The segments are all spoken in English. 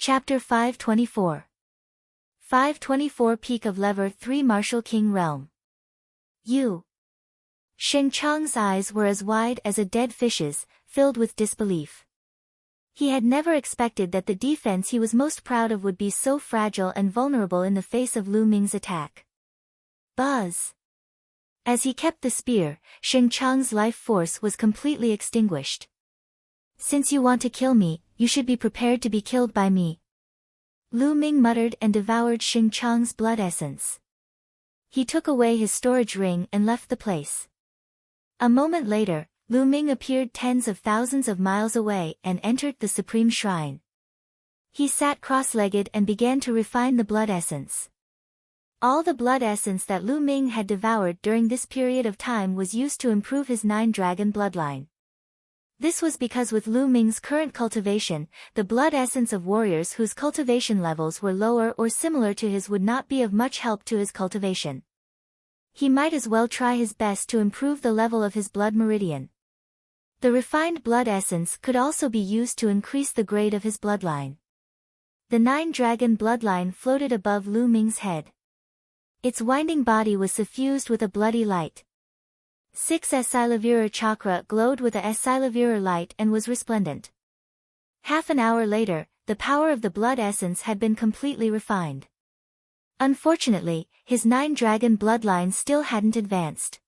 Chapter 524. 524 Peak of Lever 3 Martial King Realm. You. Sheng Chang's eyes were as wide as a dead fish's, filled with disbelief. He had never expected that the defense he was most proud of would be so fragile and vulnerable in the face of Lu Ming's attack. Buzz. As he kept the spear, Sheng Chang's life force was completely extinguished. Since you want to kill me, you should be prepared to be killed by me. Lu Ming muttered and devoured Sheng Chang's blood essence. He took away his storage ring and left the place. A moment later, Lu Ming appeared tens of thousands of miles away and entered the Supreme Shrine. He sat cross-legged and began to refine the blood essence. All the blood essence that Lu Ming had devoured during this period of time was used to improve his 9-dragon bloodline. This was because with Lu Ming's current cultivation, the blood essence of warriors whose cultivation levels were lower or similar to his would not be of much help to his cultivation. He might as well try his best to improve the level of his blood meridian. The refined blood essence could also be used to increase the grade of his bloodline. The 9-dragon bloodline floated above Lu Ming's head. Its winding body was suffused with a bloody light. 6 Silavira chakra glowed with a Silavira light and was resplendent. Half an hour later, the power of the blood essence had been completely refined. Unfortunately, his 9-dragon bloodline still hadn't advanced.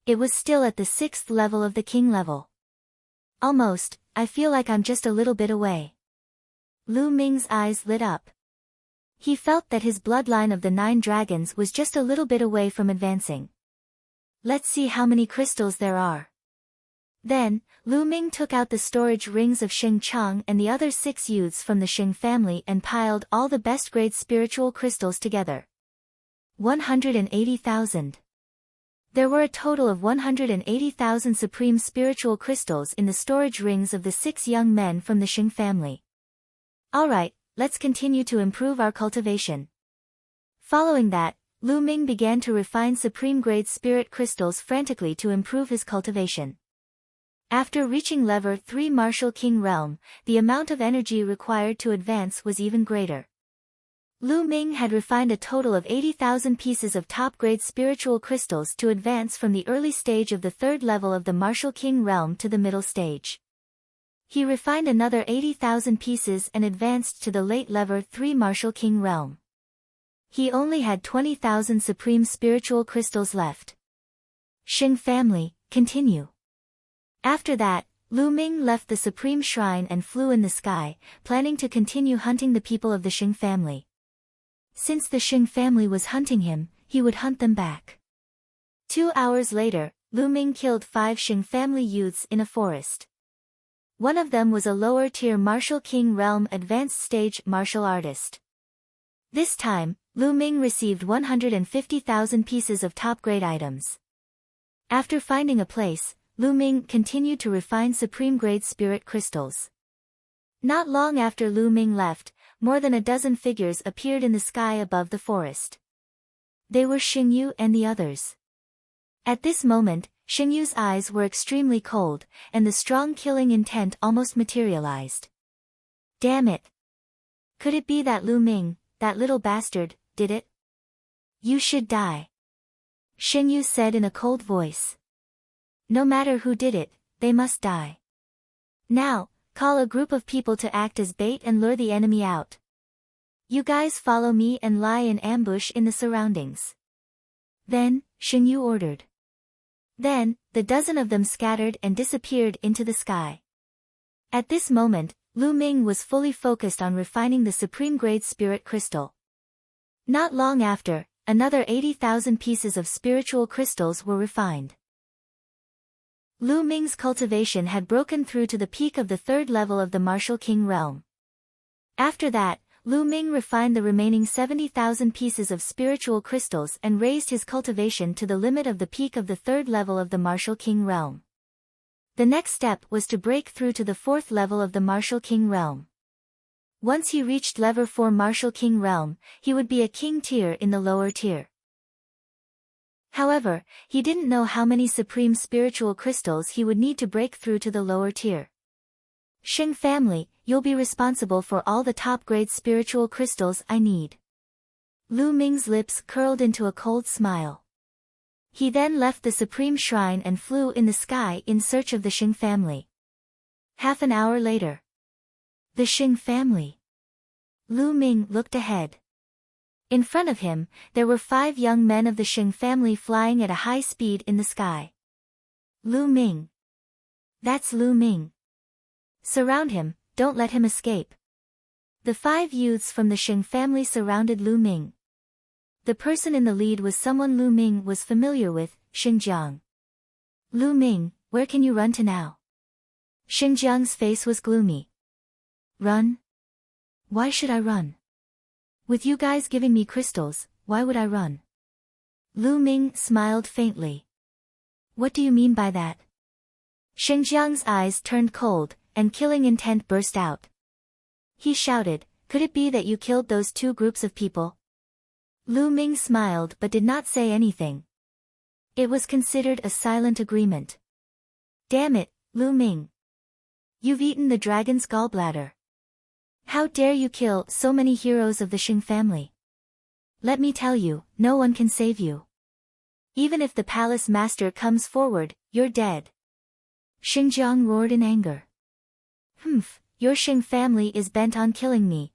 It was still at the 6th level of the king level. Almost, I feel like I'm just a little bit away. Lu Ming's eyes lit up. He felt that his bloodline of the 9 dragons was just a little bit away from advancing. Let's see how many crystals there are. Then, Lu Ming took out the storage rings of Sheng Chang and the other 6 youths from the Sheng family and piled all the best-grade spiritual crystals together. 180,000. There were a total of 180,000 supreme spiritual crystals in the storage rings of the 6 young men from the Sheng family. Alright, let's continue to improve our cultivation. Following that, Lu Ming began to refine supreme-grade spirit crystals frantically to improve his cultivation. After reaching Lever 3 Martial King Realm, the amount of energy required to advance was even greater. Lu Ming had refined a total of 80,000 pieces of top-grade spiritual crystals to advance from the early stage of the 3rd level of the Martial King Realm to the middle stage. He refined another 80,000 pieces and advanced to the late Lever 3 Martial King Realm. He only had 20,000 supreme spiritual crystals left. Sheng family, continue. After that, Lu Ming left the Supreme Shrine and flew in the sky, planning to continue hunting the people of the Sheng family. Since the Sheng family was hunting him, he would hunt them back. 2 hours later, Lu Ming killed 5 Sheng family youths in a forest. One of them was a lower-tier Martial King Realm advanced stage martial artist. This time, Lu Ming received 150,000 pieces of top-grade items. After finding a place, Lu Ming continued to refine supreme-grade spirit crystals. Not long after Lu Ming left, more than a dozen figures appeared in the sky above the forest. They were Xingyu and the others. At this moment, Xingyu's eyes were extremely cold, and the strong killing intent almost materialized. Damn it! Could it be that Lu Ming, that little bastard, did it? You should die. Xingyu said in a cold voice. No matter who did it, they must die. Now, call a group of people to act as bait and lure the enemy out. You guys follow me and lie in ambush in the surroundings. Then, Xingyu ordered. Then, the dozen of them scattered and disappeared into the sky. At this moment, Lu Ming was fully focused on refining the supreme-grade spirit crystal. Not long after, another 80,000 pieces of spiritual crystals were refined. Lu Ming's cultivation had broken through to the peak of the 3rd level of the Martial King Realm. After that, Lu Ming refined the remaining 70,000 pieces of spiritual crystals and raised his cultivation to the limit of the peak of the 3rd level of the Martial King Realm. The next step was to break through to the 4th level of the Martial King Realm. Once he reached Lever 4 Martial King Realm, he would be a king tier in the lower tier. However, he didn't know how many supreme spiritual crystals he would need to break through to the lower tier. Shing family, you'll be responsible for all the top-grade spiritual crystals I need. Lu Ming's lips curled into a cold smile. He then left the supreme shrine and flew in the sky in search of the Shing family. Half an hour later. The Shing family. Lu Ming looked ahead. In front of him, there were 5 young men of the Shing family flying at a high speed in the sky. Lu Ming. That's Lu Ming. Surround him, don't let him escape. The 5 youths from the Shing family surrounded Lu Ming. The person in the lead was someone Lu Ming was familiar with, Xinjiang. Lu Ming, where can you run to now? Xinjiang's face was gloomy. Run? Why should I run? With you guys giving me crystals, why would I run? Lu Ming smiled faintly. What do you mean by that? Xinjiang's eyes turned cold, and killing intent burst out. He shouted, could it be that you killed those 2 groups of people? Lu Ming smiled but did not say anything. It was considered a silent agreement. Damn it, Lu Ming. You've eaten the dragon's gallbladder. How dare you kill so many heroes of the Shing family? Let me tell you, no one can save you. Even if the palace master comes forward, you're dead. Xinjiang roared in anger. Humph, your Shing family is bent on killing me.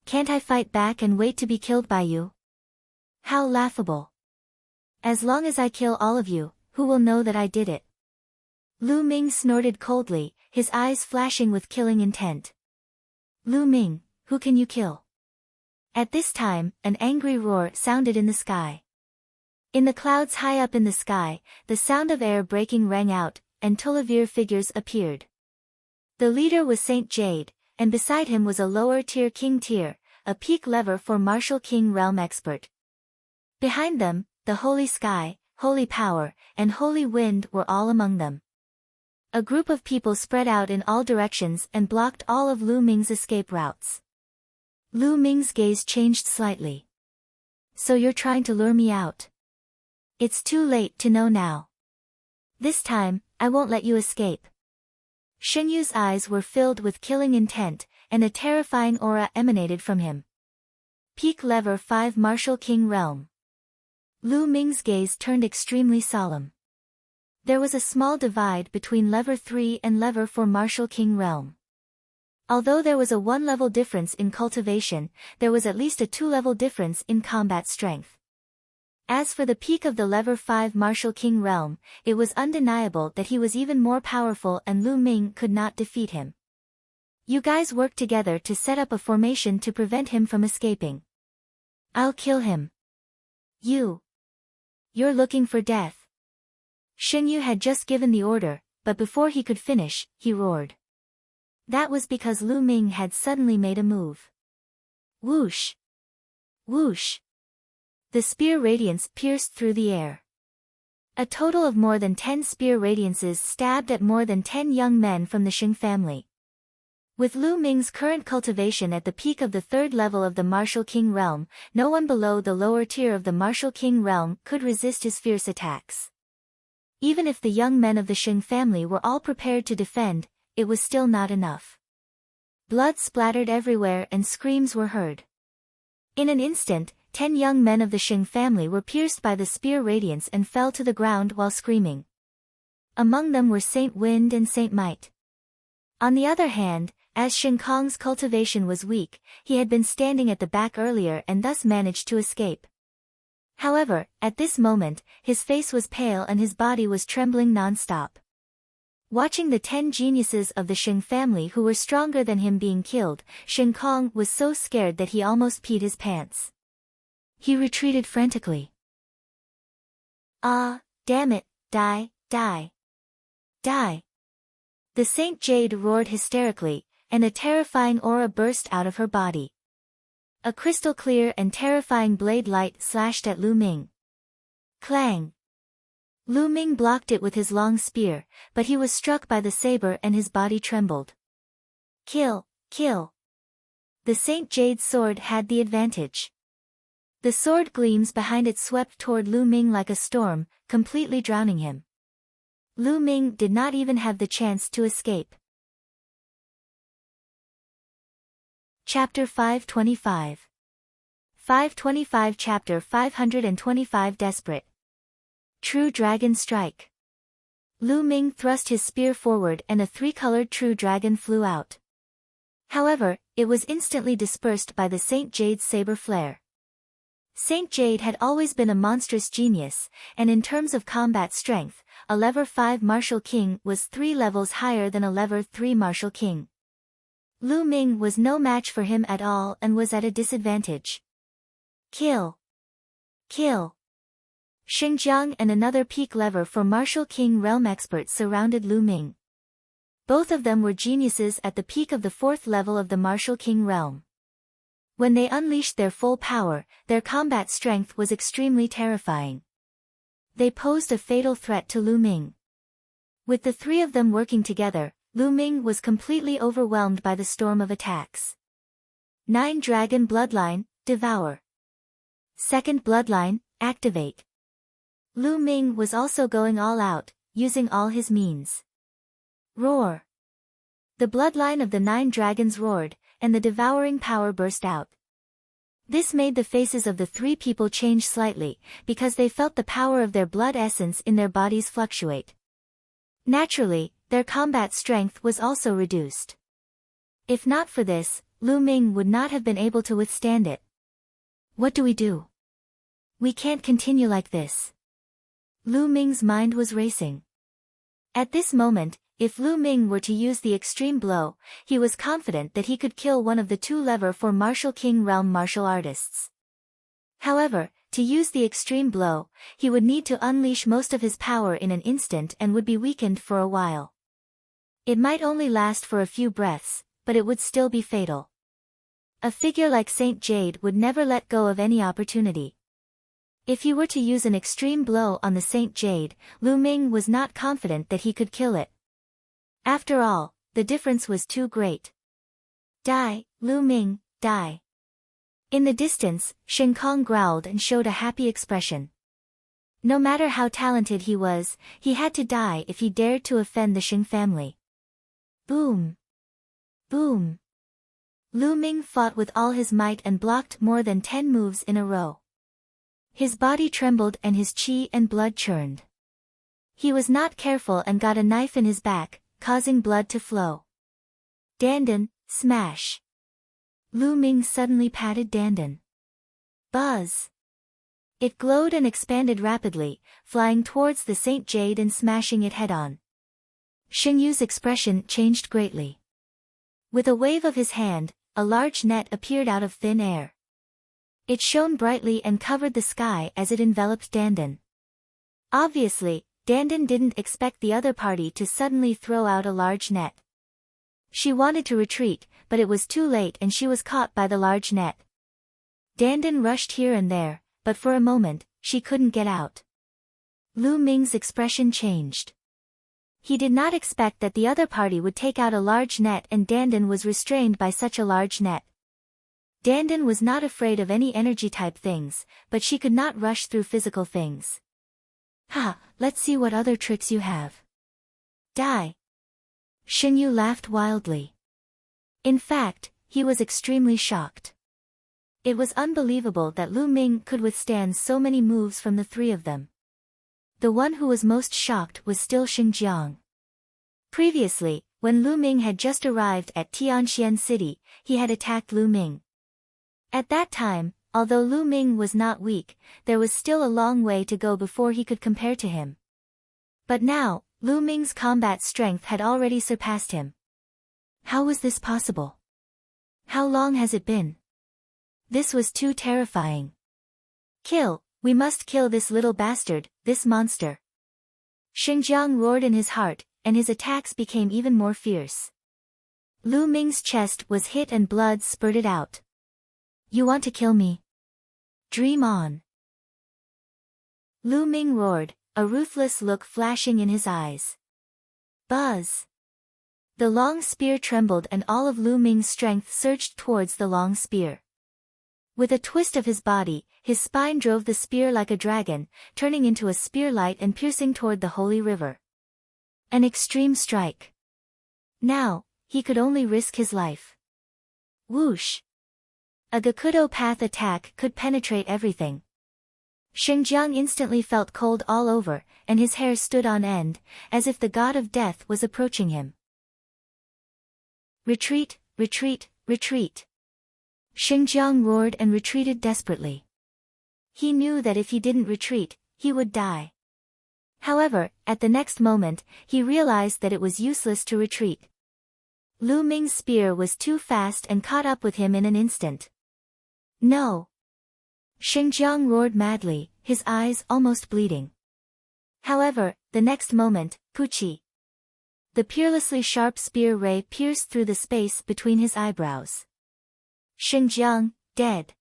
Can't I fight back and wait to be killed by you? How laughable. As long as I kill all of you, who will know that I did it? Lu Ming snorted coldly, his eyes flashing with killing intent. Lu Ming, who can you kill? At this time, an angry roar sounded in the sky. In the clouds high up in the sky, the sound of air breaking rang out, and Tulivir figures appeared. The leader was Saint Jade, and beside him was a lower-tier King Tier, a peak lever for Martial King Realm expert. Behind them, the Holy Sky, Holy Power, and Holy Wind were all among them. A group of people spread out in all directions and blocked all of Lu Ming's escape routes. Lu Ming's gaze changed slightly. So you're trying to lure me out? It's too late to know now. This time, I won't let you escape. Shen Yu's eyes were filled with killing intent, and a terrifying aura emanated from him. Peak Lever 5 Martial King Realm. Lu Ming's gaze turned extremely solemn. There was a small divide between Lever 3 and Lever 4 Martial King Realm. Although there was a 1-level difference in cultivation, there was at least a 2-level difference in combat strength. As for the peak of the Lever 5 Martial King Realm, it was undeniable that he was even more powerful and Lu Ming could not defeat him. You guys worked together to set up a formation to prevent him from escaping. I'll kill him. You're looking for death. Shen Yu had just given the order, but before he could finish, he roared. That was because Lu Ming had suddenly made a move. Whoosh! Whoosh! The spear radiance pierced through the air. A total of more than 10 spear radiances stabbed at more than 10 young men from the Shing family. With Lu Ming's current cultivation at the peak of the 3rd level of the Martial King Realm, no one below the lower tier of the Martial King Realm could resist his fierce attacks. Even if the young men of the Shing family were all prepared to defend, it was still not enough. Blood splattered everywhere and screams were heard. In an instant, 10 young men of the Shing family were pierced by the spear radiance and fell to the ground while screaming. Among them were Saint Wind and Saint Might. On the other hand, as Shin Kong's cultivation was weak, he had been standing at the back earlier and thus managed to escape. However, at this moment, his face was pale and his body was trembling non-stop. Watching the 10 geniuses of the Shing family who were stronger than him being killed, Shin Kong was so scared that he almost peed his pants. He retreated frantically. Ah, damn it, die, die. Die. The Saint Jade roared hysterically, and a terrifying aura burst out of her body. A crystal clear and terrifying blade light slashed at Lu Ming. Clang! Lu Ming blocked it with his long spear, but he was struck by the saber and his body trembled. Kill, kill! The Saint Jade's sword had the advantage. The sword gleams behind it swept toward Lu Ming like a storm, completely drowning him. Lu Ming did not even have the chance to escape. Chapter 525. 525 Chapter 525 Desperate. True Dragon Strike. Lu Ming thrust his spear forward and a three-colored true dragon flew out. However, it was instantly dispersed by the Saint Jade's saber flare. Saint Jade had always been a monstrous genius, and in terms of combat strength, a Level 5 Martial King was 3 levels higher than a Level 3 Martial King. Lu Ming was no match for him at all and was at a disadvantage. Kill! Kill! Xinjiang and another peak lever for Martial King realm experts surrounded Lu Ming. Both of them were geniuses at the peak of the 4th level of the Martial King realm. When they unleashed their full power, their combat strength was extremely terrifying. They posed a fatal threat to Lu Ming. With the three of them working together, Lu Ming was completely overwhelmed by the storm of attacks. 9 Dragon Bloodline, Devour. 2nd Bloodline, Activate. Lu Ming was also going all out, using all his means. Roar. The bloodline of the 9 dragons roared, and the devouring power burst out. This made the faces of the 3 people change slightly, because they felt the power of their blood essence in their bodies fluctuate. Naturally, their combat strength was also reduced. If not for this, Lu Ming would not have been able to withstand it. What do we do? We can't continue like this. Lu Ming's mind was racing. At this moment, if Lu Ming were to use the extreme blow, he was confident that he could kill one of the 2 Level 4 Martial King realm martial artists. However, to use the extreme blow, he would need to unleash most of his power in an instant and would be weakened for a while. It might only last for a few breaths, but it would still be fatal. A figure like Saint Jade would never let go of any opportunity. If he were to use an extreme blow on the Saint Jade, Lu Ming was not confident that he could kill it. After all, the difference was too great. Die, Lu Ming, die. In the distance, Shen Kong growled and showed a happy expression. No matter how talented he was, he had to die if he dared to offend the Shing family. Boom! Boom! Lu Ming fought with all his might and blocked more than 10 moves in a row. His body trembled and his qi and blood churned. He was not careful and got a knife in his back, causing blood to flow. Dandan, smash! Lu Ming suddenly patted Dandan. Buzz! It glowed and expanded rapidly, flying towards the Saint Jade and smashing it head-on. Xingyu's expression changed greatly. With a wave of his hand, a large net appeared out of thin air. It shone brightly and covered the sky as it enveloped Dandan. Obviously, Dandan didn't expect the other party to suddenly throw out a large net. She wanted to retreat, but it was too late and she was caught by the large net. Dandan rushed here and there, but for a moment, she couldn't get out. Lu Ming's expression changed. He did not expect that the other party would take out a large net and Dandan was restrained by such a large net. Dandan was not afraid of any energy-type things, but she could not rush through physical things. Ha, let's see what other tricks you have. Die. Xingyu laughed wildly. In fact, he was extremely shocked. It was unbelievable that Lu Ming could withstand so many moves from the 3 of them. The one who was most shocked was still Xinjiang. Previously, when Lu Ming had just arrived at Tianxian City, he had attacked Lu Ming. At that time, although Lu Ming was not weak, there was still a long way to go before he could compare to him. But now, Lu Ming's combat strength had already surpassed him. How was this possible? How long has it been? This was too terrifying. Kill, we must kill this little bastard, this monster. Xinjiang roared in his heart, and his attacks became even more fierce. Lu Ming's chest was hit and blood spurted out. You want to kill me? Dream on. Lu Ming roared, a ruthless look flashing in his eyes. Buzz! The long spear trembled and all of Lu Ming's strength surged towards the long spear. With a twist of his body, his spine drove the spear like a dragon, turning into a spear light and piercing toward the holy river. An extreme strike. Now, he could only risk his life. Whoosh! A Gakudo path attack could penetrate everything. Xinjiang instantly felt cold all over, and his hair stood on end, as if the god of death was approaching him. Retreat, retreat, retreat! Xinjiang roared and retreated desperately. He knew that if he didn't retreat, he would die. However, at the next moment, he realized that it was useless to retreat. Lu Ming's spear was too fast and caught up with him in an instant. No! Xinjiang roared madly, his eyes almost bleeding. However, the next moment, Puchi! The peerlessly sharp spear ray pierced through the space between his eyebrows. Xinjiang, dead.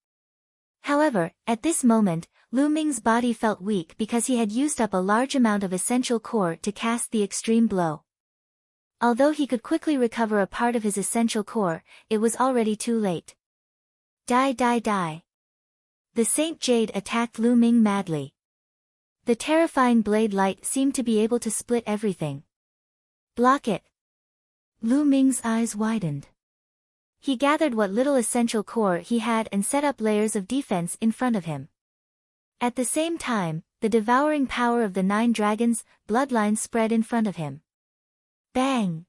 However, at this moment, Lu Ming's body felt weak because he had used up a large amount of essential core to cast the extreme blow. Although he could quickly recover a part of his essential core, it was already too late. Die, die, die! The Saint Jade attacked Lu Ming madly. The terrifying blade light seemed to be able to split everything. Block it! Lu Ming's eyes widened. He gathered what little essential core he had and set up layers of defense in front of him. At the same time, the devouring power of the 9 dragons' bloodline spread in front of him. Bang!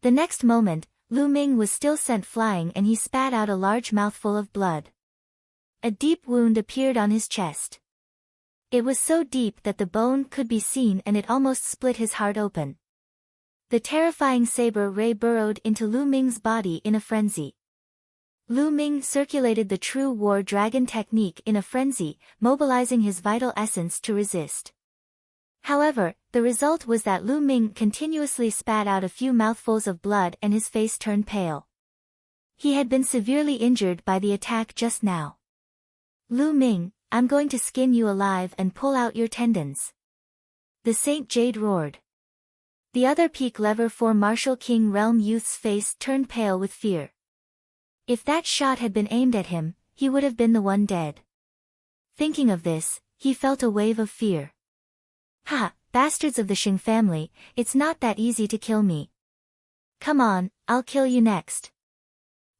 The next moment, Lu Ming was still sent flying and he spat out a large mouthful of blood. A deep wound appeared on his chest. It was so deep that the bone could be seen and it almost split his heart open. The terrifying saber ray burrowed into Lu Ming's body in a frenzy. Lu Ming circulated the true war dragon technique in a frenzy, mobilizing his vital essence to resist. However, the result was that Lu Ming continuously spat out a few mouthfuls of blood and his face turned pale. He had been severely injured by the attack just now. Lu Ming, I'm going to skin you alive and pull out your tendons. The Saint Jade roared. The other peak lever for Martial King Realm Youth's face turned pale with fear. If that shot had been aimed at him, he would have been the one dead. Thinking of this, he felt a wave of fear. Ha, bastards of the Xing family, it's not that easy to kill me. Come on, I'll kill you next.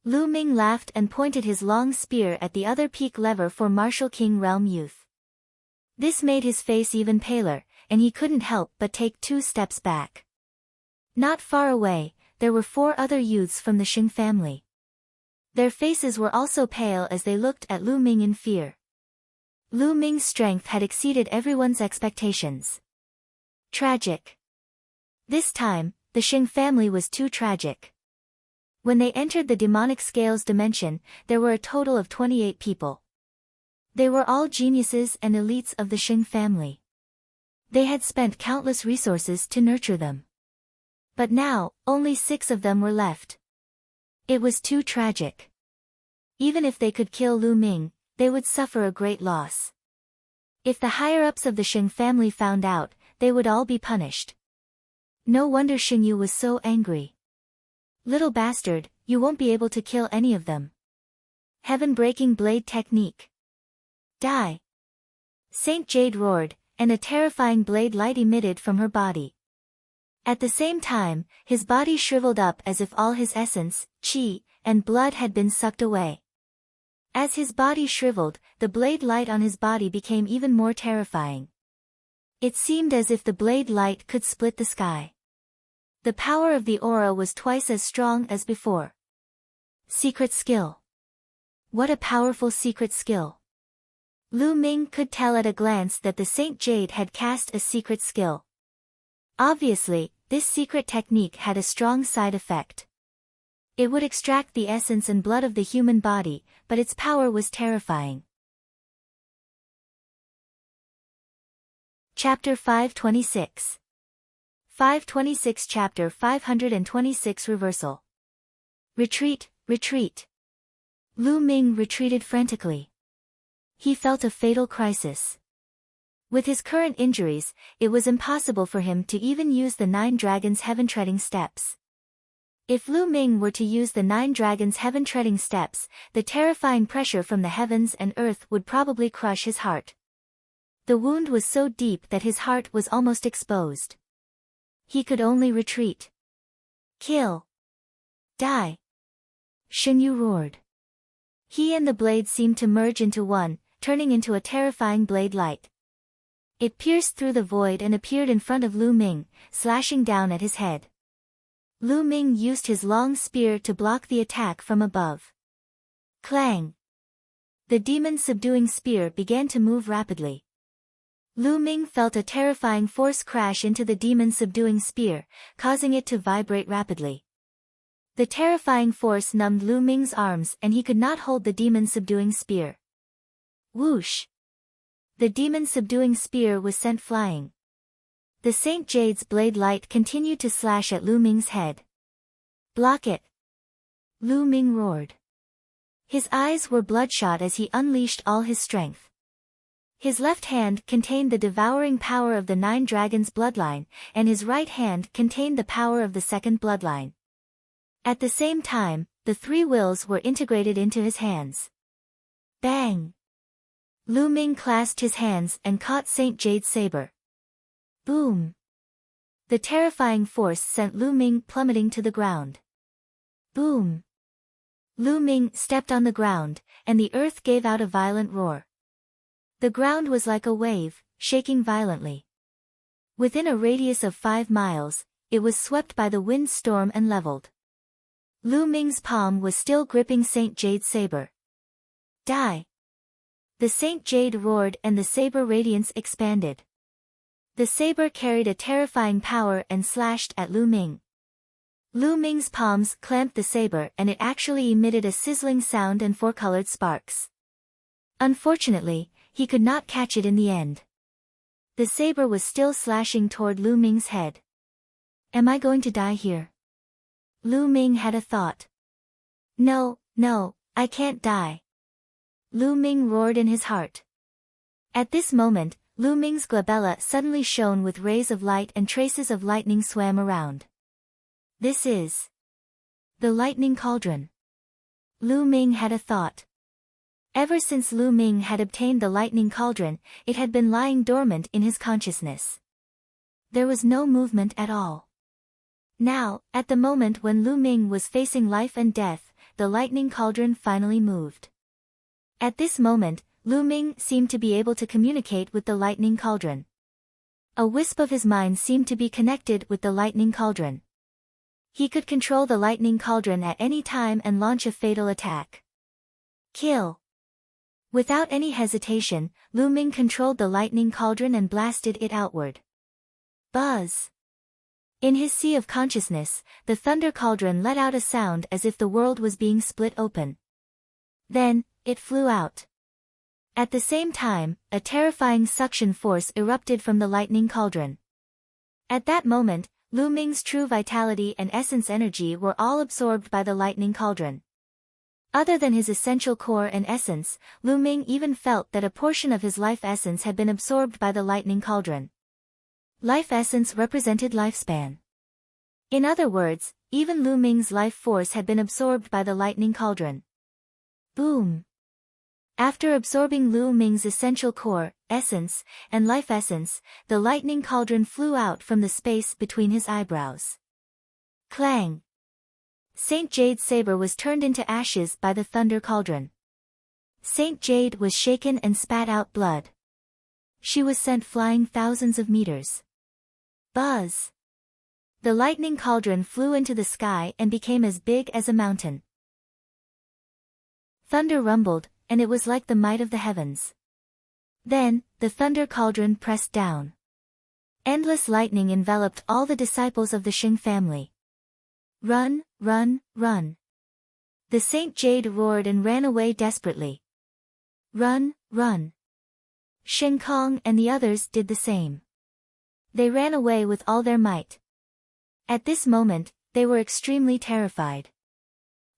Lu Ming laughed and pointed his long spear at the other peak lever for Martial King Realm Youth. This made his face even paler, and he couldn't help but take 2 steps back. Not far away, there were 4 other youths from the Xing family. Their faces were also pale as they looked at Lu Ming in fear. Lu Ming's strength had exceeded everyone's expectations. Tragic. This time, the Xing family was too tragic. When they entered the demonic scales dimension, there were a total of 28 people. They were all geniuses and elites of the Xing family. They had spent countless resources to nurture them. But now, only 6 of them were left. It was too tragic. Even if they could kill Lu Ming, they would suffer a great loss. If the higher-ups of the Xing family found out, they would all be punished. No wonder Xingyu was so angry. Little bastard, you won't be able to kill any of them. Heaven-breaking blade technique. Die! Saint Jade roared, and a terrifying blade light emitted from her body. At the same time, his body shriveled up as if all his essence, qi, and blood had been sucked away. As his body shriveled, the blade light on his body became even more terrifying. It seemed as if the blade light could split the sky. The power of the aura was twice as strong as before. Secret skill. What a powerful secret skill. Lu Ming could tell at a glance that the Saint Jade had cast a secret skill. Obviously, this secret technique had a strong side effect. It would extract the essence and blood of the human body, but its power was terrifying. Chapter 526. 526 Chapter 526 Reversal. Retreat, retreat. Lu Ming retreated frantically. He felt a fatal crisis. With his current injuries, it was impossible for him to even use the 9 dragons' heaven-treading steps. If Lu Ming were to use the 9 dragons' heaven-treading steps, the terrifying pressure from the heavens and earth would probably crush his heart. The wound was so deep that his heart was almost exposed. He could only retreat. Kill. Die. Xingyu roared. He and the blade seemed to merge into one, turning into a terrifying blade light. It pierced through the void and appeared in front of Lu Ming, slashing down at his head. Lu Ming used his long spear to block the attack from above. Clang! The demon-subduing spear began to move rapidly. Lu Ming felt a terrifying force crash into the demon-subduing spear, causing it to vibrate rapidly. The terrifying force numbed Lu Ming's arms and he could not hold the demon-subduing spear. Whoosh! The demon-subduing spear was sent flying. The Saint Jade's blade light continued to slash at Lu Ming's head. Block it! Lu Ming roared. His eyes were bloodshot as he unleashed all his strength. His left hand contained the devouring power of the 9 dragons' bloodline, and his right hand contained the power of the second bloodline. At the same time, the 3 wills were integrated into his hands. Bang! Lu Ming clasped his hands and caught Saint Jade's saber. Boom! The terrifying force sent Lu Ming plummeting to the ground. Boom! Lu Ming stepped on the ground, and the earth gave out a violent roar. The ground was like a wave, shaking violently. Within a radius of 5 miles, it was swept by the wind storm and leveled. Lu Ming's palm was still gripping Saint Jade's saber. Die! The Saint Jade roared and the saber radiance expanded. The saber carried a terrifying power and slashed at Lu Ming. Lu Ming's palms clamped the saber and it actually emitted a sizzling sound and 4-colored sparks. Unfortunately, he could not catch it in the end. The saber was still slashing toward Lu Ming's head. Am I going to die here? Lu Ming had a thought. No, I can't die. Lu Ming roared in his heart. At this moment, Lu Ming's glabella suddenly shone with rays of light and traces of lightning swam around. This is the lightning cauldron. Lu Ming had a thought. Ever since Lu Ming had obtained the lightning cauldron, it had been lying dormant in his consciousness. There was no movement at all. Now, at the moment when Lu Ming was facing life and death, the lightning cauldron finally moved. At this moment, Lu Ming seemed to be able to communicate with the lightning cauldron. A wisp of his mind seemed to be connected with the lightning cauldron. He could control the lightning cauldron at any time and launch a fatal attack. Kill! Without any hesitation, Lu Ming controlled the lightning cauldron and blasted it outward. Buzz! In his sea of consciousness, the thunder cauldron let out a sound as if the world was being split open. Then, it flew out. At the same time, a terrifying suction force erupted from the lightning cauldron. At that moment, Lu Ming's true vitality and essence energy were all absorbed by the lightning cauldron. Other than his essential core and essence, Lu Ming even felt that a portion of his life essence had been absorbed by the lightning cauldron. Life essence represented lifespan. In other words, even Lu Ming's life force had been absorbed by the lightning cauldron. Boom! After absorbing Lu Ming's essential core, essence, and life essence, the lightning cauldron flew out from the space between his eyebrows. Clang! Saint Jade's saber was turned into ashes by the thunder cauldron. Saint Jade was shaken and spat out blood. She was sent flying thousands of meters. Buzz! The lightning cauldron flew into the sky and became as big as a mountain. Thunder rumbled, and it was like the might of the heavens. Then, the thunder cauldron pressed down. Endless lightning enveloped all the disciples of the Xing family. Run, run, run! The Saint Jade roared and ran away desperately. Run, run! Shen Kong and the others did the same. They ran away with all their might. At this moment, they were extremely terrified.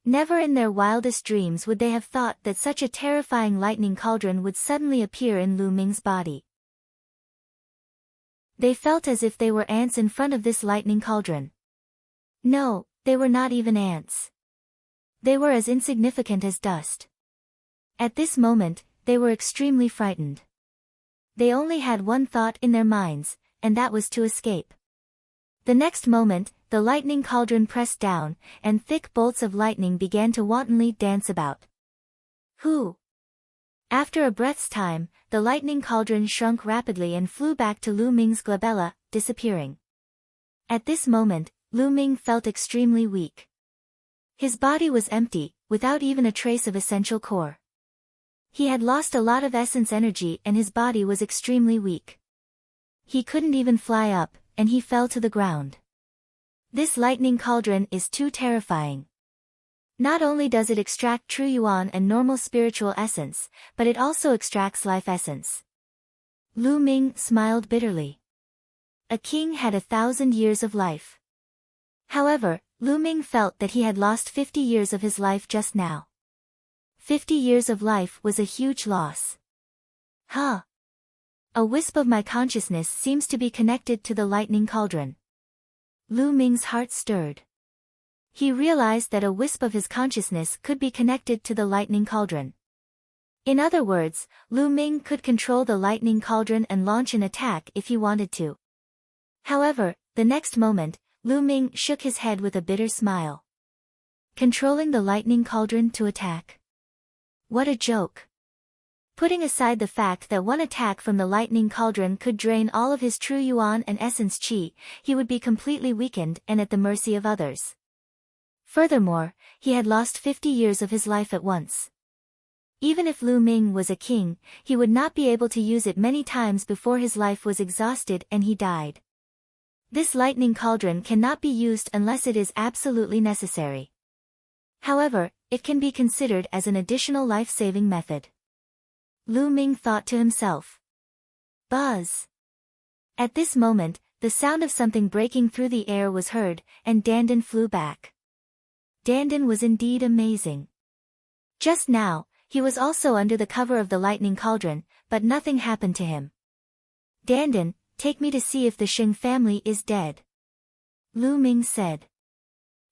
Never in their wildest dreams would they have thought that such a terrifying lightning cauldron would suddenly appear in Lu Ming's body. They felt as if they were ants in front of this lightning cauldron. No, they were not even ants. They were as insignificant as dust. At this moment, they were extremely frightened. They only had one thought in their minds, and that was to escape. The next moment, the lightning cauldron pressed down, and thick bolts of lightning began to wantonly dance about. Whoo! After a breath's time, the lightning cauldron shrunk rapidly and flew back to Lu Ming's glabella, disappearing. At this moment, Lu Ming felt extremely weak. His body was empty, without even a trace of essential core. He had lost a lot of essence energy and his body was extremely weak. He couldn't even fly up, and he fell to the ground. This lightning cauldron is too terrifying. Not only does it extract true yuan and normal spiritual essence, but it also extracts life essence. Lu Ming smiled bitterly. A king had 1,000 years of life. However, Lu Ming felt that he had lost 50 years of his life just now. 50 years of life was a huge loss. Huh. A wisp of my consciousness seems to be connected to the lightning cauldron. Lu Ming's heart stirred. He realized that a wisp of his consciousness could be connected to the lightning cauldron. In other words, Lu Ming could control the lightning cauldron and launch an attack if he wanted to. However, the next moment, Lu Ming shook his head with a bitter smile. Controlling the lightning cauldron to attack. What a joke. Putting aside the fact that one attack from the lightning cauldron could drain all of his true yuan and essence qi, he would be completely weakened and at the mercy of others. Furthermore, he had lost 50 years of his life at once. Even if Lu Ming was a king, he would not be able to use it many times before his life was exhausted and he died. This lightning cauldron cannot be used unless it is absolutely necessary. However, it can be considered as an additional life-saving method. Lu Ming thought to himself. Buzz! At this moment, the sound of something breaking through the air was heard, and Dandan flew back. Dandan was indeed amazing. Just now, he was also under the cover of the lightning cauldron, but nothing happened to him. Dandan, take me to see if the Xing family is dead. Lu Ming said.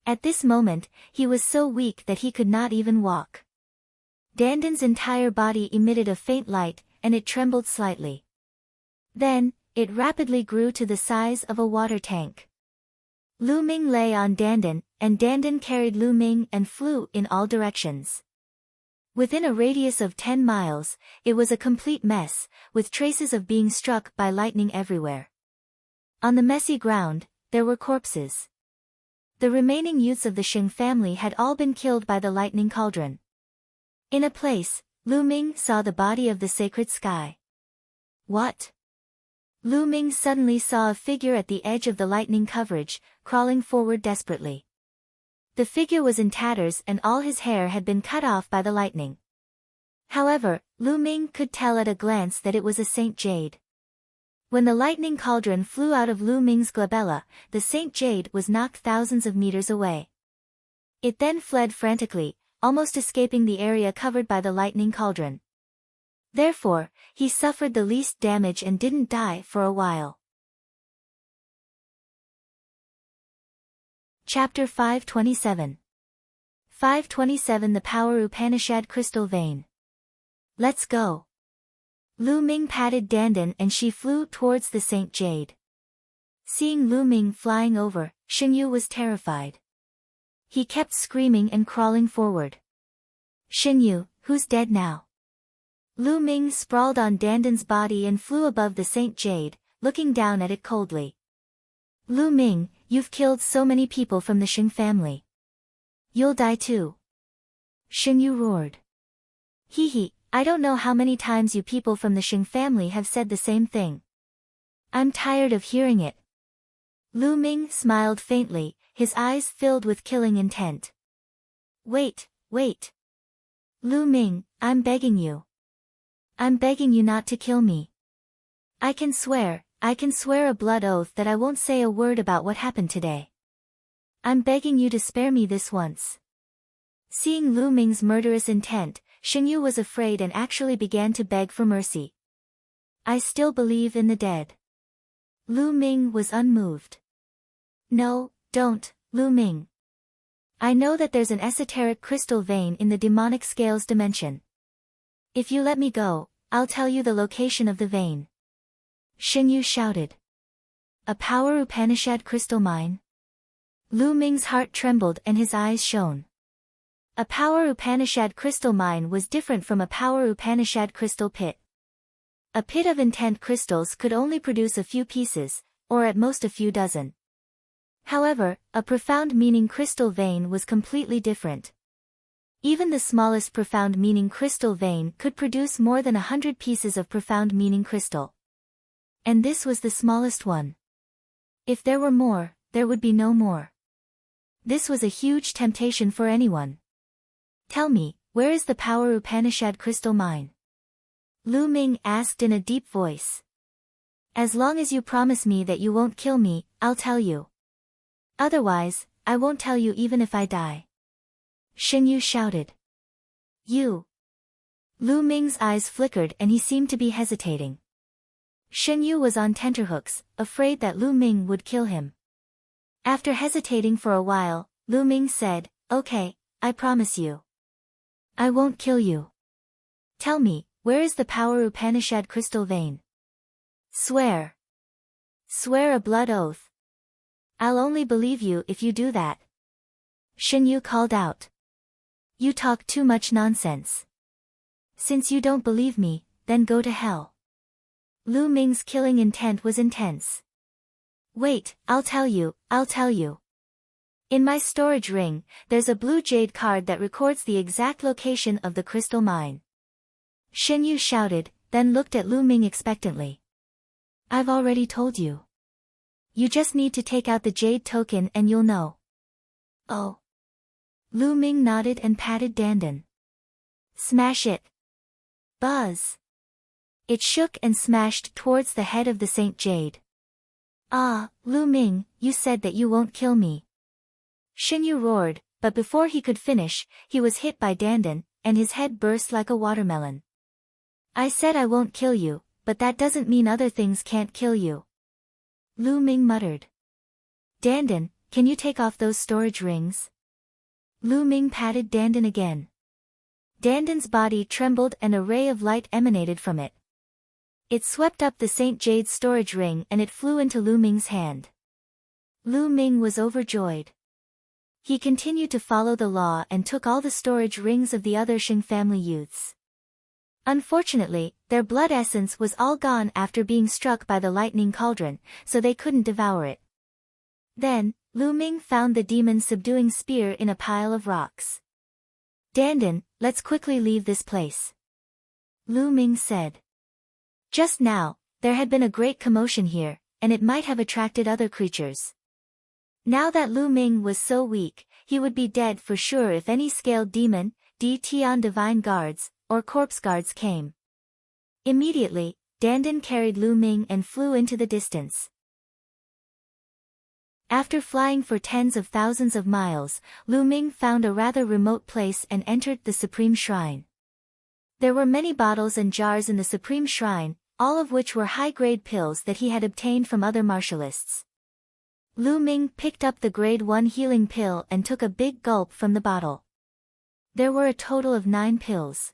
At this moment, he was so weak that he could not even walk. Dandan's entire body emitted a faint light, and it trembled slightly. Then, it rapidly grew to the size of a water tank. Lu Ming lay on Dandan, and Dandan carried Lu Ming and flew in all directions. Within a radius of 10 miles, it was a complete mess, with traces of being struck by lightning everywhere. On the messy ground, there were corpses. The remaining youths of the Xing family had all been killed by the lightning cauldron. In a place, Lu Ming saw the body of the sacred sky. What? Lu Ming suddenly saw a figure at the edge of the lightning coverage, crawling forward desperately. The figure was in tatters and all his hair had been cut off by the lightning. However, Lu Ming could tell at a glance that it was a Saint Jade. When the lightning cauldron flew out of Lu Ming's glabella, the Saint Jade was knocked thousands of meters away. It then fled frantically, almost escaping the area covered by the lightning cauldron. Therefore, he suffered the least damage and didn't die for a while. Chapter 527. 527 The Power Upanishad Crystal Vein. Let's go. Lu Ming patted Dandan and she flew towards the Saint Jade. Seeing Lu Ming flying over, Xingyu was terrified. He kept screaming and crawling forward. Xingyu, who's dead now? Lu Ming sprawled on Dandan's body and flew above the Saint Jade, looking down at it coldly. Lu Ming, you've killed so many people from the Xing family. You'll die too. Xingyu roared. Hee, I don't know how many times you people from the Xing family have said the same thing. I'm tired of hearing it. Lu Ming smiled faintly, his eyes filled with killing intent. Wait. Lu Ming, I'm begging you. I'm begging you not to kill me. I can swear a blood oath that I won't say a word about what happened today. I'm begging you to spare me this once. Seeing Lu Ming's murderous intent, Xingyu was afraid and actually began to beg for mercy. I still believe in the dead. Lu Ming was unmoved. No, don't, Lu Ming. I know that there's an esoteric crystal vein in the demonic scales dimension. If you let me go, I'll tell you the location of the vein. Xingyu shouted. A power Upanishad crystal mine? Lu Ming's heart trembled and his eyes shone. A power Upanishad crystal mine was different from a power Upanishad crystal pit. A pit of intent crystals could only produce a few pieces, or at most a few dozen. However, a profound meaning crystal vein was completely different. Even the smallest profound meaning crystal vein could produce more than 100 pieces of profound meaning crystal. And this was the smallest one. If there were more, there would be no more. This was a huge temptation for anyone. Tell me, where is the power Upanishad crystal mine? Lu Ming asked in a deep voice. As long as you promise me that you won't kill me, I'll tell you. Otherwise, I won't tell you even if I die. Xingyu shouted. You. Lu Ming's eyes flickered and he seemed to be hesitating. Xingyu was on tenterhooks, afraid that Lu Ming would kill him. After hesitating for a while, Lu Ming said, Okay, I promise you. I won't kill you. Tell me, where is the power Upanishad crystal vein? Swear. Swear a blood oath. I'll only believe you if you do that. Xingyu called out. You talk too much nonsense. Since you don't believe me, then go to hell. Lu Ming's killing intent was intense. Wait, I'll tell you. In my storage ring, there's a blue jade card that records the exact location of the crystal mine. Xingyu shouted, then looked at Lu Ming expectantly. I've already told you. You just need to take out the jade token and you'll know. Oh. Lu Ming nodded and patted Dandan. Smash it. Buzz. It shook and smashed towards the head of the Saint Jade. Ah, Lu Ming, you said that you won't kill me. Xingyu roared, but before he could finish, he was hit by Dandan, and his head burst like a watermelon. I said I won't kill you, but that doesn't mean other things can't kill you. Lu Ming muttered. Dandan, can you take off those storage rings? Lu Ming patted Dandan again. Dandan's body trembled and a ray of light emanated from it. It swept up the Saint Jade's storage ring and it flew into Lu Ming's hand. Lu Ming was overjoyed. He continued to follow the law and took all the storage rings of the other Shing family youths. Unfortunately, their blood essence was all gone after being struck by the lightning cauldron, so they couldn't devour it. Then, Lu Ming found the demon subduing spear in a pile of rocks. Dandan, let's quickly leave this place. Lu Ming said. Just now, there had been a great commotion here, and it might have attracted other creatures. Now that Lu Ming was so weak, he would be dead for sure if any scaled demon, Tian divine guards, or corpse guards came. Immediately, Dandan carried Lu Ming and flew into the distance. After flying for tens of thousands of miles, Lu Ming found a rather remote place and entered the Supreme Shrine. There were many bottles and jars in the Supreme Shrine, all of which were high-grade pills that he had obtained from other martialists. Lu Ming picked up the grade 1 healing pill and took a big gulp from the bottle. There were a total of 9 pills.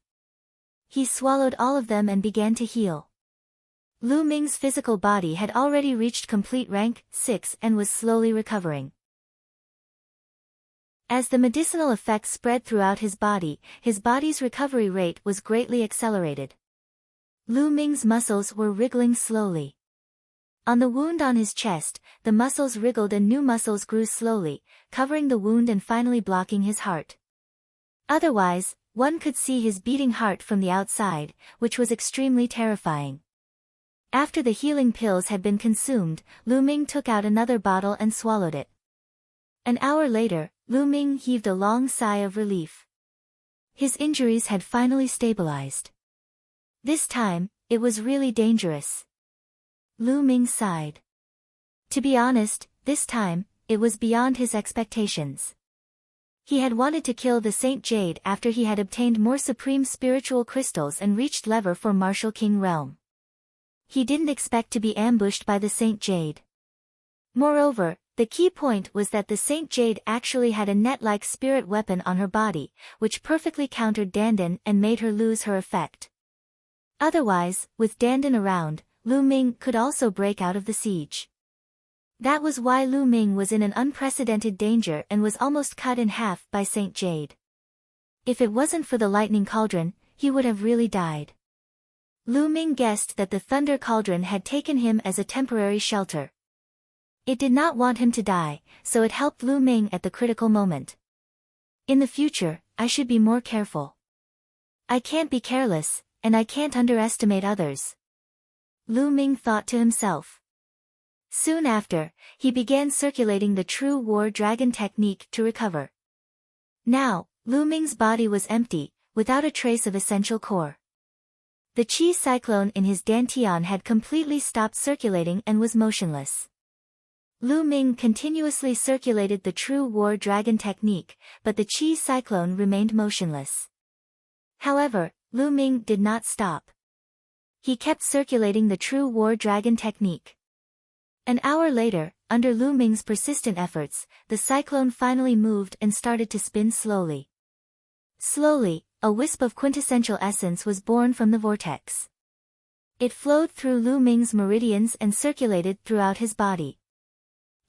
He swallowed all of them and began to heal. Lu Ming's physical body had already reached complete rank 6 and was slowly recovering. As the medicinal effects spread throughout his body's recovery rate was greatly accelerated. Lu Ming's muscles were wriggling slowly. On the wound on his chest, the muscles wriggled and new muscles grew slowly, covering the wound and finally blocking his heart. Otherwise, one could see his beating heart from the outside, which was extremely terrifying. After the healing pills had been consumed, Lu Ming took out another bottle and swallowed it. An hour later, Lu Ming heaved a long sigh of relief. His injuries had finally stabilized. This time, it was really dangerous. Lu Ming sighed. To be honest, this time, it was beyond his expectations. He had wanted to kill the Saint Jade after he had obtained more supreme spiritual crystals and reached level 4 Martial King realm. He didn't expect to be ambushed by the Saint Jade. Moreover, the key point was that the Saint Jade actually had a net-like spirit weapon on her body, which perfectly countered Dandan and made her lose her effect. Otherwise, with Dandan around, Lu Ming could also break out of the siege. That was why Lu Ming was in an unprecedented danger and was almost cut in half by Saint Jade. If it wasn't for the lightning cauldron, he would have really died. Lu Ming guessed that the thunder cauldron had taken him as a temporary shelter. It did not want him to die, so it helped Lu Ming at the critical moment. In the future, I should be more careful. I can't be careless, and I can't underestimate others. Lu Ming thought to himself. Soon after, he began circulating the true war dragon technique to recover. Now, Lu Ming's body was empty, without a trace of essential core. The chi cyclone in his dantian had completely stopped circulating and was motionless. Lu Ming continuously circulated the true war dragon technique, but the chi cyclone remained motionless. However, Lu Ming did not stop. He kept circulating the true war dragon technique. An hour later, under Lu Ming's persistent efforts, the cyclone finally moved and started to spin slowly. Slowly, a wisp of quintessential essence was born from the vortex. It flowed through Lu Ming's meridians and circulated throughout his body.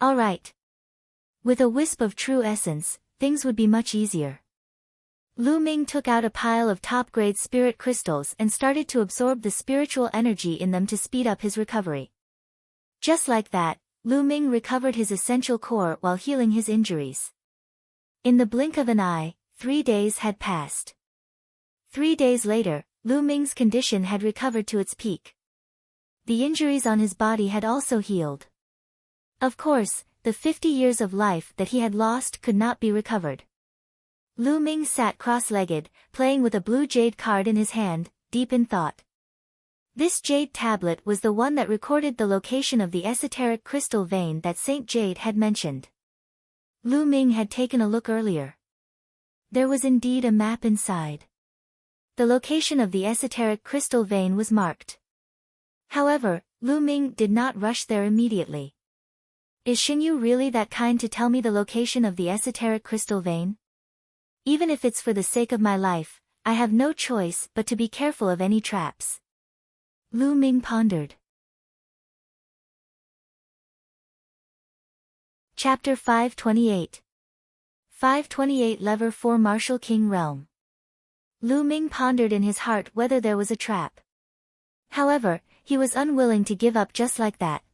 All right. With a wisp of true essence, things would be much easier. Lu Ming took out a pile of top-grade spirit crystals and started to absorb the spiritual energy in them to speed up his recovery. Just like that, Lu Ming recovered his essential core while healing his injuries. In the blink of an eye, 3 days had passed. 3 days later, Lu Ming's condition had recovered to its peak. The injuries on his body had also healed. Of course, the 50 years of life that he had lost could not be recovered. Lu Ming sat cross-legged, playing with a blue jade card in his hand, deep in thought. This jade tablet was the one that recorded the location of the esoteric crystal vein that Saint Jade had mentioned. Lu Ming had taken a look earlier. There was indeed a map inside. The location of the esoteric crystal vein was marked. However, Lu Ming did not rush there immediately. Is Xingyu really that kind to tell me the location of the esoteric crystal vein? Even if it's for the sake of my life, I have no choice but to be careful of any traps. Lu Ming pondered. Chapter 528. 528 Lever 4 Martial King Realm. Lu Ming pondered in his heart whether there was a trap. However, he was unwilling to give up just like that.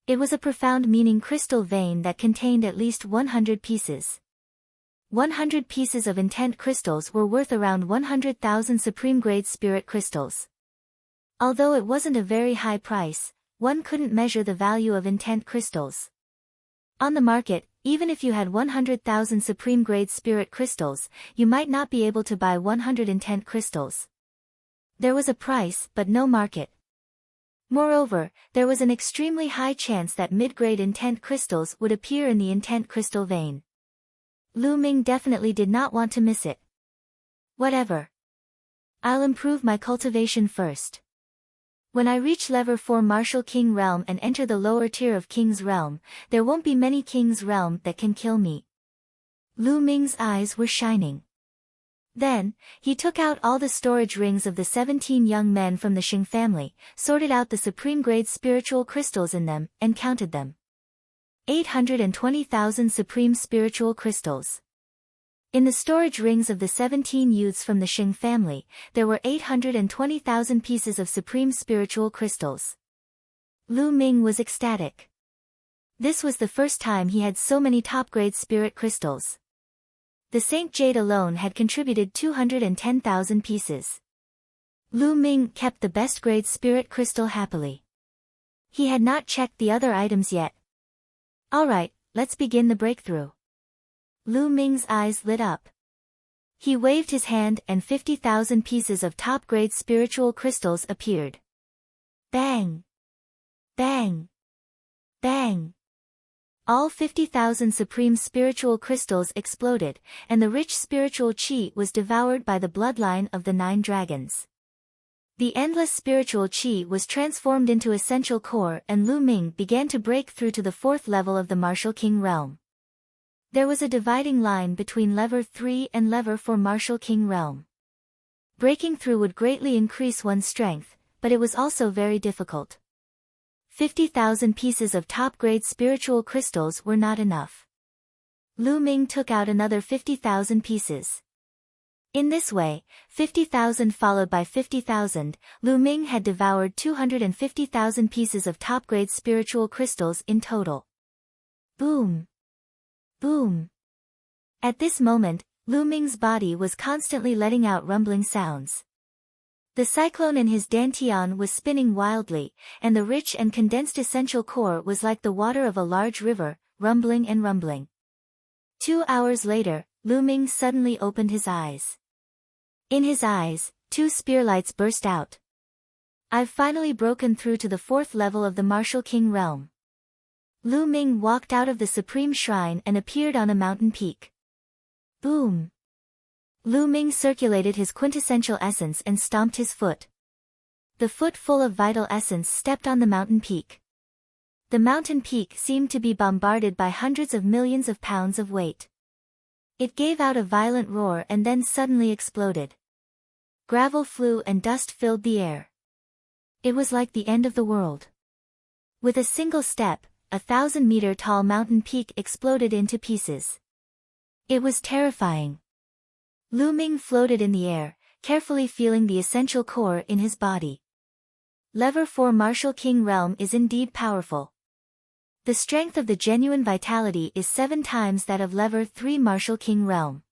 It was a profound meaning crystal vein that contained at least 100 pieces. 100 pieces of intent crystals were worth around 100,000 supreme-grade spirit crystals. Although it wasn't a very high price, one couldn't measure the value of intent crystals. On the market, even if you had 100,000 supreme-grade spirit crystals, you might not be able to buy 100 intent crystals. There was a price but no market. Moreover, there was an extremely high chance that mid-grade intent crystals would appear in the intent crystal vein. Lu Ming definitely did not want to miss it. Whatever. I'll improve my cultivation first. When I reach Lever 4 Martial King Realm and enter the lower tier of King's Realm, there won't be many King's Realm that can kill me. Lu Ming's eyes were shining. Then, he took out all the storage rings of the 17 young men from the Xing family, sorted out the supreme-grade spiritual crystals in them, and counted them. 820,000 supreme spiritual crystals. In the storage rings of the 17 youths from the Xing family, there were 820,000 pieces of supreme spiritual crystals. Lu Ming was ecstatic. This was the first time he had so many top-grade spirit crystals. The Saint Jade alone had contributed 210,000 pieces. Lu Ming kept the best-grade spirit crystal happily. He had not checked the other items yet. Alright, let's begin the breakthrough. Lu Ming's eyes lit up. He waved his hand and 50,000 pieces of top-grade spiritual crystals appeared. Bang! Bang! Bang! All 50,000 supreme spiritual crystals exploded, and the rich spiritual chi was devoured by the bloodline of the 9 dragons. The endless spiritual chi was transformed into essential core and Lu Ming began to break through to the 4th level of the Martial King Realm. There was a dividing line between Lever 3 and Lever 4 Martial King Realm. Breaking through would greatly increase one's strength, but it was also very difficult. 50,000 pieces of top-grade spiritual crystals were not enough. Lu Ming took out another 50,000 pieces. In this way, 50,000 followed by 50,000, Lu Ming had devoured 250,000 pieces of top-grade spiritual crystals in total. Boom! Boom! At this moment, Lu Ming's body was constantly letting out rumbling sounds. The cyclone in his dantian was spinning wildly, and the rich and condensed essential core was like the water of a large river, rumbling and rumbling. 2 hours later, Lu Ming suddenly opened his eyes. In his eyes, 2 spearlights burst out. I've finally broken through to the 4th level of the Martial King realm. Lu Ming walked out of the Supreme Shrine and appeared on a mountain peak. Boom! Lu Ming circulated his quintessential essence and stomped his foot. The foot full of vital essence stepped on the mountain peak. The mountain peak seemed to be bombarded by hundreds of millions of pounds of weight. It gave out a violent roar and then suddenly exploded. Gravel flew and dust filled the air. It was like the end of the world. With a single step, a 1,000-meter-tall mountain peak exploded into pieces. It was terrifying. Lu Ming floated in the air, carefully feeling the essential core in his body. Level 4 Martial King realm is indeed powerful. The strength of the genuine vitality is 7 times that of Level 3 Martial King realm.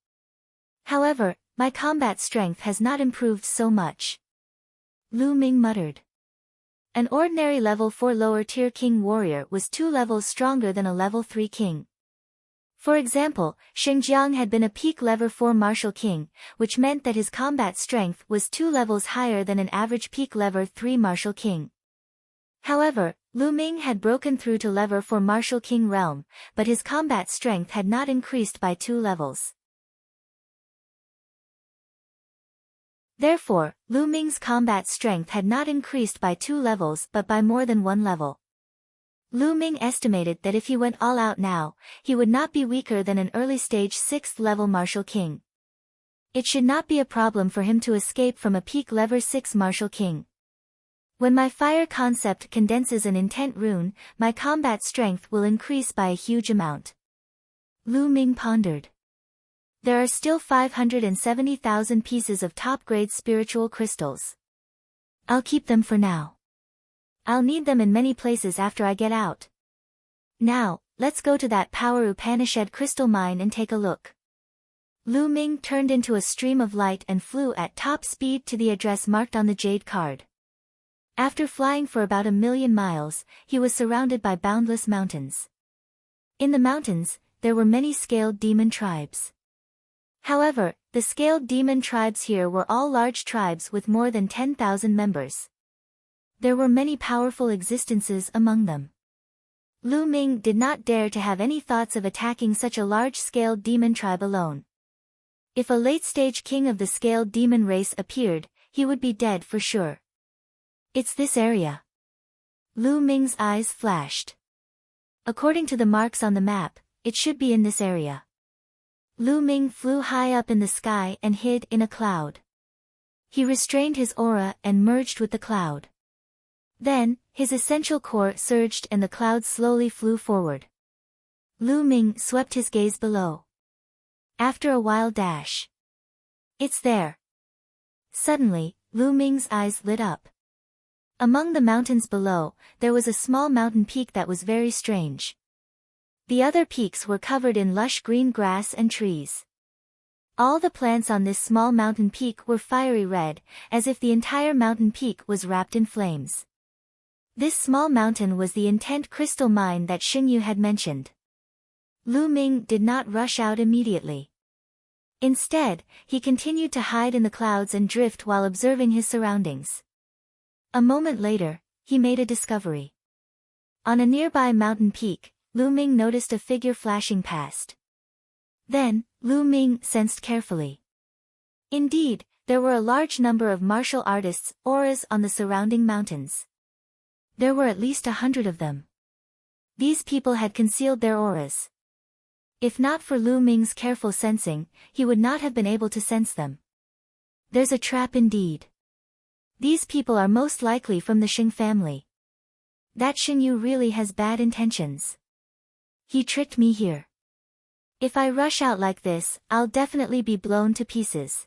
However, my combat strength has not improved so much. Lu Ming muttered. An ordinary level 4 lower tier king warrior was 2 levels stronger than a level 3 king. For example, Xingjiang had been a peak level 4 martial king, which meant that his combat strength was 2 levels higher than an average peak level 3 martial king. However, Lu Ming had broken through to level 4 martial king realm, but his combat strength had not increased by 2 levels. Therefore, Lu Ming's combat strength had not increased by 2 levels but by more than 1 level. Lu Ming estimated that if he went all out now, he would not be weaker than an early-stage 6th level martial king. It should not be a problem for him to escape from a peak level 6 martial king. When my fire concept condenses an intent rune, my combat strength will increase by a huge amount. Lu Ming pondered. There are still 570,000 pieces of top-grade spiritual crystals. I'll keep them for now. I'll need them in many places after I get out. Now, let's go to that Power Upanishad crystal mine and take a look. Lu Ming turned into a stream of light and flew at top speed to the address marked on the jade card. After flying for about 1,000,000 miles, he was surrounded by boundless mountains. In the mountains, there were many scaled demon tribes. However, the scaled demon tribes here were all large tribes with more than 10,000 members. There were many powerful existences among them. Lu Ming did not dare to have any thoughts of attacking such a large-scaled demon tribe alone. If a late-stage king of the scaled demon race appeared, he would be dead for sure. It's this area. Lu Ming's eyes flashed. According to the marks on the map, it should be in this area. Lu Ming flew high up in the sky and hid in a cloud. He restrained his aura and merged with the cloud. Then, his essential core surged and the cloud slowly flew forward. Lu Ming swept his gaze below. After a wild dash. It's there. Suddenly, Lu Ming's eyes lit up. Among the mountains below, there was a small mountain peak that was very strange. The other peaks were covered in lush green grass and trees. All the plants on this small mountain peak were fiery red, as if the entire mountain peak was wrapped in flames. This small mountain was the intent crystal mine that Xingyu had mentioned. Lu Ming did not rush out immediately. Instead, he continued to hide in the clouds and drift while observing his surroundings. A moment later, he made a discovery. On a nearby mountain peak, Lu Ming noticed a figure flashing past. Then, Lu Ming sensed carefully. Indeed, there were a large number of martial artists' auras on the surrounding mountains. There were at least 100 of them. These people had concealed their auras. If not for Lu Ming's careful sensing, he would not have been able to sense them. There's a trap indeed. These people are most likely from the Xing family. That Xingyu really has bad intentions. He tricked me here. If I rush out like this, I'll definitely be blown to pieces.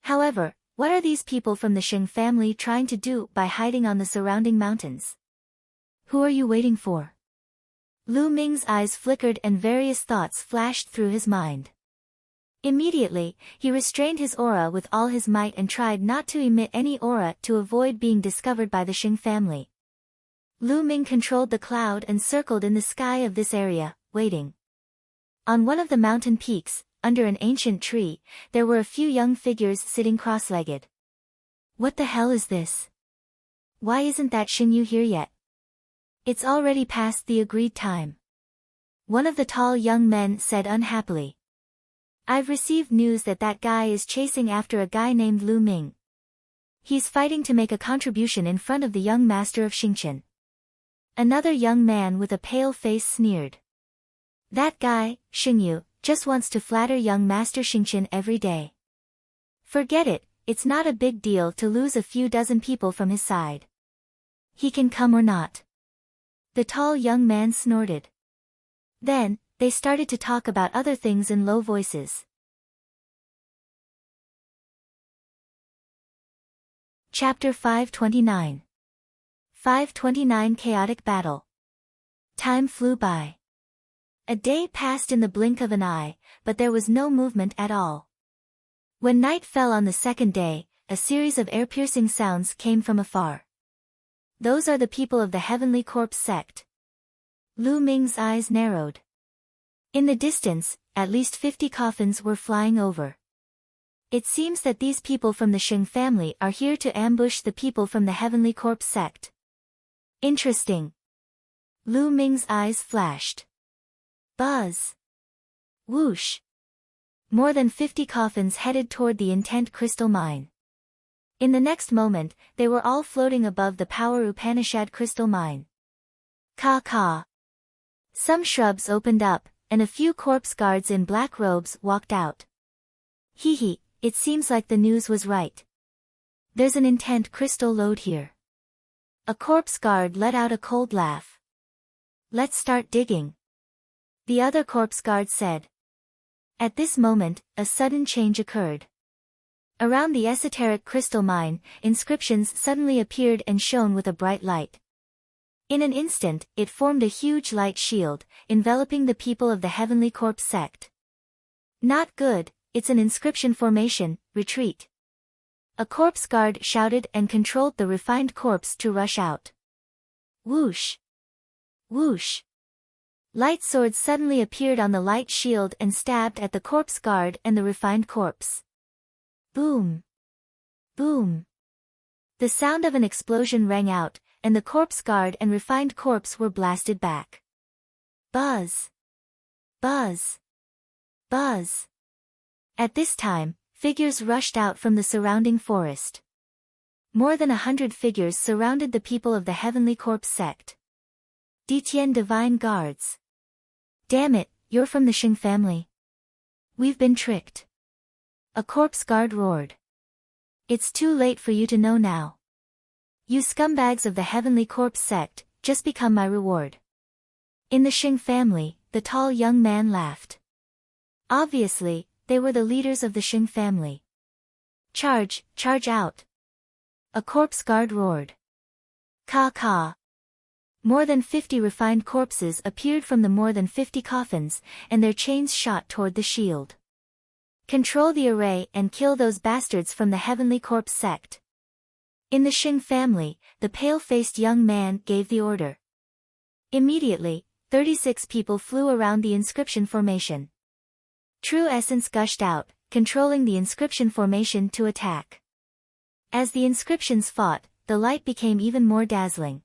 However, what are these people from the Xing family trying to do by hiding on the surrounding mountains? Who are you waiting for? Lu Ming's eyes flickered and various thoughts flashed through his mind. Immediately, he restrained his aura with all his might and tried not to emit any aura to avoid being discovered by the Xing family. Lu Ming controlled the cloud and circled in the sky of this area, waiting. On one of the mountain peaks, under an ancient tree, there were a few young figures sitting cross-legged. What the hell is this? Why isn't that Xingyu here yet? It's already past the agreed time. One of the tall young men said unhappily. I've received news that that guy is chasing after a guy named Lu Ming. He's fighting to make a contribution in front of the young master of Xingchen. Another young man with a pale face sneered. That guy, Xingyu, just wants to flatter young master Xingchen every day. Forget it, it's not a big deal to lose a few dozen people from his side. He can come or not. The tall young man snorted. Then, they started to talk about other things in low voices. Chapter 529. 529 Chaotic Battle. Time flew by. A day passed in the blink of an eye, but there was no movement at all. When night fell on the second day, a series of ear-piercing sounds came from afar. Those are the people of the Heavenly Corpse sect. Lu Ming's eyes narrowed. In the distance, at least 50 coffins were flying over. It seems that these people from the Xing family are here to ambush the people from the Heavenly Corpse sect. Interesting. Lu Ming's eyes flashed. Buzz. Whoosh. More than 50 coffins headed toward the intent crystal mine. In the next moment, they were all floating above the Power Upanishad crystal mine. Ka. Some shrubs opened up, and a few corpse guards in black robes walked out. Hee, it seems like the news was right. There's an intent crystal lode here. A corpse guard let out a cold laugh. Let's start digging. The other corpse guard said. At this moment, a sudden change occurred. Around the esoteric crystal mine, inscriptions suddenly appeared and shone with a bright light. In an instant, it formed a huge light shield, enveloping the people of the Heavenly Corpse sect. Not good, it's an inscription formation, retreat. A corpse guard shouted and controlled the refined corpse to rush out. Whoosh! Whoosh! Light swords suddenly appeared on the light shield and stabbed at the corpse guard and the refined corpse. Boom! Boom! The sound of an explosion rang out, and the corpse guard and refined corpse were blasted back. Buzz! Buzz! Buzz! At this time, figures rushed out from the surrounding forest. More than 100 figures surrounded the people of the Heavenly Corpse sect. Detian Divine Guards. Damn it, you're from the Xing family. We've been tricked. A corpse guard roared. It's too late for you to know now. You scumbags of the Heavenly Corpse sect, just become my reward. In the Xing family, the tall young man laughed. Obviously, they were the leaders of the Xing family. Charge out. A corpse guard roared. Ka. More than 50 refined corpses appeared from the more than 50 coffins, and their chains shot toward the shield. Control the array and kill those bastards from the Heavenly Corpse sect. In the Xing family, the pale-faced young man gave the order. Immediately, 36 people flew around the inscription formation. True essence gushed out, controlling the inscription formation to attack. As the inscriptions fought, the light became even more dazzling.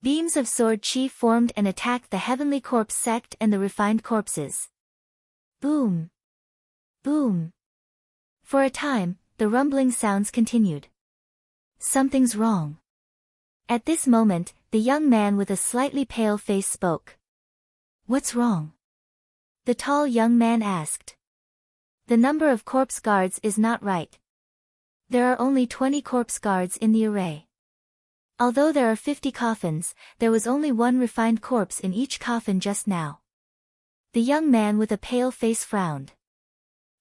Beams of sword chi formed and attacked the Heavenly Corpse sect and the refined corpses. Boom! Boom! For a time, the rumbling sounds continued. Something's wrong. At this moment, the young man with a slightly pale face spoke. What's wrong? The tall young man asked. The number of corpse guards is not right. There are only 20 corpse guards in the array. Although there are 50 coffins, there was only one refined corpse in each coffin just now. The young man with a pale face frowned.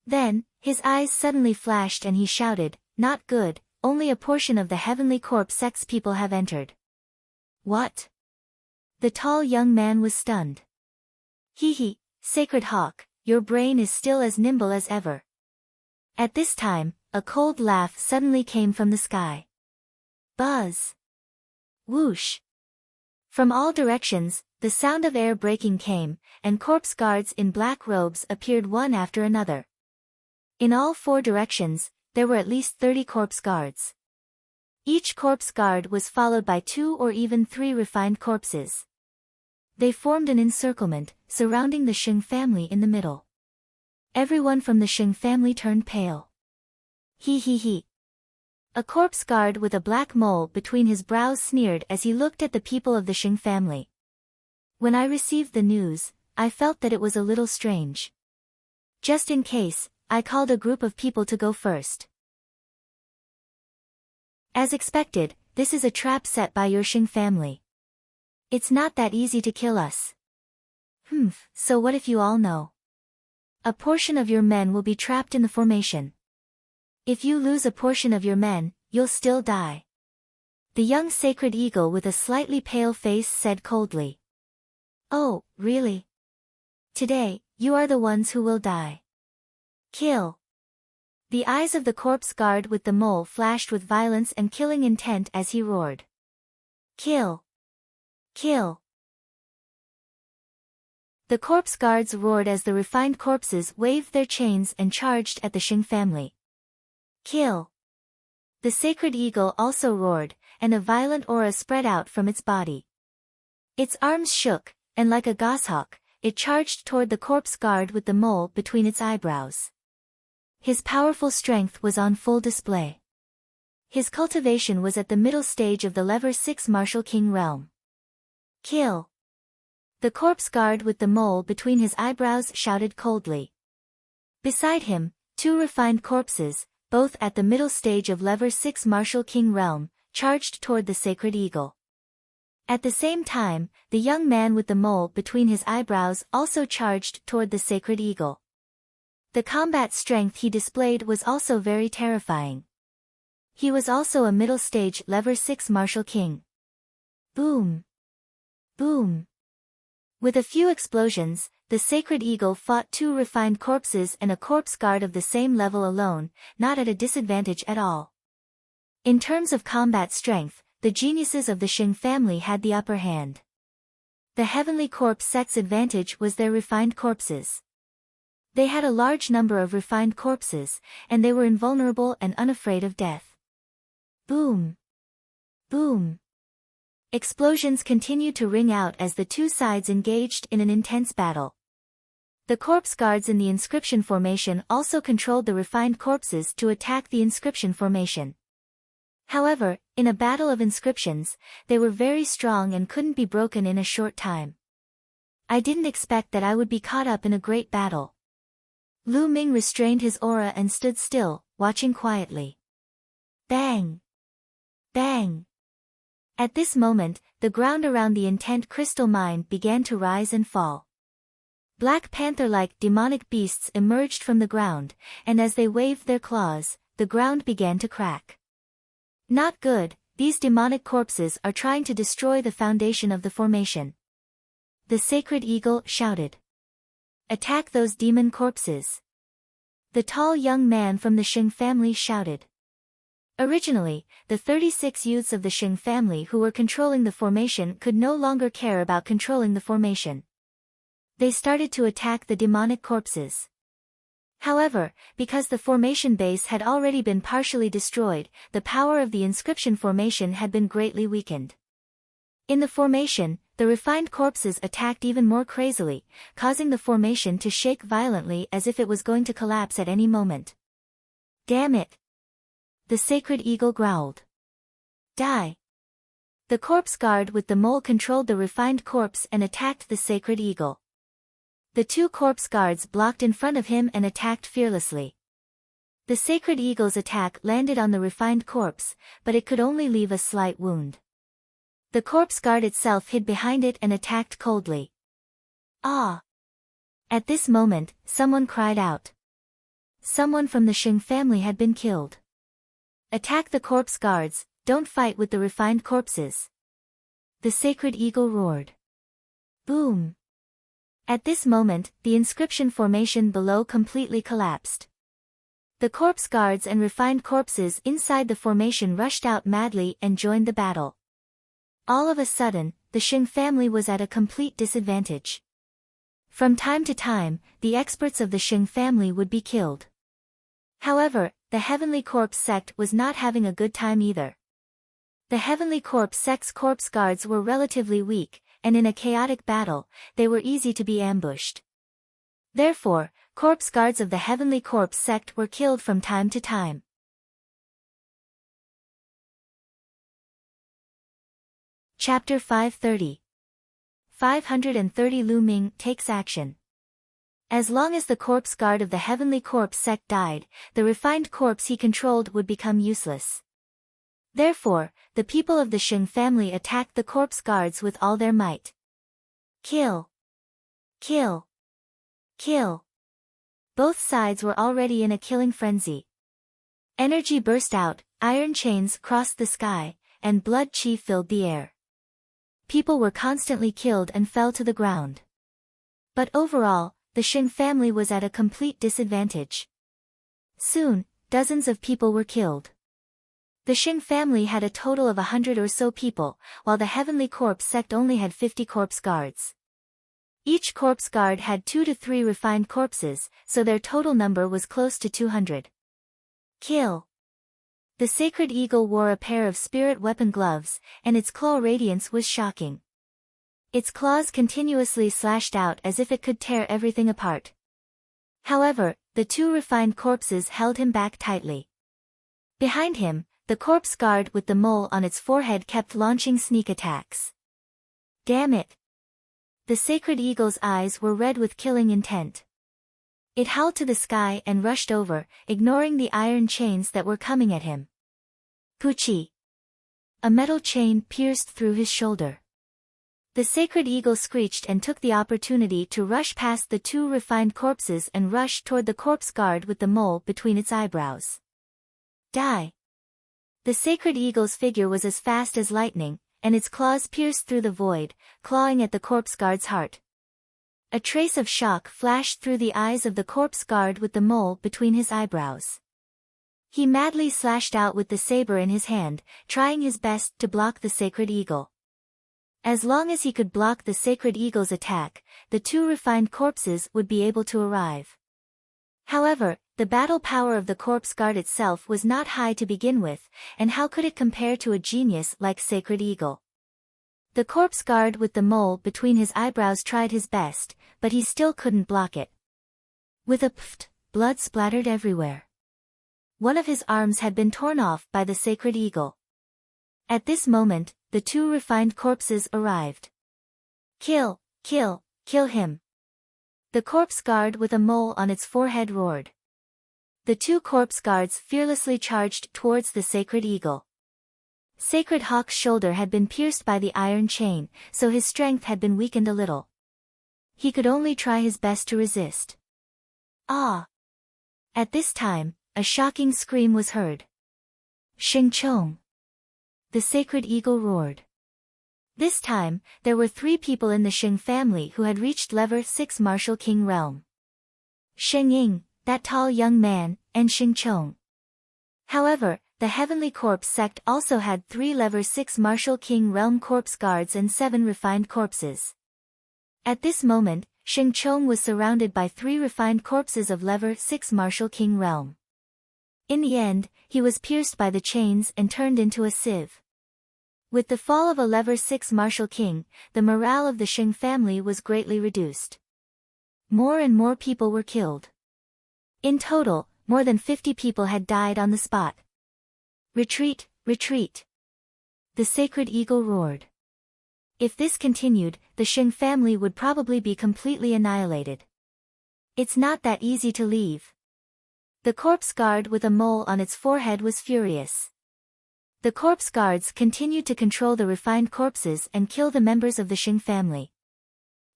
Then, his eyes suddenly flashed and he shouted, "Not good, only a portion of the heavenly corpse sex people have entered." What? The tall young man was stunned. Hee, Sacred Hawk, your brain is still as nimble as ever. At this time, a cold laugh suddenly came from the sky. Buzz! Whoosh! From all directions, the sound of air breaking came, and corpse guards in black robes appeared one after another. In all 4 directions, there were at least 30 corpse guards. Each corpse guard was followed by 2 or even 3 refined corpses. They formed an encirclement, surrounding the Sheng family in the middle. Everyone from the Sheng family turned pale. He. A corpse guard with a black mole between his brows sneered as he looked at the people of the Sheng family. When I received the news, I felt that it was a little strange. Just in case, I called a group of people to go first. As expected, this is a trap set by your Sheng family. It's not that easy to kill us. So what if you all know? A portion of your men will be trapped in the formation. If you lose a portion of your men, you'll still die. The young sacred eagle with a slightly pale face said coldly. Oh, really? Today, you are the ones who will die. Kill. The eyes of the corpse guard with the mole flashed with violence and killing intent as he roared. Kill. Kill. The corpse guards roared as the refined corpses waved their chains and charged at the Sheng family. Kill. The sacred eagle also roared, and a violent aura spread out from its body. Its arms shook, and like a goshawk, it charged toward the corpse guard with the mole between its eyebrows. His powerful strength was on full display. His cultivation was at the middle stage of the level 6 martial king realm. Kill. The corpse guard with the mole between his eyebrows shouted coldly. Beside him, 2 refined corpses, both at the middle stage of level 6 martial king realm, charged toward the sacred eagle. At the same time, the young man with the mole between his eyebrows also charged toward the sacred eagle. The combat strength he displayed was also very terrifying. He was also a middle stage level 6 martial king. Boom! Boom! With a few explosions, the sacred eagle fought 2 refined corpses and a corpse guard of the same level alone, not at a disadvantage at all. In terms of combat strength, the geniuses of the Sheng family had the upper hand. The heavenly corpse sex advantage was their refined corpses. They had a large number of refined corpses, and they were invulnerable and unafraid of death. Boom! Boom! Explosions continued to ring out as the 2 sides engaged in an intense battle. The corpse guards in the inscription formation also controlled the refined corpses to attack the inscription formation. However, in a battle of inscriptions, they were very strong and couldn't be broken in a short time. I didn't expect that I would be caught up in a great battle. Lu Ming restrained his aura and stood still, watching quietly. Bang! Bang! At this moment, the ground around the intent crystal mine began to rise and fall. Black panther-like demonic beasts emerged from the ground, and as they waved their claws, the ground began to crack. Not good, these demonic corpses are trying to destroy the foundation of the formation. The sacred eagle shouted. Attack those demon corpses. The tall young man from the Sheng family shouted. Originally, the 36 youths of the Sheng family who were controlling the formation could no longer care about controlling the formation. They started to attack the demonic corpses. However, because the formation base had already been partially destroyed, the power of the inscription formation had been greatly weakened. In the formation, the refined corpses attacked even more crazily, causing the formation to shake violently as if it was going to collapse at any moment. Damn it! The sacred eagle growled. Die! The corpse guard with the mole controlled the refined corpse and attacked the sacred eagle. The 2 corpse guards blocked in front of him and attacked fearlessly. The sacred eagle's attack landed on the refined corpse, but it could only leave a slight wound. The corpse guard itself hid behind it and attacked coldly. Ah! At this moment, someone cried out. Someone from the Shing family had been killed. Attack the corpse guards, don't fight with the refined corpses. The sacred eagle roared. Boom! At this moment, the inscription formation below completely collapsed. The corpse guards and refined corpses inside the formation rushed out madly and joined the battle. All of a sudden, the Shing family was at a complete disadvantage. From time to time, the experts of the Shing family would be killed. However, the Heavenly Corpse sect was not having a good time either. The Heavenly Corpse sect's corpse guards were relatively weak, and in a chaotic battle, they were easy to be ambushed. Therefore, corpse guards of the Heavenly Corpse sect were killed from time to time. Chapter 530. 530 Lu Ming takes action. As long as the corpse guard of the Heavenly Corpse sect died, the refined corpse he controlled would become useless. Therefore, the people of the Shing family attacked the corpse guards with all their might. Kill! Kill! Kill! Both sides were already in a killing frenzy. Energy burst out, iron chains crossed the sky, and blood chi filled the air. People were constantly killed and fell to the ground. But overall, the Shing family was at a complete disadvantage. Soon, dozens of people were killed. The Shing family had a total of 100 or so people, while the Heavenly Corpse sect only had 50 corpse guards. Each corpse guard had 2 to 3 refined corpses, so their total number was close to 200. Kill! The sacred eagle wore a pair of spirit weapon gloves, and its claw radiance was shocking. Its claws continuously slashed out as if it could tear everything apart. However, the 2 refined corpses held him back tightly. Behind him, the corpse guard with the mole on its forehead kept launching sneak attacks. Damn it! The sacred eagle's eyes were red with killing intent. It howled to the sky and rushed over, ignoring the iron chains that were coming at him. Puchi! A metal chain pierced through his shoulder. The sacred eagle screeched and took the opportunity to rush past the 2 refined corpses and rush toward the corpse guard with the mole between its eyebrows. Die! The sacred eagle's figure was as fast as lightning, and its claws pierced through the void, clawing at the corpse guard's heart. A trace of shock flashed through the eyes of the corpse guard with the mole between his eyebrows. He madly slashed out with the saber in his hand, trying his best to block the sacred eagle. As long as he could block the sacred eagle's attack, the 2 refined corpses would be able to arrive. However, the battle power of the corpse guard itself was not high to begin with, and how could it compare to a genius like Sacred Eagle? The corpse guard with the mole between his eyebrows tried his best, but he still couldn't block it. With a pft, blood splattered everywhere. One of his arms had been torn off by the Sacred Eagle. At this moment, the 2 refined corpses arrived. Kill, kill, kill him! The corpse guard with a mole on its forehead roared. The 2 corpse guards fearlessly charged towards the Sacred Eagle. Sacred Hawk's shoulder had been pierced by the iron chain, so his strength had been weakened a little. He could only try his best to resist. Ah! At this time, a shocking scream was heard. Xing Chong! The Sacred Eagle roared. This time, there were 3 people in the Shing family who had reached level 6 Martial King realm. Sheng Ying, that tall young man, and Xing Chong. However, the Heavenly Corpse sect also had 3 level 6 Martial King realm corpse guards and 7 refined corpses. At this moment, Xing Chong was surrounded by 3 refined corpses of level 6 Martial King realm. In the end, he was pierced by the chains and turned into a sieve. With the fall of a level 6 Martial King, the morale of the Shing family was greatly reduced. More and more people were killed. In total, more than 50 people had died on the spot. Retreat, retreat! The Sacred Eagle roared. If this continued, the Shing family would probably be completely annihilated. It's not that easy to leave. The corpse guard with a mole on its forehead was furious. The corpse guards continued to control the refined corpses and kill the members of the Xing family.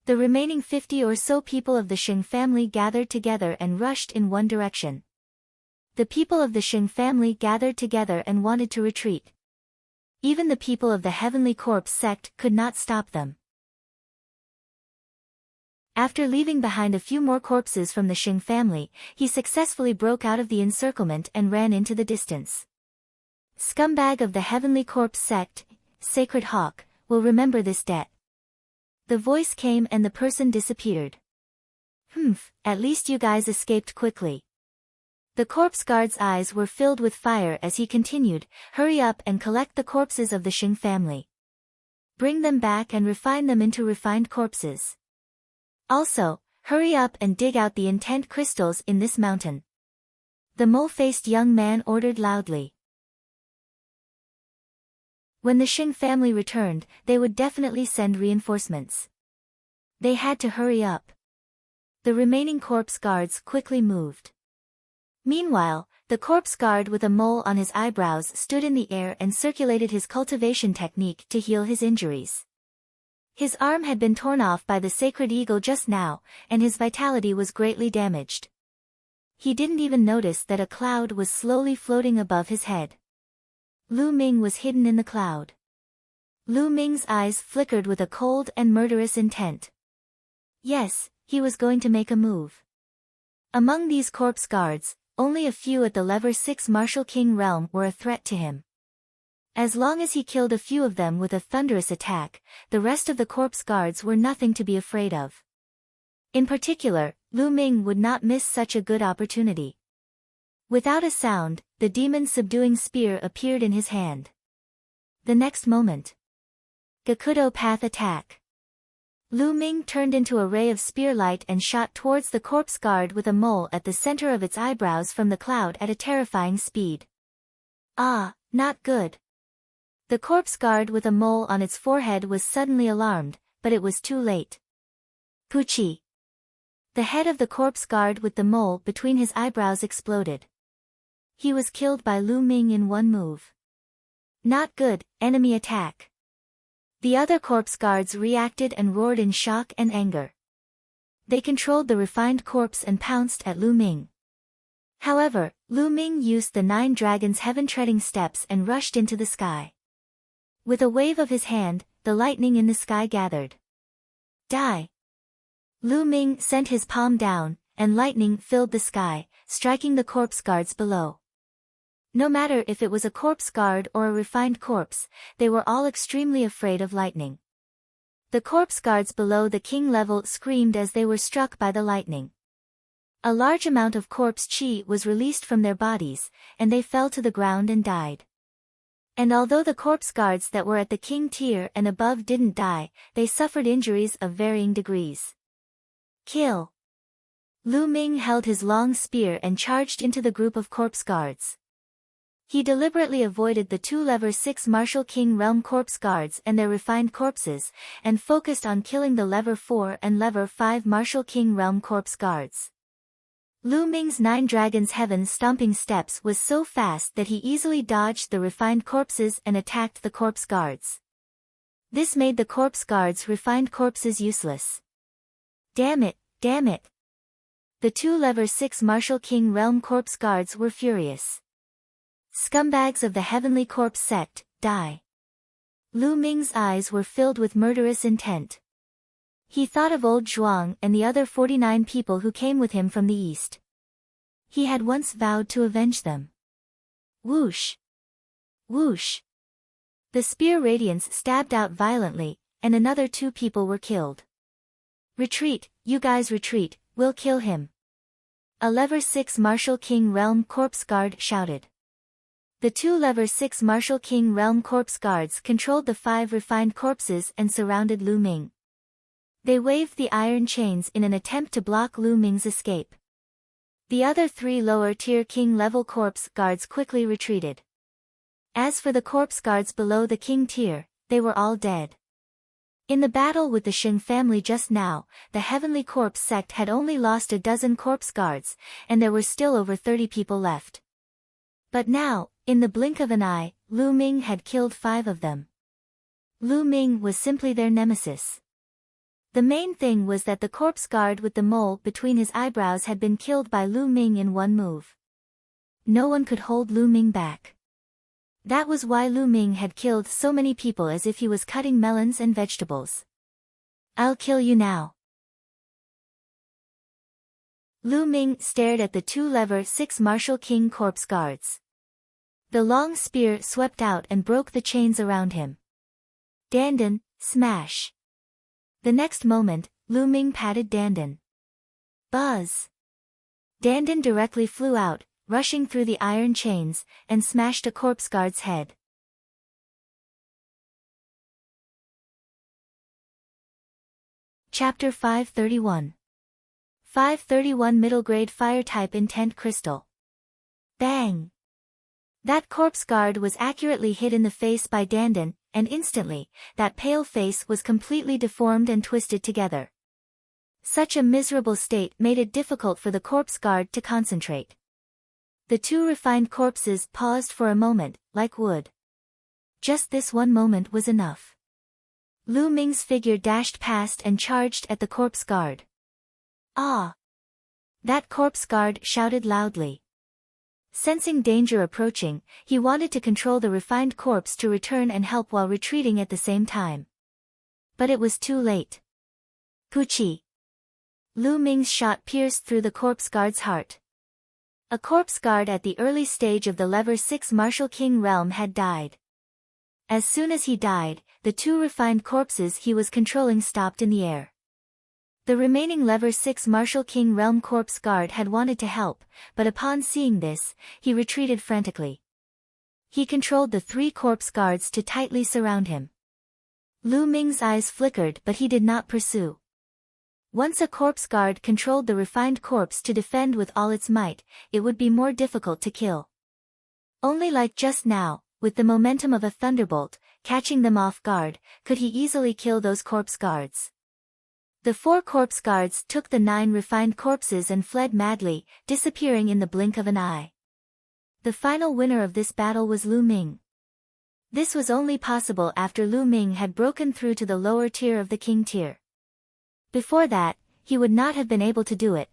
The remaining 50 or so people of the Xing family gathered together and rushed in one direction. The people of the Xing family gathered together and wanted to retreat. Even the people of the Heavenly Corpse sect could not stop them. After leaving behind a few more corpses from the Xing family, he successfully broke out of the encirclement and ran into the distance. Scumbag of the Heavenly Corpse sect, Sacred Hawk, will remember this debt. The voice came and the person disappeared. At least you guys escaped quickly. The corpse guard's eyes were filled with fire as he continued, hurry up and collect the corpses of the Xing family. Bring them back and refine them into refined corpses. Also, hurry up and dig out the intent crystals in this mountain. The mole-faced young man ordered loudly. When the Xing family returned, they would definitely send reinforcements. They had to hurry up. The remaining corpse guards quickly moved. Meanwhile, the corpse guard with a mole on his eyebrows stood in the air and circulated his cultivation technique to heal his injuries. His arm had been torn off by the sacred eagle just now, and his vitality was greatly damaged. He didn't even notice that a cloud was slowly floating above his head. Lu Ming was hidden in the cloud. Lu Ming's eyes flickered with a cold and murderous intent. Yes, he was going to make a move. Among these corpse guards, only a few at the Lever 6 Martial King realm were a threat to him. As long as he killed a few of them with a thunderous attack, the rest of the corpse guards were nothing to be afraid of. In particular, Lu Ming would not miss such a good opportunity. Without a sound, the demon's subduing spear appeared in his hand. The next moment, Gakudo Path attack. Lu Ming turned into a ray of spear light and shot towards the corpse guard with a mole at the center of its eyebrows from the cloud at a terrifying speed. Ah, not good. The corpse guard with a mole on its forehead was suddenly alarmed, but it was too late. Puchi. The head of the corpse guard with the mole between his eyebrows exploded. He was killed by Lu Ming in one move. Not good, enemy attack. The other corpse guards reacted and roared in shock and anger. They controlled the refined corpse and pounced at Lu Ming. However, Lu Ming used the 9 dragons' heaven-treading steps and rushed into the sky. With a wave of his hand, the lightning in the sky gathered. Die! Lu Ming sent his palm down, and lightning filled the sky, striking the corpse guards below. No matter if it was a corpse guard or a refined corpse, they were all extremely afraid of lightning. The corpse guards below the king level screamed as they were struck by the lightning. A large amount of corpse chi was released from their bodies, and they fell to the ground and died. And although the corpse guards that were at the king tier and above didn't die, they suffered injuries of varying degrees. Kill! Lu Ming held his long spear and charged into the group of corpse guards. He deliberately avoided the 2 Lever 6 Martial King Realm corpse guards and their refined corpses, and focused on killing the Lever 4 and Lever 5 Martial King Realm corpse guards. Lu Ming's 9 Dragons Heaven stomping steps was so fast that he easily dodged the refined corpses and attacked the corpse guards. This made the corpse guards' refined corpses useless. Damn it, damn it! The 2 Lever 6 Martial King Realm corpse guards were furious. Scumbags of the Heavenly Corpse sect, die! Lu Ming's eyes were filled with murderous intent. He thought of old Zhuang and the other 49 people who came with him from the east. He had once vowed to avenge them. Whoosh! Whoosh! The spear radiance stabbed out violently, and another 2 people were killed. Retreat, you guys retreat, we'll kill him. A Lever 6 Martial King Realm corpse guard shouted. The 2 Lever 6 Martial King Realm corpse guards controlled the 5 refined corpses and surrounded Lu Ming. They waved the iron chains in an attempt to block Lu Ming's escape. The other 3 lower-tier king level corpse guards quickly retreated. As for the corpse guards below the king tier, they were all dead. In the battle with the Xing family just now, the Heavenly Corpse sect had only lost a dozen corpse guards, and there were still over 30 people left. But now, In the blink of an eye, Lu Ming had killed 5 of them. Lu Ming was simply their nemesis. The main thing was that the corpse guard with the mole between his eyebrows had been killed by Lu Ming in one move. No one could hold Lu Ming back. That was why Lu Ming had killed so many people as if he was cutting melons and vegetables. "I'll kill you now." Lu Ming stared at the 2 lever 6 Martial King corpse guards. The long spear swept out and broke the chains around him. Dandan, smash. The next moment, Lu Ming patted Dandan. Buzz. Dandan directly flew out, rushing through the iron chains, and smashed a corpse guard's head. Chapter 531. 531 Middle Grade Fire Type Intent Crystal. Bang! That corpse guard was accurately hit in the face by Dandan, and instantly, that pale face was completely deformed and twisted together. Such a miserable state made it difficult for the corpse guard to concentrate. The 2 refined corpses paused for a moment, like wood. Just this one moment was enough. Lu Ming's figure dashed past and charged at the corpse guard. "Ah!" That corpse guard shouted loudly. Sensing danger approaching, he wanted to control the refined corpse to return and help while retreating at the same time. But it was too late. Puchi! Lu Ming's shot pierced through the corpse guard's heart. A corpse guard at the early stage of the Lever 6 Martial King realm had died. As soon as he died, the 2 refined corpses he was controlling stopped in the air. The remaining Lever 6 Martial King realm corpse guard had wanted to help, but upon seeing this, he retreated frantically. He controlled the 3 corpse guards to tightly surround him. Lu Ming's eyes flickered but he did not pursue. Once a corpse guard controlled the refined corpse to defend with all its might, it would be more difficult to kill. Only like just now, with the momentum of a thunderbolt, catching them off guard, could he easily kill those corpse guards. The 4 corpse guards took the 9 refined corpses and fled madly, disappearing in the blink of an eye. The final winner of this battle was Lu Ming. This was only possible after Lu Ming had broken through to the lower tier of the king tier. Before that, he would not have been able to do it.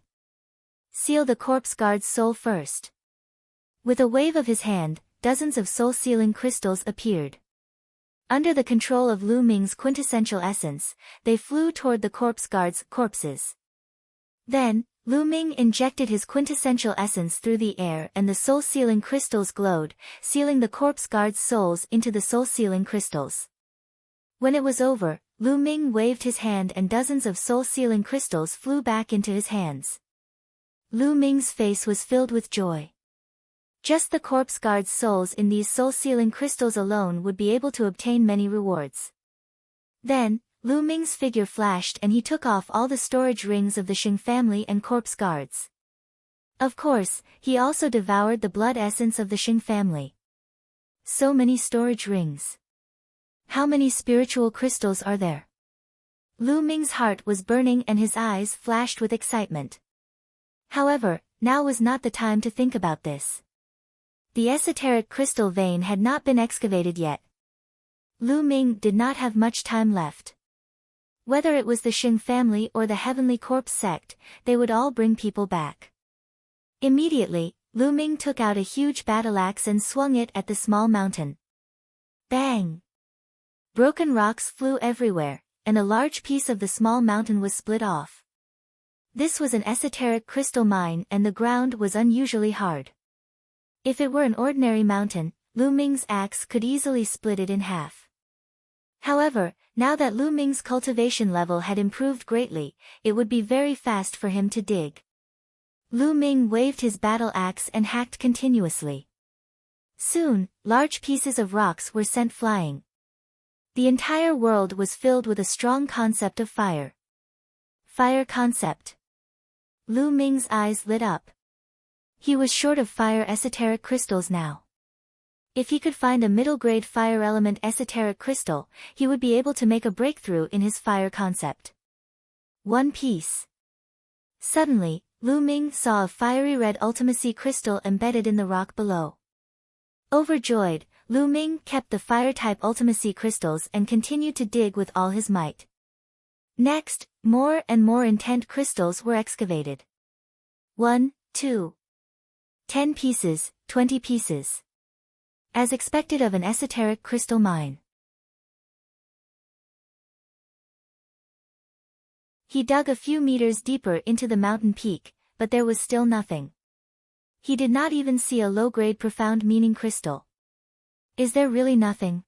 Seal the corpse guard's soul first. With a wave of his hand, dozens of soul-sealing crystals appeared. Under the control of Lu Ming's quintessential essence, they flew toward the corpse guard's corpses. Then, Lu Ming injected his quintessential essence through the air and the soul-sealing crystals glowed, sealing the corpse guard's souls into the soul-sealing crystals. When it was over, Lu Ming waved his hand and dozens of soul-sealing crystals flew back into his hands. Lu Ming's face was filled with joy. Just the corpse guard's souls in these soul-sealing crystals alone would be able to obtain many rewards. Then, Lu Ming's figure flashed and he took off all the storage rings of the Shing family and corpse guards. Of course, he also devoured the blood essence of the Shing family. So many storage rings. How many spiritual crystals are there? Lu Ming's heart was burning and his eyes flashed with excitement. However, now was not the time to think about this. The esoteric crystal vein had not been excavated yet. Lu Ming did not have much time left. Whether it was the Shing family or the Heavenly Corpse sect, they would all bring people back. Immediately, Lu Ming took out a huge battle axe and swung it at the small mountain. Bang! Broken rocks flew everywhere, and a large piece of the small mountain was split off. This was an esoteric crystal mine and the ground was unusually hard. If it were an ordinary mountain, Lu Ming's axe could easily split it in half. However, now that Lu Ming's cultivation level had improved greatly, it would be very fast for him to dig. Lu Ming waved his battle axe and hacked continuously. Soon, large pieces of rocks were sent flying. The entire world was filled with a strong concept of fire. Fire concept. Lu Ming's eyes lit up. He was short of fire esoteric crystals now. If he could find a middle-grade fire element esoteric crystal, he would be able to make a breakthrough in his fire concept. One piece. Suddenly, Lu Ming saw a fiery red ultimacy crystal embedded in the rock below. Overjoyed, Lu Ming kept the fire-type ultimacy crystals and continued to dig with all his might. Next, more and more intent crystals were excavated. 1, 2, 10 pieces, 20 pieces. As expected of an esoteric crystal mine. He dug a few meters deeper into the mountain peak, but there was still nothing. He did not even see a low-grade profound meaning crystal. Is there really nothing?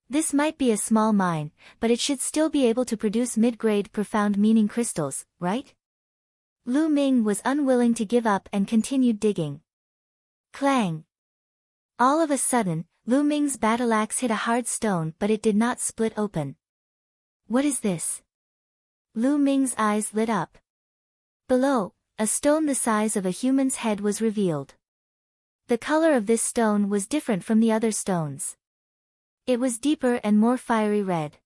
This might be a small mine, but it should still be able to produce mid-grade profound meaning crystals, right? Lu Ming was unwilling to give up and continued digging. Clang! All of a sudden, Lu Ming's battle axe hit a hard stone, but it did not split open. What is this? Lu Ming's eyes lit up. Below, a stone the size of a human's head was revealed. The color of this stone was different from the other stones. It was deeper and more fiery red.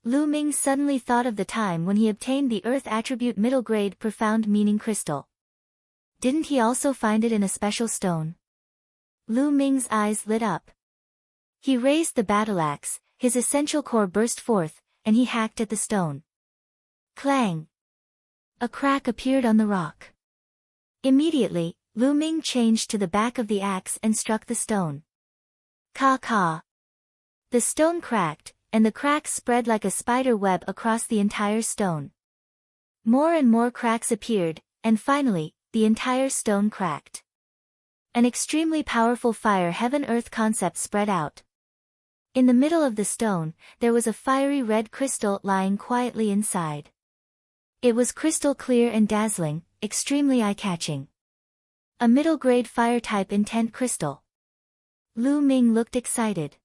Lu Ming suddenly thought of the time when he obtained the Earth Attribute Middle Grade Profound Meaning Crystal. Didn't he also find it in a special stone? Lu Ming's eyes lit up. He raised the battle axe, his essential core burst forth, and he hacked at the stone. Clang! A crack appeared on the rock. Immediately, Lu Ming changed to the back of the axe and struck the stone. Ka-ka! The stone cracked, and the cracks spread like a spider web across the entire stone. More and more cracks appeared, and finally, the entire stone cracked. An extremely powerful fire heaven-earth concept spread out. In the middle of the stone, there was a fiery red crystal lying quietly inside. It was crystal clear and dazzling, extremely eye-catching. A middle-grade fire-type intent crystal. Lu Ming looked excited.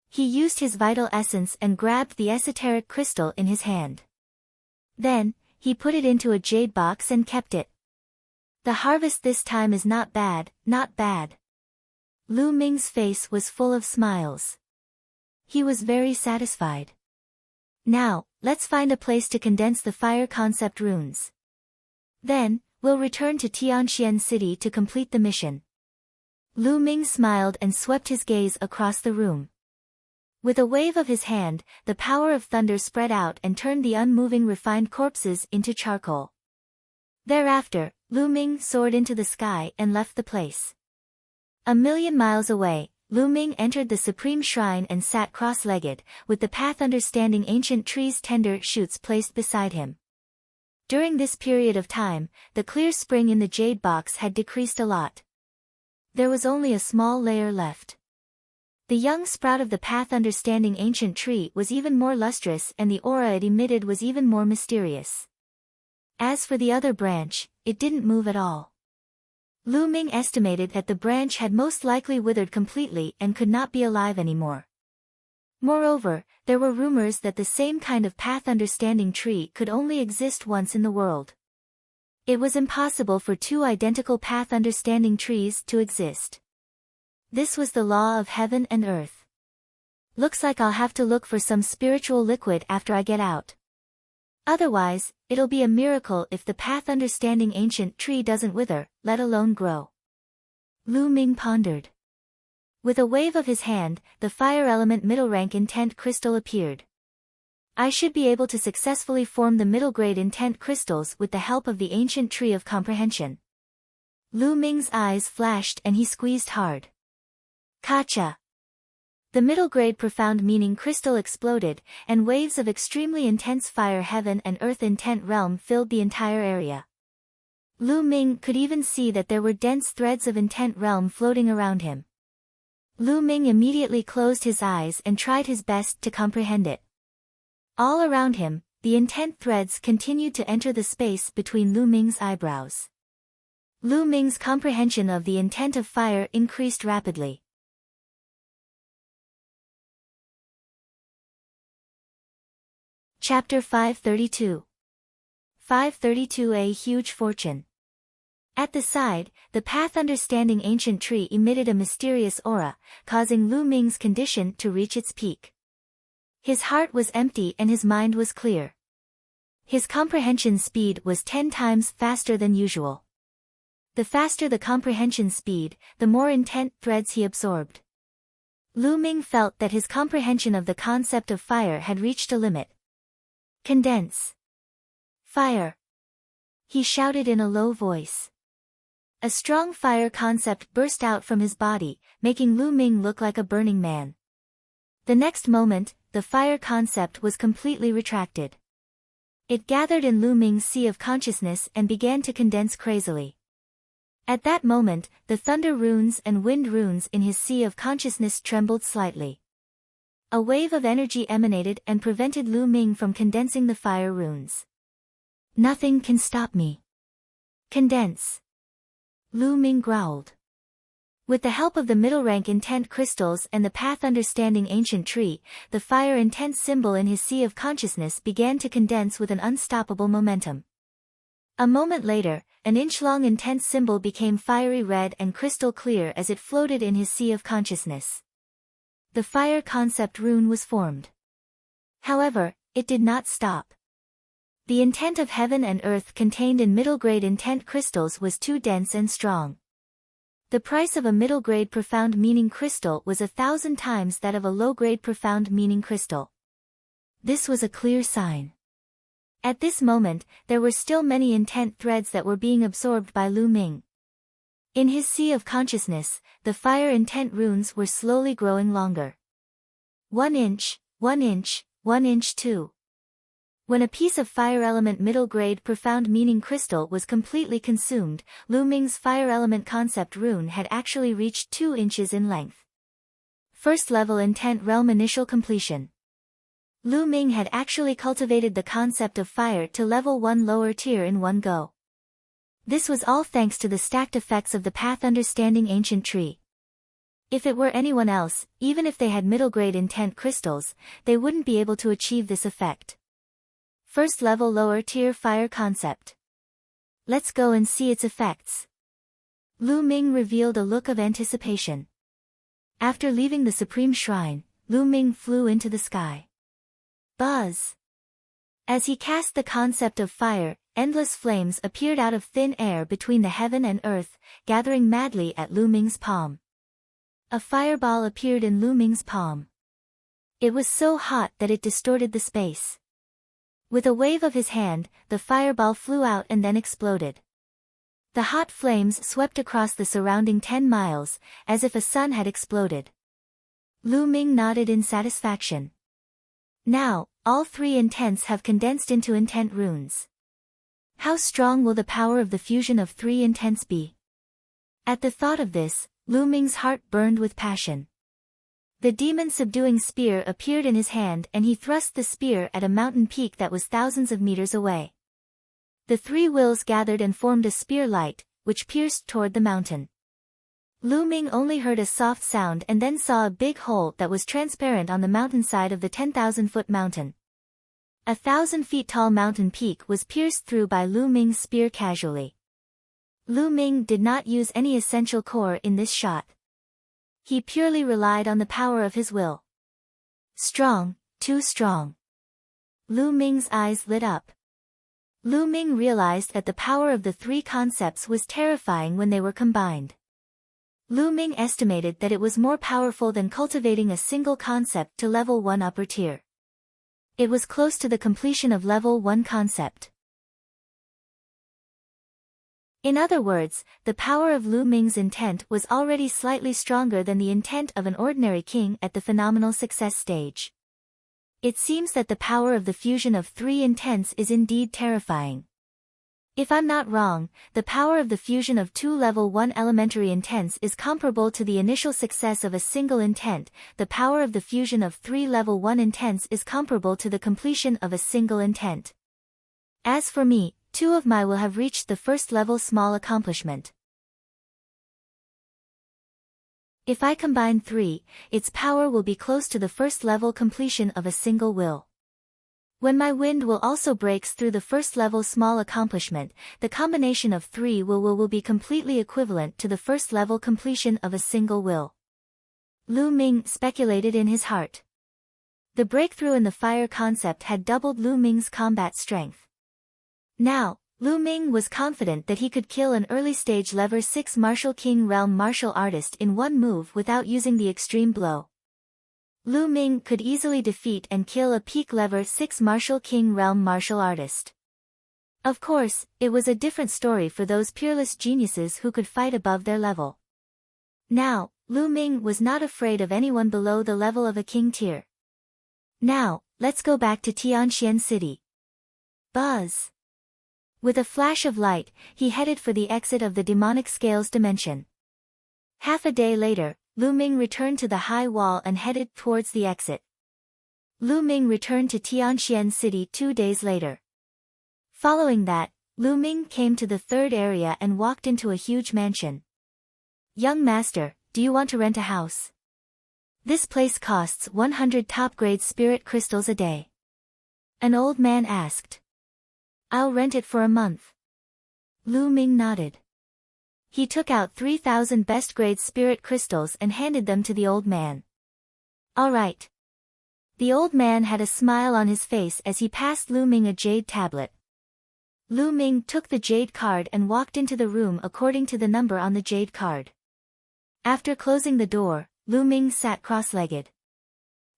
He used his vital essence and grabbed the esoteric crystal in his hand. Then, he put it into a jade box and kept it. The harvest this time is not bad, not bad. Lu Ming's face was full of smiles. He was very satisfied. Now, let's find a place to condense the fire concept runes. Then, we'll return to Tianxian City to complete the mission. Lu Ming smiled and swept his gaze across the room. With a wave of his hand, the power of thunder spread out and turned the unmoving refined corpses into charcoal. Thereafter, Lu Ming soared into the sky and left the place. 1,000,000 miles away, Lu Ming entered the Supreme Shrine and sat cross-legged, with the path understanding ancient tree's tender shoots placed beside him. During this period of time, the clear spring in the jade box had decreased a lot. There was only a small layer left. The young sprout of the path understanding ancient tree was even more lustrous and the aura it emitted was even more mysterious. As for the other branch, it didn't move at all. Lu Ming estimated that the branch had most likely withered completely and could not be alive anymore. Moreover, there were rumors that the same kind of path understanding tree could only exist once in the world. It was impossible for two identical path understanding trees to exist. This was the law of heaven and earth. Looks like I'll have to look for some spiritual liquid after I get out. Otherwise, it'll be a miracle if the path understanding ancient tree doesn't wither, let alone grow. Lu Ming pondered. With a wave of his hand, the fire element middle rank intent crystal appeared. I should be able to successfully form the middle grade intent crystals with the help of the ancient tree of comprehension. Lu Ming's eyes flashed and he squeezed hard. Kacha! The middle grade profound meaning crystal exploded, and waves of extremely intense fire heaven and earth intent realm filled the entire area. Lu Ming could even see that there were dense threads of intent realm floating around him. Lu Ming immediately closed his eyes and tried his best to comprehend it. All around him, the intent threads continued to enter the space between Lu Ming's eyebrows. Lu Ming's comprehension of the intent of fire increased rapidly. Chapter 532. 532. A huge fortune. At the side, the path understanding ancient tree emitted a mysterious aura, causing Lu Ming's condition to reach its peak. His heart was empty and his mind was clear. His comprehension speed was 10 times faster than usual. The faster the comprehension speed, the more intent threads he absorbed. Lu Ming felt that his comprehension of the concept of fire had reached a limit. Condense. Fire. He shouted in a low voice. A strong fire concept burst out from his body, making Lu Ming look like a burning man. The next moment, the fire concept was completely retracted. It gathered in Lu Ming's sea of consciousness and began to condense crazily. At that moment, the thunder runes and wind runes in his sea of consciousness trembled slightly. A wave of energy emanated and prevented Lu Ming from condensing the fire runes. Nothing can stop me. Condense. Lu Ming growled. With the help of the middle-rank intent crystals and the path understanding ancient tree, the fire intent symbol in his sea of consciousness began to condense with an unstoppable momentum. A moment later, an inch-long intense symbol became fiery red and crystal clear as it floated in his sea of consciousness. The fire concept rune was formed. However, it did not stop. The intent of heaven and earth contained in middle-grade intent crystals was too dense and strong. The price of a middle-grade profound meaning crystal was 1,000 times that of a low-grade profound meaning crystal. This was a clear sign. At this moment, there were still many intent threads that were being absorbed by Lu Ming. In his sea of consciousness, the fire intent runes were slowly growing longer. 1 inch, 1 inch, 1 inch 2. When a piece of fire element middle grade profound meaning crystal was completely consumed, Lu Ming's fire element concept rune had actually reached 2 inches in length. First level intent realm initial completion. Lu Ming had actually cultivated the concept of fire to level 1 lower tier in one go. This was all thanks to the stacked effects of the path understanding ancient tree. If it were anyone else, even if they had middle-grade intent crystals, they wouldn't be able to achieve this effect. First level lower tier fire concept. Let's go and see its effects. Lu Ming revealed a look of anticipation. After leaving the Supreme Shrine, Lu Ming flew into the sky. Buzz. As he cast the concept of fire, endless flames appeared out of thin air between the heaven and earth, gathering madly at Lu Ming's palm. A fireball appeared in Lu Ming's palm. It was so hot that it distorted the space. With a wave of his hand, the fireball flew out and then exploded. The hot flames swept across the surrounding 10 miles, as if a sun had exploded. Lu Ming nodded in satisfaction. Now, all 3 intents have condensed into intent runes. How strong will the power of the fusion of 3 intents be? At the thought of this, Lu Ming's heart burned with passion. The demon-subduing spear appeared in his hand and he thrust the spear at a mountain peak that was thousands of meters away. The 3 wills gathered and formed a spear light, which pierced toward the mountain. Lu Ming only heard a soft sound and then saw a big hole that was transparent on the mountainside of the 10,000-foot mountain. 1,000 feet tall mountain peak was pierced through by Lu Ming's spear casually. Lu Ming did not use any essential core in this shot. He purely relied on the power of his will. Strong, too strong. Lu Ming's eyes lit up. Lu Ming realized that the power of the 3 concepts was terrifying when they were combined. Lu Ming estimated that it was more powerful than cultivating a single concept to level 1 upper tier. It was close to the completion of level 1 concept. In other words, the power of Lu Ming's intent was already slightly stronger than the intent of an ordinary king at the phenomenal success stage. It seems that the power of the fusion of 3 intents is indeed terrifying. If I'm not wrong, the power of the fusion of 2 level 1 elementary intents is comparable to the initial success of a single intent. The power of the fusion of 3 level 1 intents is comparable to the completion of a single intent. As for me, 2 of my will have reached the first level small accomplishment. If I combine 3, its power will be close to the first level completion of a single will. When my wind will also breaks through the first level small accomplishment, the combination of 3 will be completely equivalent to the first level completion of a single will. Lu Ming speculated in his heart. The breakthrough in the fire concept had doubled Lu Ming's combat strength. Now, Lu Ming was confident that he could kill an early-stage Level 6 Martial King Realm martial artist in one move without using the extreme blow. Lu Ming could easily defeat and kill a peak Level 6 Martial King Realm martial artist. Of course, it was a different story for those peerless geniuses who could fight above their level. Now, Lu Ming was not afraid of anyone below the level of a king tier. Now, let's go back to Tianxian City. Buzz. With a flash of light, he headed for the exit of the demonic scales dimension. Half a day later, Lu Ming returned to the high wall and headed towards the exit. Lu Ming returned to Tianxian City 2 days later. Following that, Lu Ming came to the third area and walked into a huge mansion. Young master, do you want to rent a house? This place costs 100 top-grade spirit crystals a day. An old man asked. I'll rent it for a month. Lu Ming nodded. He took out 3,000 best-grade spirit crystals and handed them to the old man. All right. The old man had a smile on his face as he passed Lu Ming a jade tablet. Lu Ming took the jade card and walked into the room according to the number on the jade card. After closing the door, Lu Ming sat cross-legged.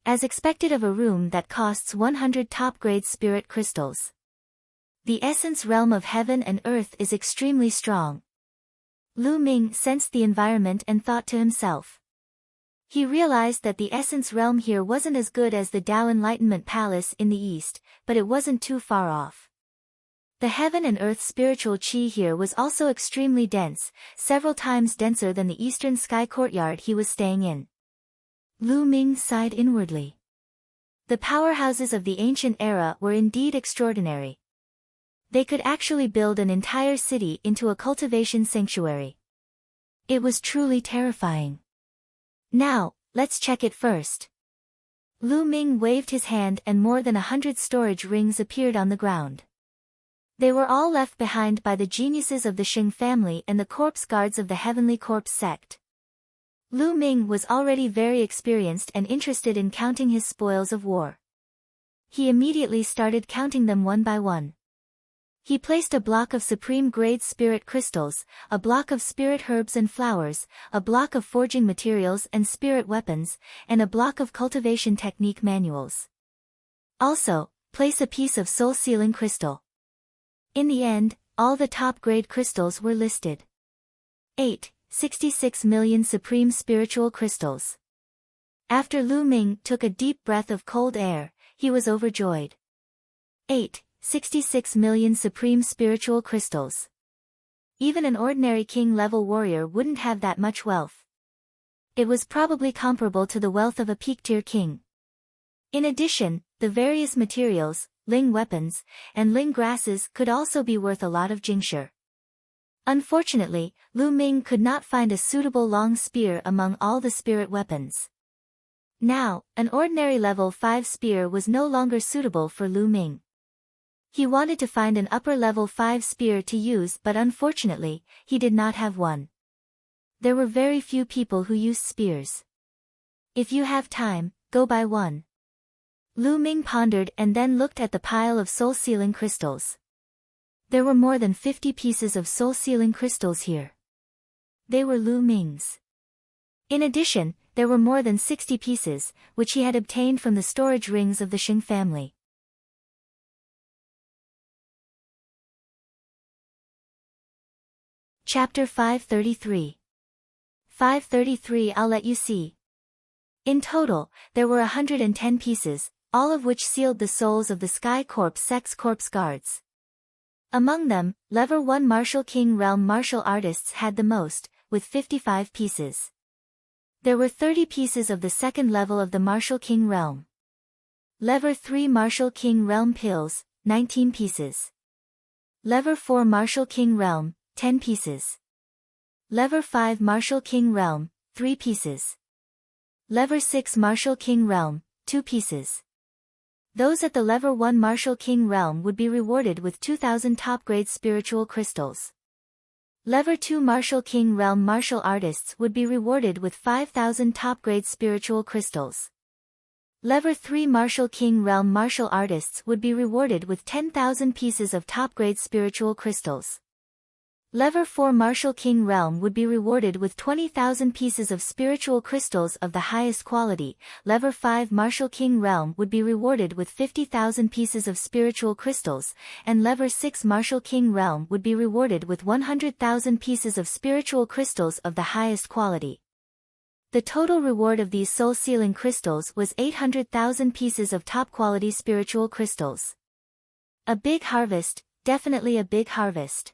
As expected of a room that costs 100 top-grade spirit crystals. The essence realm of heaven and earth is extremely strong. Lu Ming sensed the environment and thought to himself. He realized that the essence realm here wasn't as good as the Tao Enlightenment Palace in the east, but it wasn't too far off. The heaven and earth spiritual chi here was also extremely dense, several times denser than the eastern sky courtyard he was staying in. Lu Ming sighed inwardly. The powerhouses of the ancient era were indeed extraordinary. They could actually build an entire city into a cultivation sanctuary. It was truly terrifying. Now, let's check it first. Lu Ming waved his hand and more than 100 storage rings appeared on the ground. They were all left behind by the geniuses of the Sheng family and the corpse guards of the Heavenly Corpse sect. Lu Ming was already very experienced and interested in counting his spoils of war. He immediately started counting them one by one. He placed a block of supreme-grade spirit crystals, a block of spirit herbs and flowers, a block of forging materials and spirit weapons, and a block of cultivation technique manuals. Also, place a piece of soul-sealing crystal. In the end, all the top-grade crystals were listed. 66 million supreme spiritual crystals. After Lu Ming took a deep breath of cold air, he was overjoyed. 66 million supreme spiritual crystals. Even an ordinary king-level warrior wouldn't have that much wealth. It was probably comparable to the wealth of a peak-tier king. In addition, the various materials, ling weapons, and ling grasses could also be worth a lot of jingshi. Unfortunately, Lu Ming could not find a suitable long spear among all the spirit weapons. Now, an ordinary level 5 spear was no longer suitable for Lu Ming. He wanted to find an upper level 5 spear to use, but unfortunately, he did not have one. There were very few people who used spears. If you have time, go buy one. Lu Ming pondered and then looked at the pile of soul-sealing crystals. There were more than 50 pieces of soul-sealing crystals here. They were Lu Ming's. In addition, there were more than 60 pieces, which he had obtained from the storage rings of the Sheng family. Chapter 533. 533 I'll let you see. In total, there were 110 pieces, all of which sealed the souls of the Sky Corpse Sect's corpse guards. Among them, Level 1 Martial King Realm martial artists had the most, with 55 pieces. There were 30 pieces of the second level of the Martial King Realm. Level 3 Martial King Realm pills, 19 pieces. Level 4 Martial King Realm, 10 pieces. Level 5 Martial King Realm, 3 pieces. Level 6 Martial King Realm, 2 pieces. Those at the Level 1 Martial King Realm would be rewarded with 2,000 top-grade spiritual crystals. Level 2 Martial King Realm martial artists would be rewarded with 5,000 top-grade spiritual crystals. Level 3 Martial King Realm martial artists would be rewarded with 10,000 pieces of top-grade spiritual crystals. Level 4 Martial King Realm would be rewarded with 20,000 pieces of spiritual crystals of the highest quality. Level 5 Martial King Realm would be rewarded with 50,000 pieces of spiritual crystals, and Level 6 Martial King Realm would be rewarded with 100,000 pieces of spiritual crystals of the highest quality. The total reward of these soul-sealing crystals was 800,000 pieces of top-quality spiritual crystals. A big harvest, definitely a big harvest.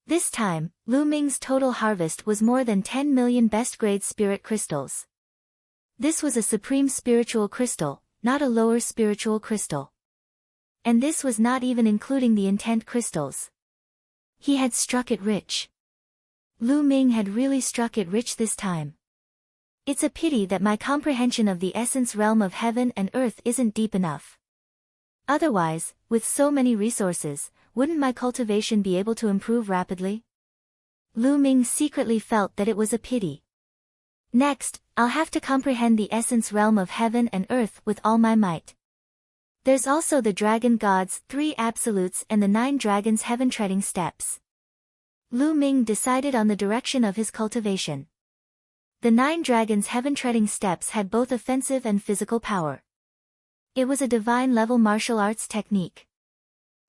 This time, Lu Ming's total harvest was more than 10 million best-grade spirit crystals. This was a supreme spiritual crystal, not a lower spiritual crystal. And this was not even including the intent crystals. He had struck it rich. Lu Ming had really struck it rich this time. It's a pity that my comprehension of the essence realm of heaven and earth isn't deep enough. Otherwise, with so many resources, wouldn't my cultivation be able to improve rapidly? Lu Ming secretly felt that it was a pity. Next, I'll have to comprehend the essence realm of heaven and earth with all my might. There's also the dragon gods, 3 absolutes and the 9 dragons heaven-treading steps. Lu Ming decided on the direction of his cultivation. The 9 dragons heaven-treading steps had both offensive and physical power. It was a divine-level martial arts technique.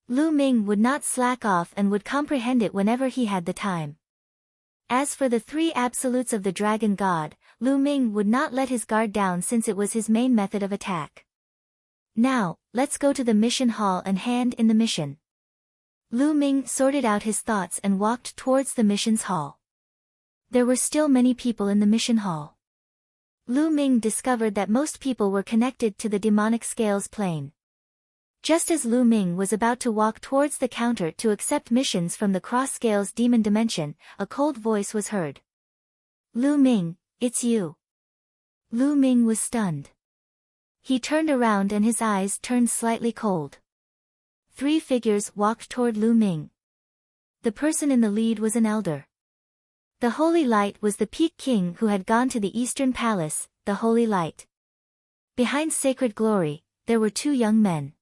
Lu Ming would not slack off and would comprehend it whenever he had the time. As for the 3 absolutes of the dragon god, Lu Ming would not let his guard down since it was his main method of attack. Now, let's go to the mission hall and hand in the mission. Lu Ming sorted out his thoughts and walked towards the missions hall. There were still many people in the mission hall. Lu Ming discovered that most people were connected to the demonic scales plane. Just as Lu Ming was about to walk towards the counter to accept missions from the cross scales demon dimension, a cold voice was heard. Lu Ming, it's you. Lu Ming was stunned. He turned around and his eyes turned slightly cold. 3 figures walked toward Lu Ming. The person in the lead was an elder. The Holy Light was the Peak King who had gone to the Eastern Palace, the Holy Light. Behind Sacred Glory, there were 2 young men.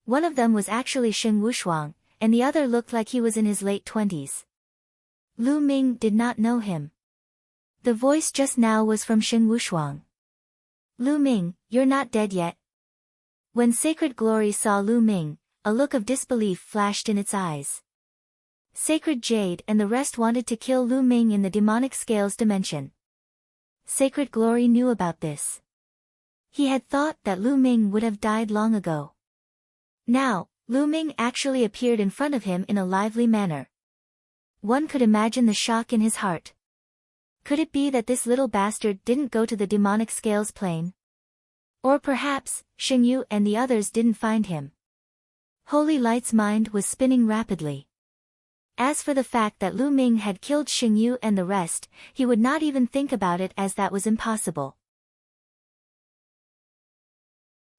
One of them was actually Sheng Wushuang, and the other looked like he was in his late 20s. Lu Ming did not know him. The voice just now was from Sheng Wushuang. Lu Ming, you're not dead yet. When Sacred Glory saw Lu Ming, a look of disbelief flashed in its eyes. Sacred Jade and the rest wanted to kill Lu Ming in the demonic scales dimension. Sacred Glory knew about this. He had thought that Lu Ming would have died long ago. Now, Lu Ming actually appeared in front of him in a lively manner. One could imagine the shock in his heart. Could it be that this little bastard didn't go to the demonic scales plane? Or perhaps, Sheng Yu and the others didn't find him. Holy Light's mind was spinning rapidly. As for the fact that Lu Ming had killed Sheng Yu and the rest, he would not even think about it as that was impossible.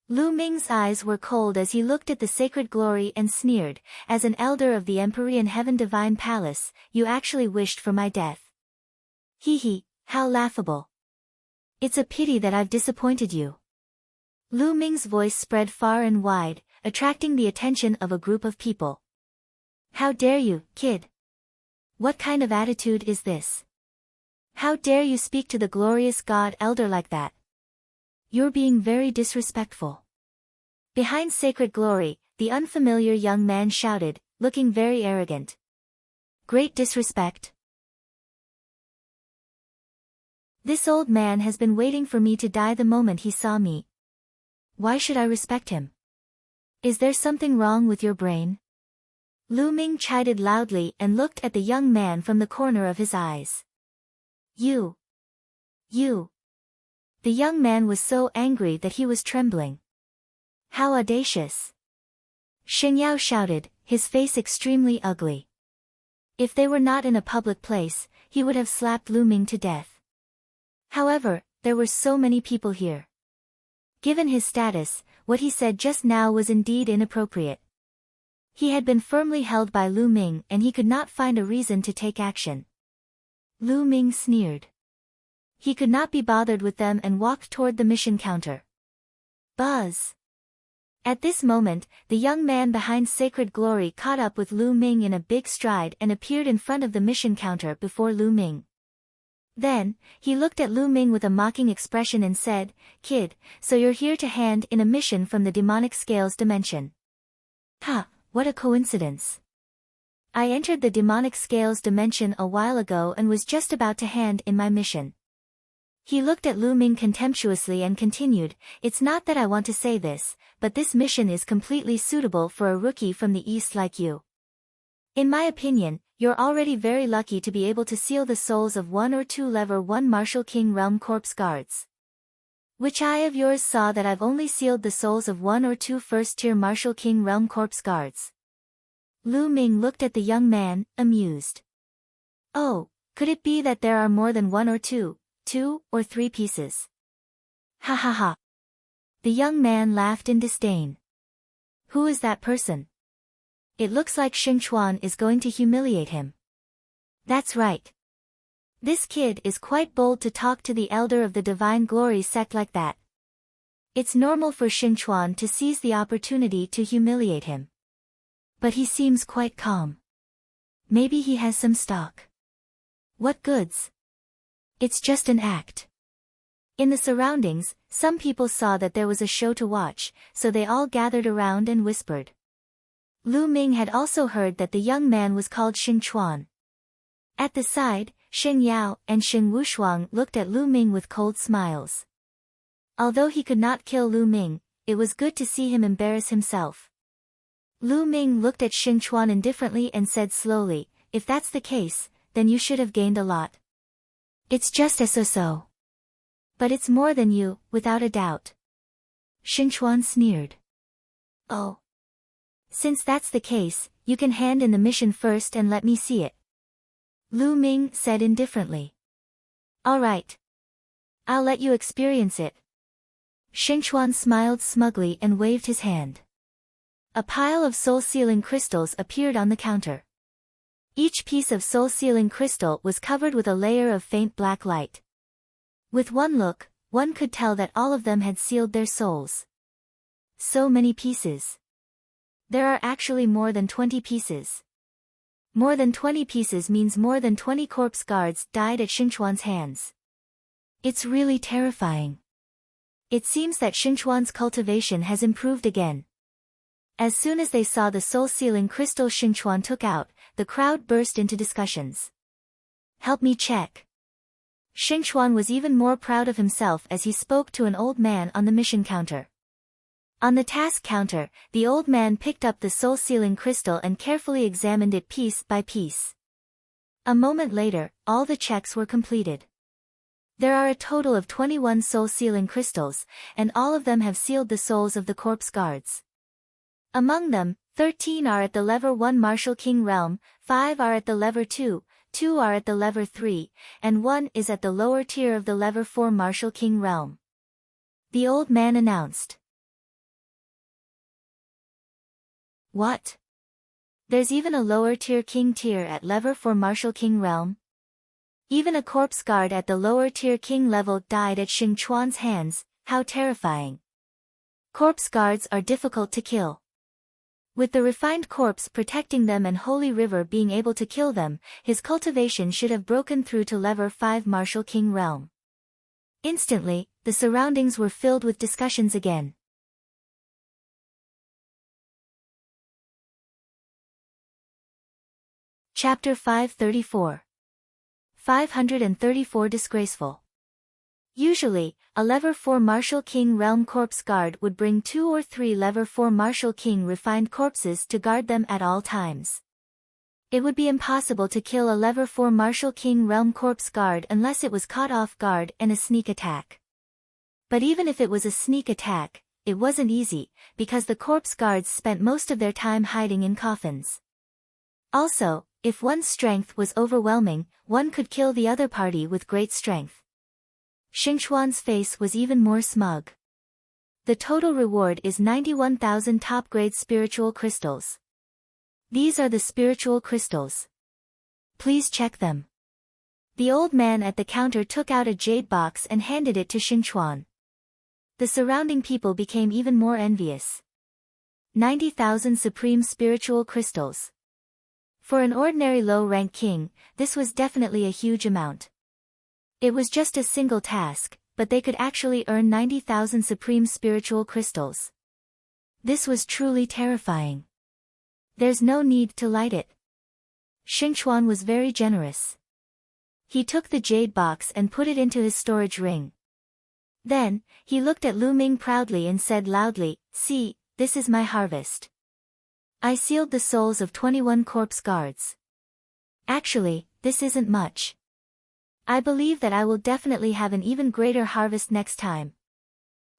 Lu Ming's eyes were cold as he looked at the Sacred Glory and sneered, as an elder of the Empyrean Heaven Divine Palace, you actually wished for my death. Hee hee, how laughable. It's a pity that I've disappointed you. Lu Ming's voice spread far and wide, attracting the attention of a group of people. How dare you, kid? What kind of attitude is this? How dare you speak to the glorious God Elder like that? You're being very disrespectful. Behind Sacred Glory, the unfamiliar young man shouted, looking very arrogant. Great disrespect. This old man has been waiting for me to die the moment he saw me. Why should I respect him? Is there something wrong with your brain? Lu Ming chided loudly and looked at the young man from the corner of his eyes. You. The young man was so angry that he was trembling. How audacious! Sheng Yao shouted, his face extremely ugly. If they were not in a public place, he would have slapped Lu Ming to death. However, there were so many people here. Given his status, what he said just now was indeed inappropriate. He had been firmly held by Lu Ming and he could not find a reason to take action. Lu Ming sneered. He could not be bothered with them and walked toward the mission counter. Buzz. At this moment, the young man behind Sacred Glory caught up with Lu Ming in a big stride and appeared in front of the mission counter before Lu Ming. Then, he looked at Lu Ming with a mocking expression and said, "Kid, so you're here to hand in a mission from the demonic scales dimension." Ha, what a coincidence. I entered the demonic scales dimension a while ago and was just about to hand in my mission. He looked at Lu Ming contemptuously and continued, "It's not that I want to say this, but this mission is completely suitable for a rookie from the East like you. In my opinion, you're already very lucky to be able to seal the souls of 1 or 2 Level 1 Martial King Realm Corpse Guards. Which eye of yours saw that I've only sealed the souls of 1 or 2 first-tier Martial King Realm Corpse Guards?" Lu Ming looked at the young man, amused. "Oh, could it be that there are more than 1 or 2 or 3 pieces?" Ha ha ha. The young man laughed in disdain. "Who is that person? It looks like Xing Chuan is going to humiliate him." "That's right. This kid is quite bold to talk to the elder of the Divine Glory sect like that. It's normal for Xing Chuan to seize the opportunity to humiliate him. But he seems quite calm. Maybe he has some stock. What goods? It's just an act." In the surroundings, some people saw that there was a show to watch, so they all gathered around and whispered. Lu Ming had also heard that the young man was called Xing Chuan. At the side, Xing Yao and Xing Wushuang looked at Lu Ming with cold smiles. Although he could not kill Lu Ming, it was good to see him embarrass himself. Lu Ming looked at Xing Chuan indifferently and said slowly, "If that's the case, then you should have gained a lot. It's just a so-so. But it's more than you, without a doubt." Xing Chuan sneered. "Oh. Since that's the case, you can hand in the mission first and let me see it," Lu Ming said indifferently. "All right. I'll let you experience it." Xing Chuan smiled smugly and waved his hand. A pile of soul-sealing crystals appeared on the counter. Each piece of soul-sealing crystal was covered with a layer of faint black light. With one look, one could tell that all of them had sealed their souls. So many pieces. There are actually more than 20 pieces. More than 20 pieces means more than 20 corpse guards died at Xing Chuan's hands. It's really terrifying. It seems that Xing Chuan's cultivation has improved again. As soon as they saw the soul-sealing crystal Xing Chuan took out, the crowd burst into discussions. "Help me check." Xing Chuan was even more proud of himself as he spoke to an old man on the mission counter. On the task counter, the old man picked up the soul-sealing crystal and carefully examined it piece by piece. A moment later, all the checks were completed. There are a total of 21 soul-sealing crystals, and all of them have sealed the souls of the corpse guards. Among them, 13 are at the Level 1 Martial King Realm, 5 are at the Level 2, 2 are at the Level 3, and 1 is at the lower tier of the Level 4 Martial King Realm. The old man announced. "What? There's even a lower tier king tier at Level 4 Martial King Realm? Even a corpse guard at the lower tier king level died at Xing Chuan's hands, how terrifying. Corpse guards are difficult to kill. With the refined corpse protecting them and Holy River being able to kill them, his cultivation should have broken through to Level 5 Martial King Realm." Instantly, the surroundings were filled with discussions again. Chapter 534. 534 Disgraceful. Usually, a Level 4 Martial King Realm Corpse Guard would bring 2 or 3 Level 4 Martial King refined corpses to guard them at all times. It would be impossible to kill a Level 4 Martial King Realm Corpse Guard unless it was caught off guard and a sneak attack. But even if it was a sneak attack, it wasn't easy, because the corpse guards spent most of their time hiding in coffins. Also, if one's strength was overwhelming, one could kill the other party with great strength. Xing Chuan's face was even more smug. The total reward is 91,000 top-grade spiritual crystals. These are the spiritual crystals. Please check them. The old man at the counter took out a jade box and handed it to Xing Chuan. The surrounding people became even more envious. 90,000 supreme spiritual crystals. For an ordinary low-rank king, this was definitely a huge amount. It was just a single task, but they could actually earn 90,000 supreme spiritual crystals. This was truly terrifying. There's no need to light it. Xingchuan was very generous. He took the jade box and put it into his storage ring. Then, he looked at Lu Ming proudly and said loudly, "See, this is my harvest. I sealed the souls of 21 corpse guards. Actually, this isn't much. I believe that I will definitely have an even greater harvest next time.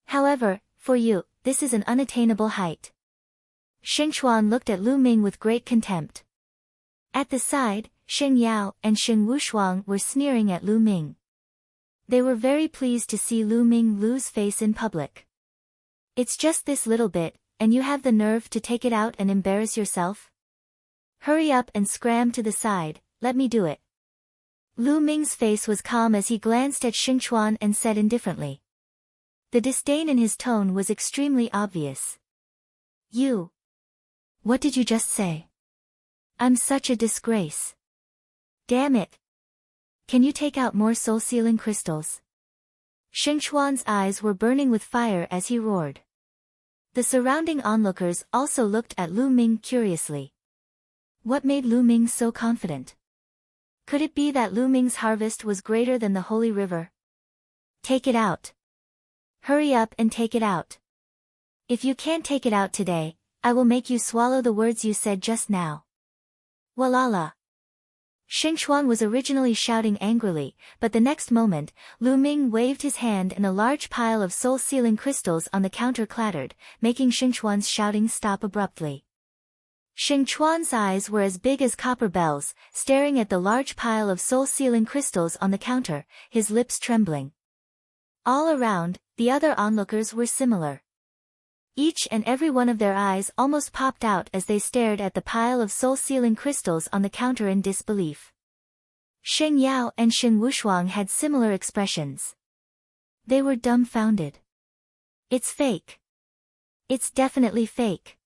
However, for you, this is an unattainable height." Xingchuan looked at Lu Ming with great contempt. At the side, Xing Yao and Xing Wushuang were sneering at Lu Ming. They were very pleased to see Lu Ming lose face in public. "It's just this little bit, and you have the nerve to take it out and embarrass yourself? Hurry up and scram to the side, let me do it." Lu Ming's face was calm as he glanced at Xingchuan and said indifferently. The disdain in his tone was extremely obvious. "You. What did you just say? I'm such a disgrace. Damn it. Can you take out more soul-sealing crystals?" Xingchuan's eyes were burning with fire as he roared. The surrounding onlookers also looked at Lu Ming curiously. What made Lu Ming so confident? Could it be that Lu Ming's harvest was greater than the holy river? "Take it out. Hurry up and take it out. If you can't take it out today, I will make you swallow the words you said just now." Walala. Xingchuan was originally shouting angrily, but the next moment, Lu Ming waved his hand and a large pile of soul-sealing crystals on the counter clattered, making Xingchuan's shouting stop abruptly. Xingchuan's eyes were as big as copper bells, staring at the large pile of soul-sealing crystals on the counter, his lips trembling. All around, the other onlookers were similar. Each and every one of their eyes almost popped out as they stared at the pile of soul-sealing crystals on the counter in disbelief. Xing Yao and Xing Wushuang had similar expressions. They were dumbfounded. "It's fake. It's definitely fake.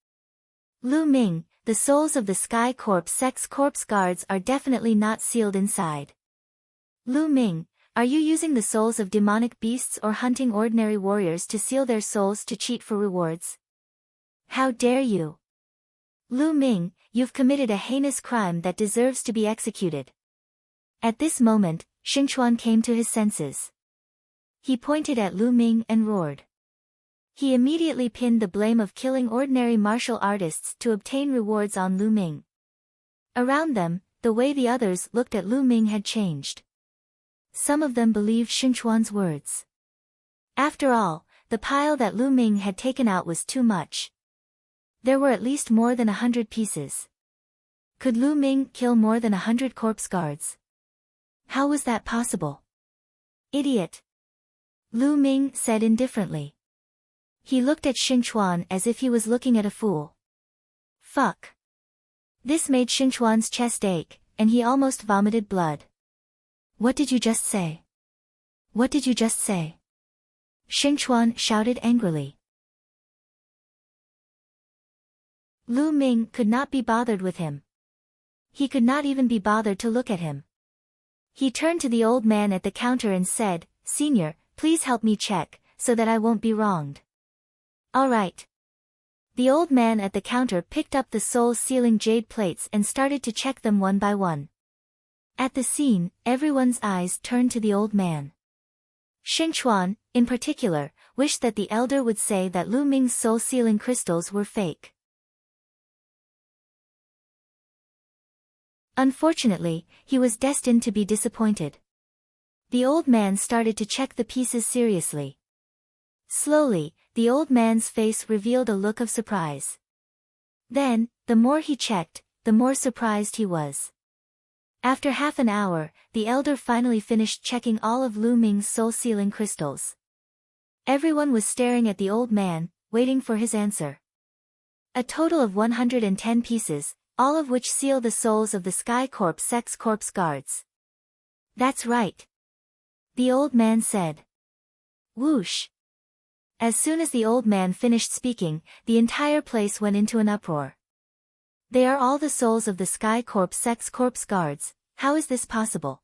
Lu Ming, the souls of the Sky Corp Sex Corpse Guards are definitely not sealed inside. Lu Ming, are you using the souls of demonic beasts or hunting ordinary warriors to seal their souls to cheat for rewards? How dare you? Lu Ming, you've committed a heinous crime that deserves to be executed." At this moment, Xingchuan came to his senses. He pointed at Lu Ming and roared. He immediately pinned the blame of killing ordinary martial artists to obtain rewards on Lu Ming. Around them, the way the others looked at Lu Ming had changed. Some of them believed Xingchuan's words. After all, the pile that Lu Ming had taken out was too much. There were at least more than 100 pieces. Could Lu Ming kill more than 100 corpse guards? How was that possible? "Idiot," Lu Ming said indifferently. He looked at Xingchuan as if he was looking at a fool. Fuck. This made Xingchuan's chest ache, and he almost vomited blood. "What did you just say? What did you just say?" Xingchuan shouted angrily. Lu Ming could not be bothered with him. He could not even be bothered to look at him. He turned to the old man at the counter and said, "Senior, please help me check, so that I won't be wronged." "All right." The old man at the counter picked up the soul-sealing jade plates and started to check them one by one. At the scene, everyone's eyes turned to the old man. Xingchuan, in particular, wished that the elder would say that Lu Ming's soul-sealing crystals were fake. Unfortunately, he was destined to be disappointed. The old man started to check the pieces seriously. Slowly, the old man's face revealed a look of surprise. Then, the more he checked, the more surprised he was. After half an hour, the elder finally finished checking all of Lu Ming's soul-sealing crystals. Everyone was staring at the old man, waiting for his answer. A total of 110 pieces, all of which seal the souls of the Sky Corp Sex Corpse Guards. "That's right," the old man said. Whoosh. As soon as the old man finished speaking, the entire place went into an uproar. They are all the souls of the Sky Corp Sex Corpse guards. How is this possible?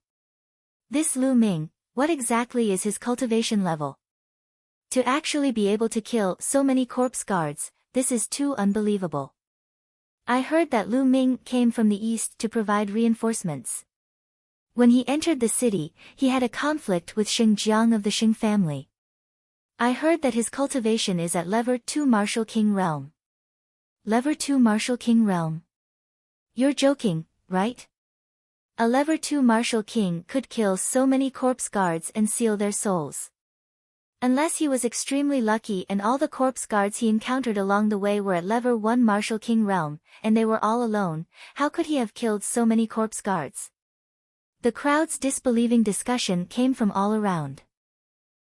This Lu Ming, what exactly is his cultivation level? To actually be able to kill so many corpse guards, this is too unbelievable. I heard that Lu Ming came from the east to provide reinforcements. When he entered the city, he had a conflict with Sheng Jiang of the Sheng family. I heard that his cultivation is at Lever 2 Martial King Realm. Lever 2 Martial King Realm? You're joking, right? A Lever 2 Martial King could kill so many corpse guards and seal their souls. Unless he was extremely lucky and all the corpse guards he encountered along the way were at Lever 1 Martial King Realm, and they were all alone, how could he have killed so many corpse guards? The crowd's disbelieving discussion came from all around.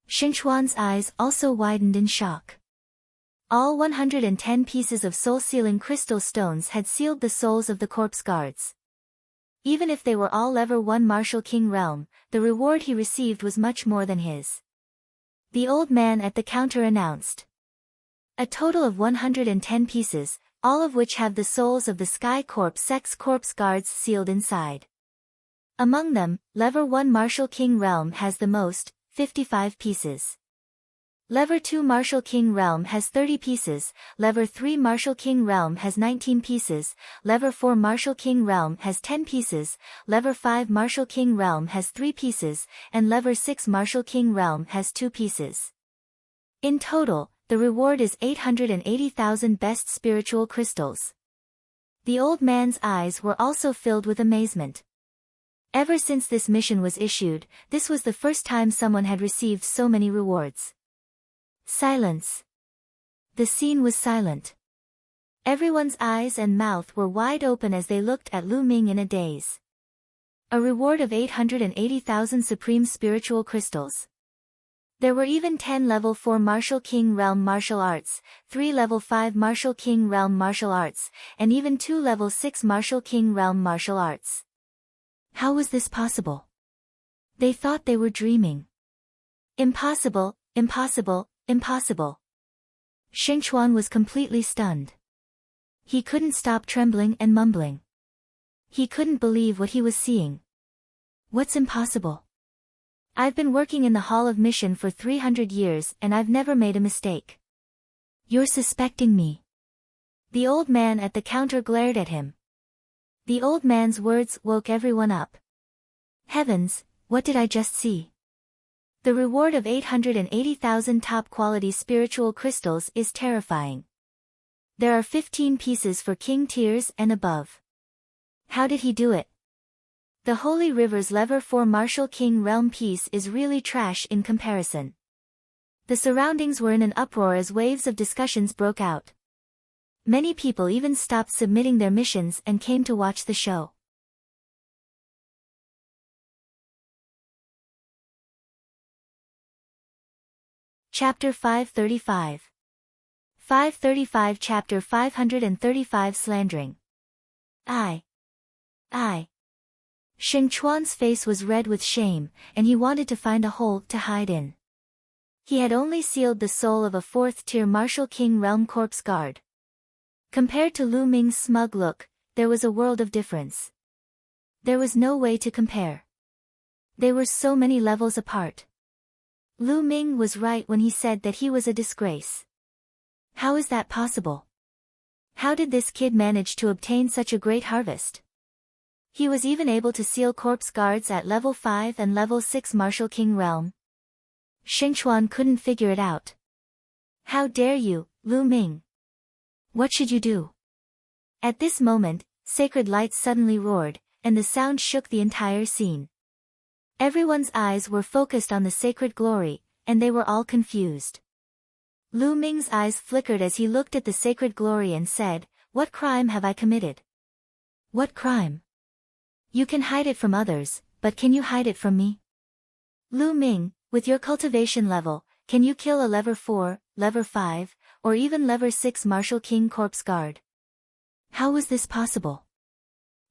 Xingchuan's eyes also widened in shock. All 110 pieces of soul-sealing crystal stones had sealed the souls of the corpse guards. Even if they were all Lever 1 Martial King Realm, the reward he received was much more than his. The old man at the counter announced. A total of 110 pieces, all of which have the souls of the Sky Corp Sex Corpse guards sealed inside. Among them, Lever 1 Martial King Realm has the most, 55 pieces. Lever 2 Martial King Realm has 30 pieces, Lever 3 Martial King Realm has 19 pieces, Lever 4 Martial King Realm has 10 pieces, Lever 5 Martial King Realm has 3 pieces, and Lever 6 Martial King Realm has 2 pieces. In total, the reward is 880,000 best spiritual crystals. The old man's eyes were also filled with amazement. Ever since this mission was issued, this was the first time someone had received so many rewards. Silence. The scene was silent. Everyone's eyes and mouth were wide open as they looked at Lu Ming in a daze. A reward of 880,000 supreme spiritual crystals. There were even 10 Level 4 Martial King Realm martial arts, 3 Level 5 Martial King Realm martial arts, and even 2 Level 6 Martial King Realm martial arts. How was this possible? They thought they were dreaming. Impossible, impossible, impossible. Xingchuan was completely stunned. He couldn't stop trembling and mumbling. He couldn't believe what he was seeing. What's impossible? I've been working in the Hall of Mission for 300 years and I've never made a mistake. You're suspecting me. The old man at the counter glared at him. The old man's words woke everyone up. Heavens, what did I just see? The reward of 880,000 top-quality spiritual crystals is terrifying. There are 15 pieces for king tiers and above. How did he do it? The Holy River's Lever 4 Martial King Realm piece is really trash in comparison. The surroundings were in an uproar as waves of discussions broke out. Many people even stopped submitting their missions and came to watch the show. Chapter 535. 535 Chapter 535 Slandering. Xingchuan's face was red with shame, and he wanted to find a hole to hide in. He had only sealed the soul of a 4th-tier Martial King Realm Corpse Guard. Compared to Lu Ming's smug look, there was a world of difference. There was no way to compare. They were so many levels apart. Lu Ming was right when he said that he was a disgrace. How is that possible? How did this kid manage to obtain such a great harvest? He was even able to seal corpse guards at level 5 and level 6 Martial King Realm. Xingchuan couldn't figure it out. How dare you, Lu Ming? What should you do? At this moment, sacred lights suddenly roared, and the sound shook the entire scene. Everyone's eyes were focused on the sacred glory, and they were all confused. Lu Ming's eyes flickered as he looked at the sacred glory and said, "What crime have I committed?" "What crime? You can hide it from others, but can you hide it from me?" "Lu Ming, with your cultivation level, can you kill a level 4, level 5, or even level 6 Martial King Corpse Guard?" "How was this possible?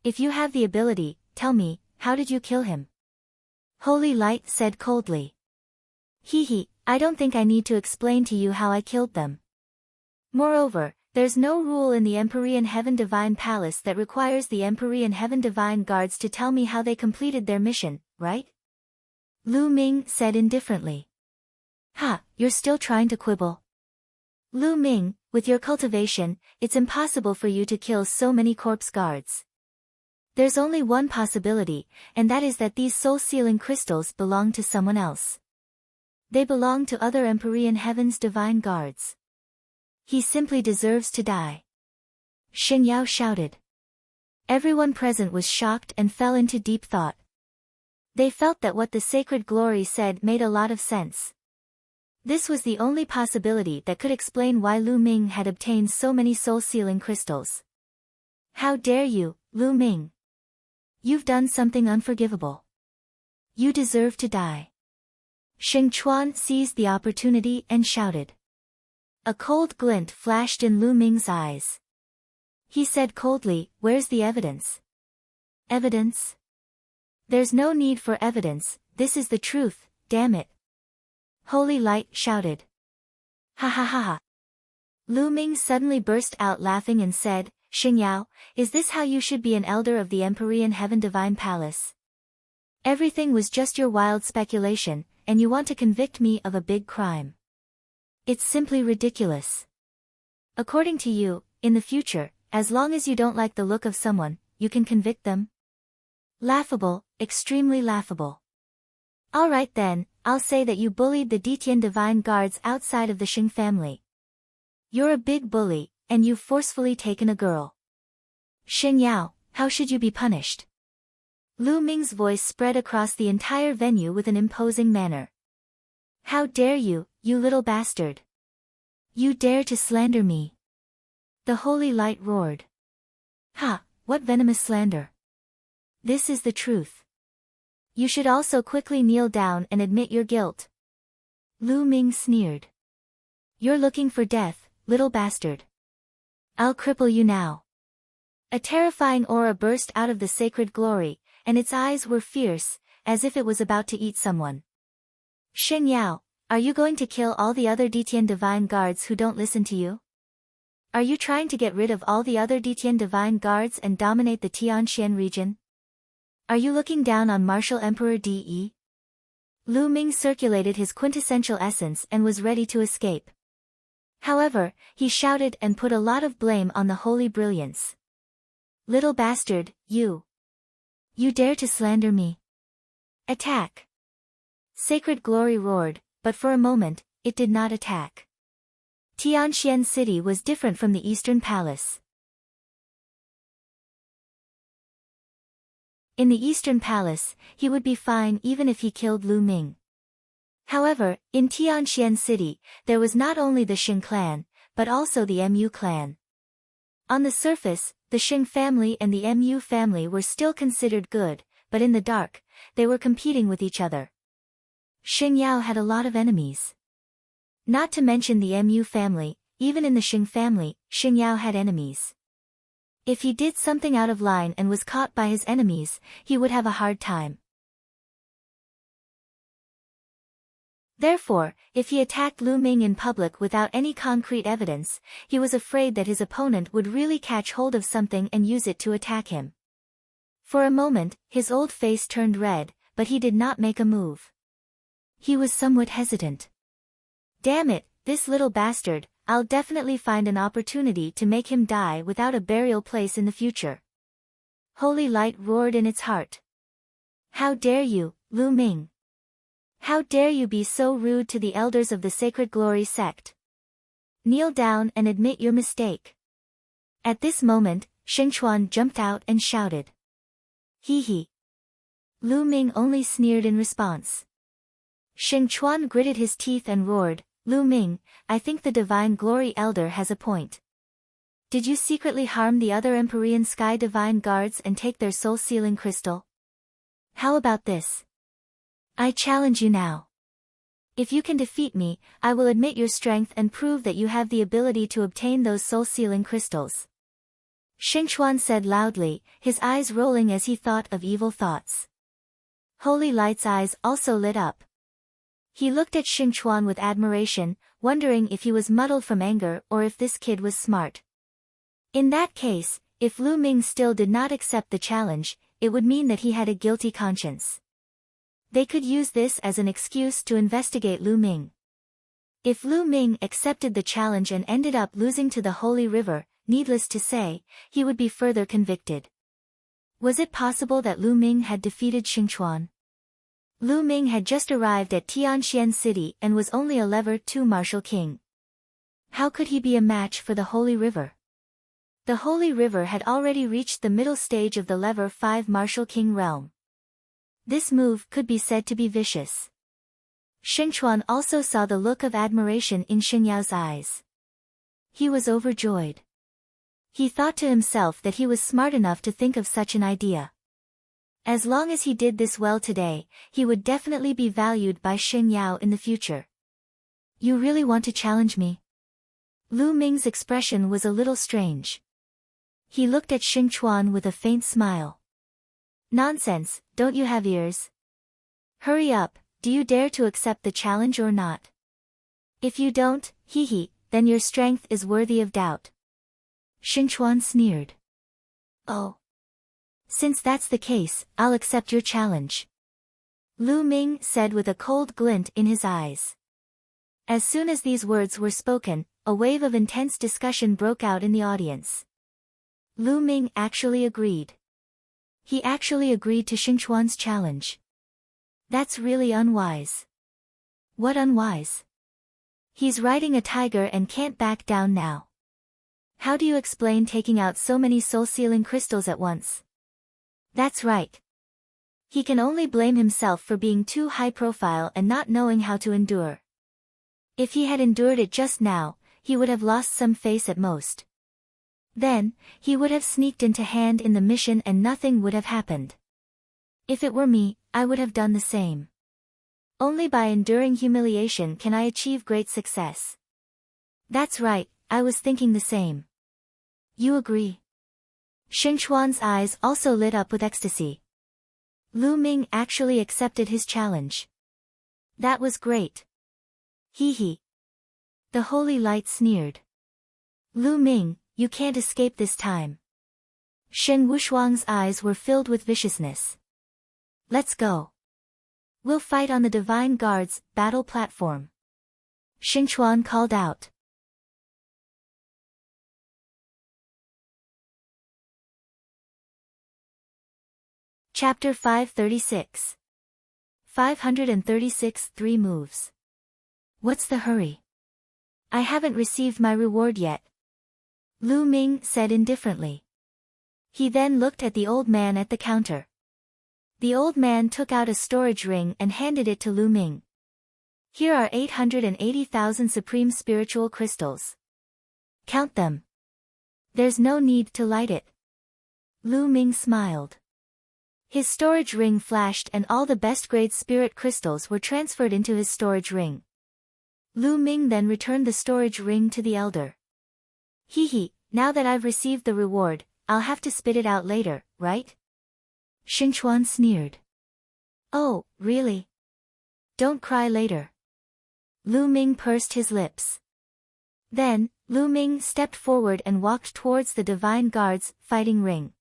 If you have the ability, tell me, how did you kill him?" Holy Light said coldly. "Hee hee, I don't think I need to explain to you how I killed them. Moreover, there's no rule in the Empyrean Heaven Divine Palace that requires the Empyrean Heaven Divine Guards to tell me how they completed their mission, right? Lu Ming said indifferently. Ha, you're still trying to quibble. Lu Ming, with your cultivation, it's impossible for you to kill so many corpse guards. There's only one possibility, and that is that these soul-sealing crystals belong to someone else. They belong to other Empyrean Heaven's divine guards. He simply deserves to die. Xing Yao shouted. Everyone present was shocked and fell into deep thought. They felt that what the sacred glory said made a lot of sense. This was the only possibility that could explain why Lu Ming had obtained so many soul-sealing crystals. How dare you, Lu Ming? You've done something unforgivable. You deserve to die. Xing Chuan seized the opportunity and shouted. A cold glint flashed in Lu Ming's eyes. He said coldly, "Where's the evidence?" Evidence? There's no need for evidence, this is the truth, damn it. Holy Light shouted. Ha ha ha ha. Lu Ming suddenly burst out laughing and said, Xing Yao, is this how you should be an elder of the Empyrean Heaven Divine Palace? Everything was just your wild speculation, and you want to convict me of a big crime. It's simply ridiculous. According to you, in the future, as long as you don't like the look of someone, you can convict them? Laughable, extremely laughable. All right then, I'll say that you bullied the Ditian divine guards outside of the Xing family. You're a big bully, and you've forcefully taken a girl. Xing Yao, how should you be punished? Lu Ming's voice spread across the entire venue with an imposing manner. How dare you, you little bastard! You dare to slander me! The Holy Light roared. Ha, what venomous slander! This is the truth. You should also quickly kneel down and admit your guilt. Lu Ming sneered. You're looking for death, little bastard. I'll cripple you now. A terrifying aura burst out of the sacred glory, and its eyes were fierce, as if it was about to eat someone. Xing Yao, are you going to kill all the other Ditian divine guards who don't listen to you? Are you trying to get rid of all the other Ditian divine guards and dominate the Tianxian region? Are you looking down on Martial Emperor De? Lu Ming circulated his quintessential essence and was ready to escape. However, he shouted and put a lot of blame on the holy brilliance. Little bastard, you! You dare to slander me! Attack! Sacred glory roared, but for a moment, it did not attack. Tianxian City was different from the Eastern Palace. In the Eastern Palace, he would be fine even if he killed Lu Ming. However, in Tianxian City, there was not only the Xing clan, but also the Mu clan. On the surface, the Xing family and the Mu family were still considered good, but in the dark, they were competing with each other. Xing Yao had a lot of enemies. Not to mention the Mu family, even in the Xing family, Xing Yao had enemies. If he did something out of line and was caught by his enemies, he would have a hard time. Therefore, if he attacked Lu Ming in public without any concrete evidence, he was afraid that his opponent would really catch hold of something and use it to attack him. For a moment, his old face turned red, but he did not make a move. He was somewhat hesitant. Damn it, this little bastard, I'll definitely find an opportunity to make him die without a burial place in the future. Holy Light roared in its heart. How dare you, Lu Ming! How dare you be so rude to the elders of the Sacred Glory sect? Kneel down and admit your mistake. At this moment, Xing Chuan jumped out and shouted. Hee hee. Lu Ming only sneered in response. Xing Chuan gritted his teeth and roared, Lu Ming, I think the Divine Glory Elder has a point. Did you secretly harm the other Empyrean Sky Divine Guards and take their soul-sealing crystal? How about this? I challenge you now. If you can defeat me, I will admit your strength and prove that you have the ability to obtain those soul-sealing crystals. Xing Chuan said loudly, his eyes rolling as he thought of evil thoughts. Holy Light's eyes also lit up. He looked at Xingchuan with admiration, wondering if he was muddled from anger or if this kid was smart. In that case, if Lu Ming still did not accept the challenge, it would mean that he had a guilty conscience. They could use this as an excuse to investigate Lu Ming. If Lu Ming accepted the challenge and ended up losing to the Holy River, needless to say, he would be further convicted. Was it possible that Lu Ming had defeated Xingchuan? Lu Ming had just arrived at Tianxian City and was only a level 2 martial king. How could he be a match for the Holy River? The Holy River had already reached the middle stage of the level 5 martial king realm. This move could be said to be vicious. Xingchuan also saw the look of admiration in Xingyao's eyes. He was overjoyed. He thought to himself that he was smart enough to think of such an idea. As long as he did this well today, he would definitely be valued by Xingyao in the future. You really want to challenge me? Lu Ming's expression was a little strange. He looked at Xingchuan with a faint smile. Nonsense, don't you have ears? Hurry up, do you dare to accept the challenge or not? If you don't, then your strength is worthy of doubt. Xingchuan sneered. Oh. Since that's the case, I'll accept your challenge. Lu Ming said with a cold glint in his eyes. As soon as these words were spoken, a wave of intense discussion broke out in the audience. Lu Ming actually agreed. He actually agreed to Xingchuan's challenge. That's really unwise. What unwise? He's riding a tiger and can't back down now. How do you explain taking out so many soul-sealing crystals at once? That's right. He can only blame himself for being too high-profile and not knowing how to endure. If he had endured it just now, he would have lost some face at most. Then, he would have sneaked into hand in the mission and nothing would have happened. If it were me, I would have done the same. Only by enduring humiliation can I achieve great success. That's right, I was thinking the same. You agree? Xingchuan's eyes also lit up with ecstasy. Lu Ming actually accepted his challenge. That was great. The holy light sneered. Lu Ming, you can't escape this time. Shen Wushuang's eyes were filled with viciousness. Let's go. We'll fight on the Divine Guard's battle platform. Xingchuan called out. Chapter 536. 536 3 moves. What's the hurry? I haven't received my reward yet. Lu Ming said indifferently. He then looked at the old man at the counter. The old man took out a storage ring and handed it to Lu Ming. Here are 880,000 supreme spiritual crystals. Count them. There's no need to light it. Lu Ming smiled. His storage ring flashed and all the best-grade spirit crystals were transferred into his storage ring. Lu Ming then returned the storage ring to the elder. Now that I've received the reward, I'll have to spit it out later, right? Xingchuan sneered. Oh, really? Don't cry later. Lu Ming pursed his lips. Then, Lu Ming stepped forward and walked towards the Divine Guard's fighting ring.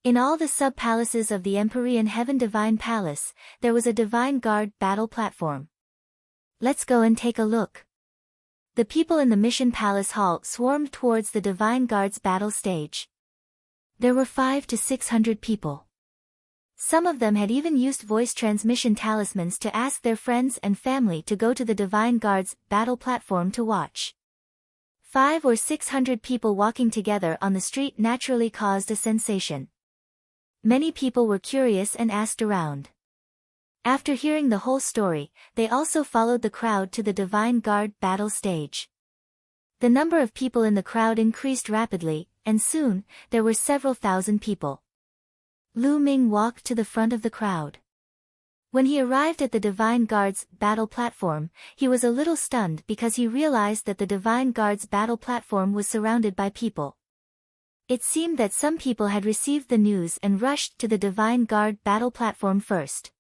In all the sub-palaces of the Empyrean Heaven Divine Palace, there was a Divine Guard battle platform. Let's go and take a look. The people in the Mission Palace Hall swarmed towards the Divine Guard's battle stage. There were 500 to 600 people. Some of them had even used voice transmission talismans to ask their friends and family to go to the Divine Guard's battle platform to watch. 500 or 600 people walking together on the street naturally caused a sensation. Many people were curious and asked around. After hearing the whole story, they also followed the crowd to the Divine Guard battle stage. The number of people in the crowd increased rapidly, and soon, there were several thousand people. Lu Ming walked to the front of the crowd. When he arrived at the Divine Guard's battle platform, he was a little stunned because he realized that the Divine Guard's battle platform was surrounded by people. It seemed that some people had received the news and rushed to the Divine Guard battle platform first.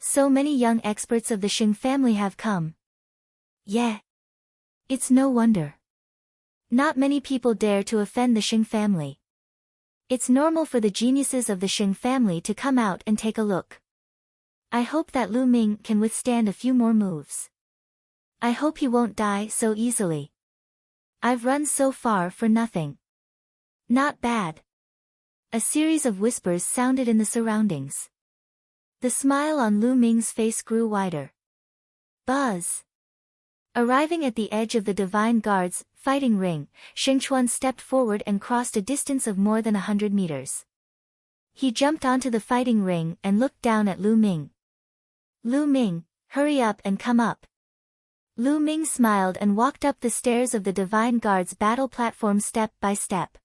So many young experts of the Xing family have come. Yeah. It's no wonder. Not many people dare to offend the Xing family. It's normal for the geniuses of the Xing family to come out and take a look. I hope that Lu Ming can withstand a few more moves. I hope he won't die so easily. I've run so far for nothing. Not bad. A series of whispers sounded in the surroundings. The smile on Lu Ming's face grew wider. Buzz. Arriving at the edge of the Divine Guard's fighting ring, Xingchuan stepped forward and crossed a distance of more than 100 meters. He jumped onto the fighting ring and looked down at Lu Ming. Lu Ming, hurry up and come up. Lu Ming smiled and walked up the stairs of the Divine Guard's battle platform step by step.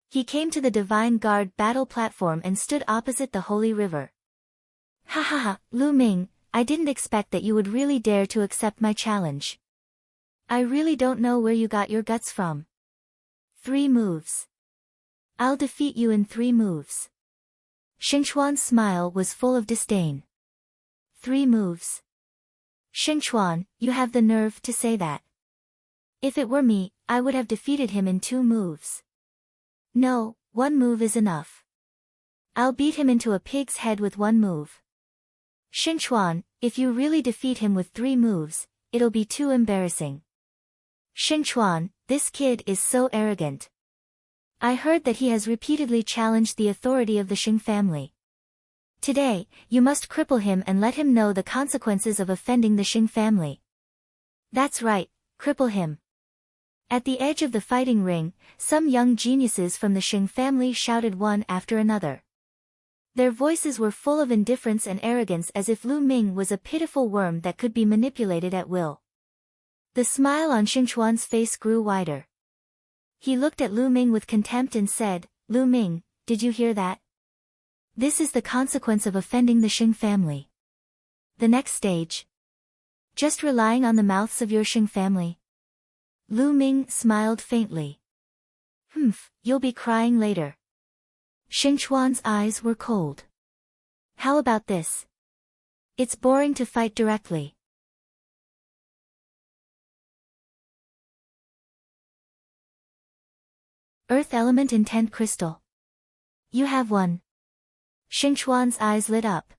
He came to the Divine Guard battle platform and stood opposite the Holy River. Ha ha ha, Lu Ming, I didn't expect that you would really dare to accept my challenge. I really don't know where you got your guts from. 3 moves. I'll defeat you in 3 moves. Xingchuan's smile was full of disdain. 3 moves. Xingchuan, you have the nerve to say that. If it were me, I would have defeated him in 2 moves. No, 1 move is enough. I'll beat him into a pig's head with 1 move. Xingchuan, if you really defeat him with 3 moves, it'll be too embarrassing. Xingchuan, this kid is so arrogant. I heard that he has repeatedly challenged the authority of the Xing family. Today, you must cripple him and let him know the consequences of offending the Xing family. That's right, cripple him. At the edge of the fighting ring, some young geniuses from the Xing family shouted one after another. Their voices were full of indifference and arrogance, as if Lu Ming was a pitiful worm that could be manipulated at will. The smile on Xingchuan's face grew wider. He looked at Lu Ming with contempt and said, Lu Ming, did you hear that? This is the consequence of offending the Xing family. The next stage. Just relying on the mouths of your Xing family. Lu Ming smiled faintly. You'll be crying later. Xingchuan's eyes were cold. How about this? It's boring to fight directly. Earth Element Intent Crystal. You have one. Xingchuan's eyes lit up.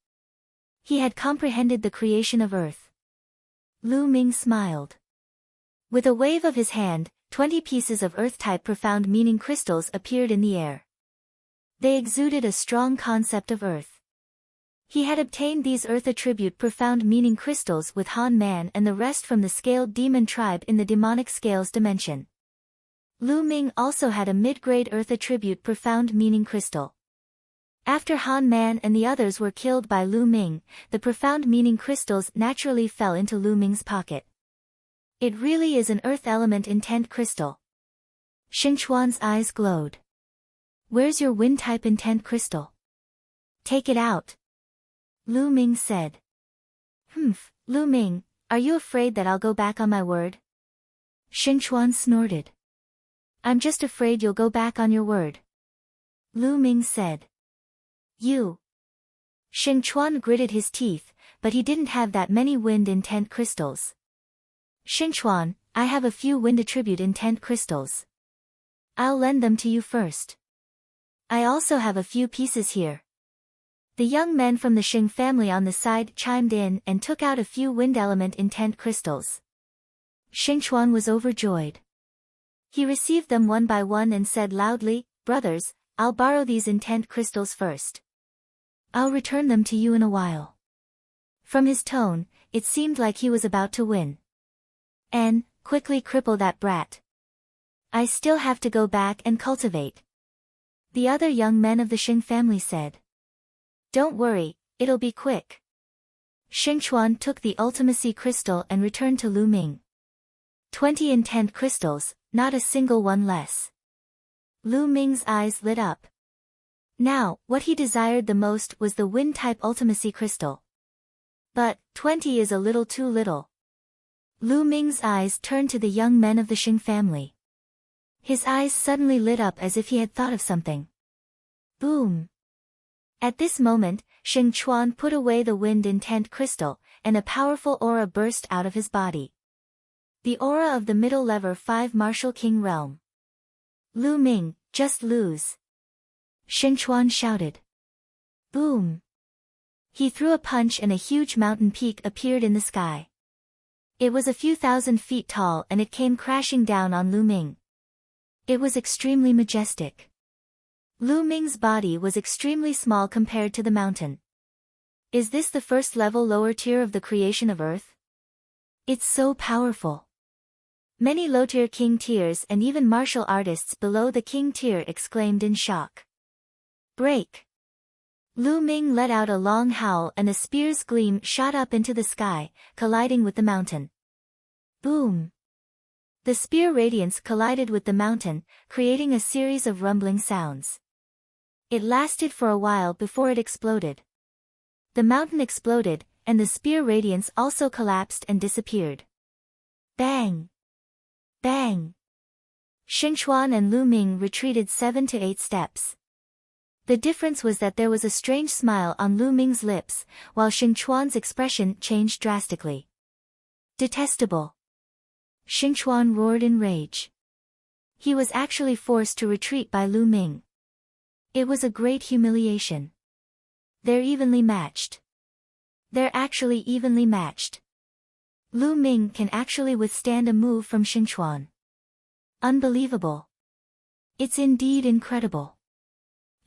He had comprehended the creation of Earth. Lu Ming smiled. With a wave of his hand, 20 pieces of Earth-type profound meaning crystals appeared in the air. They exuded a strong concept of Earth. He had obtained these Earth attribute profound meaning crystals with Han Man and the rest from the scaled demon tribe in the demonic scales dimension. Lu Ming also had a mid-grade Earth attribute profound meaning crystal. After Han Man and the others were killed by Lu Ming, the profound meaning crystals naturally fell into Lu Ming's pocket. It really is an Earth Element Intent Crystal. Xingchuan's eyes glowed. Where's your Wind-type Intent Crystal? Take it out. Lu Ming said. Lu Ming, are you afraid that I'll go back on my word? Xingchuan snorted. I'm just afraid you'll go back on your word. Lu Ming said. You. Xingchuan gritted his teeth, but he didn't have that many wind intent crystals. Xingchuan, I have a few wind attribute intent crystals. I'll lend them to you first. I also have a few pieces here. The young men from the Xing family on the side chimed in and took out a few wind element intent crystals. Xingchuan was overjoyed. He received them one by one and said loudly, Brothers, I'll borrow these intent crystals first. I'll return them to you in a while. From his tone, it seemed like he was about to win. Quickly cripple that brat. I still have to go back and cultivate. The other young men of the Xing family said. Don't worry, it'll be quick. Xingchuan took the ultimacy crystal and returned to Lu Ming. 20 intent crystals, not a single one less. Lu Ming's eyes lit up. Now, what he desired the most was the wind-type ultimacy crystal. But, 20 is a little too little. Lu Ming's eyes turned to the young men of the Xing family. His eyes suddenly lit up as if he had thought of something. Boom! At this moment, Xing Chuan put away the wind-intent crystal, and a powerful aura burst out of his body. The aura of the middle lever 5 Martial King Realm. Lu Ming, just lose. Xing Chuan shouted. Boom. He threw a punch and a huge mountain peak appeared in the sky. It was a few thousand feet tall and it came crashing down on Lu Ming. It was extremely majestic. Lu Ming's body was extremely small compared to the mountain. Is this the first level lower tier of the creation of Earth? It's so powerful. Many low-tier king tiers and even martial artists below the king tier exclaimed in shock. Break! Lu Ming let out a long howl and a spear's gleam shot up into the sky, colliding with the mountain. Boom! The spear radiance collided with the mountain, creating a series of rumbling sounds. It lasted for a while before it exploded. The mountain exploded, and the spear radiance also collapsed and disappeared. Bang! Bang! Xing Chuan and Lu Ming retreated 7 to 8 steps. The difference was that there was a strange smile on Lu Ming's lips, while Xing Chuan's expression changed drastically. Detestable! Xing Chuan roared in rage. He was actually forced to retreat by Lu Ming. It was a great humiliation. They're evenly matched. They're actually evenly matched. Lu Ming can actually withstand a move from Xing Chuan. Unbelievable. It's indeed incredible.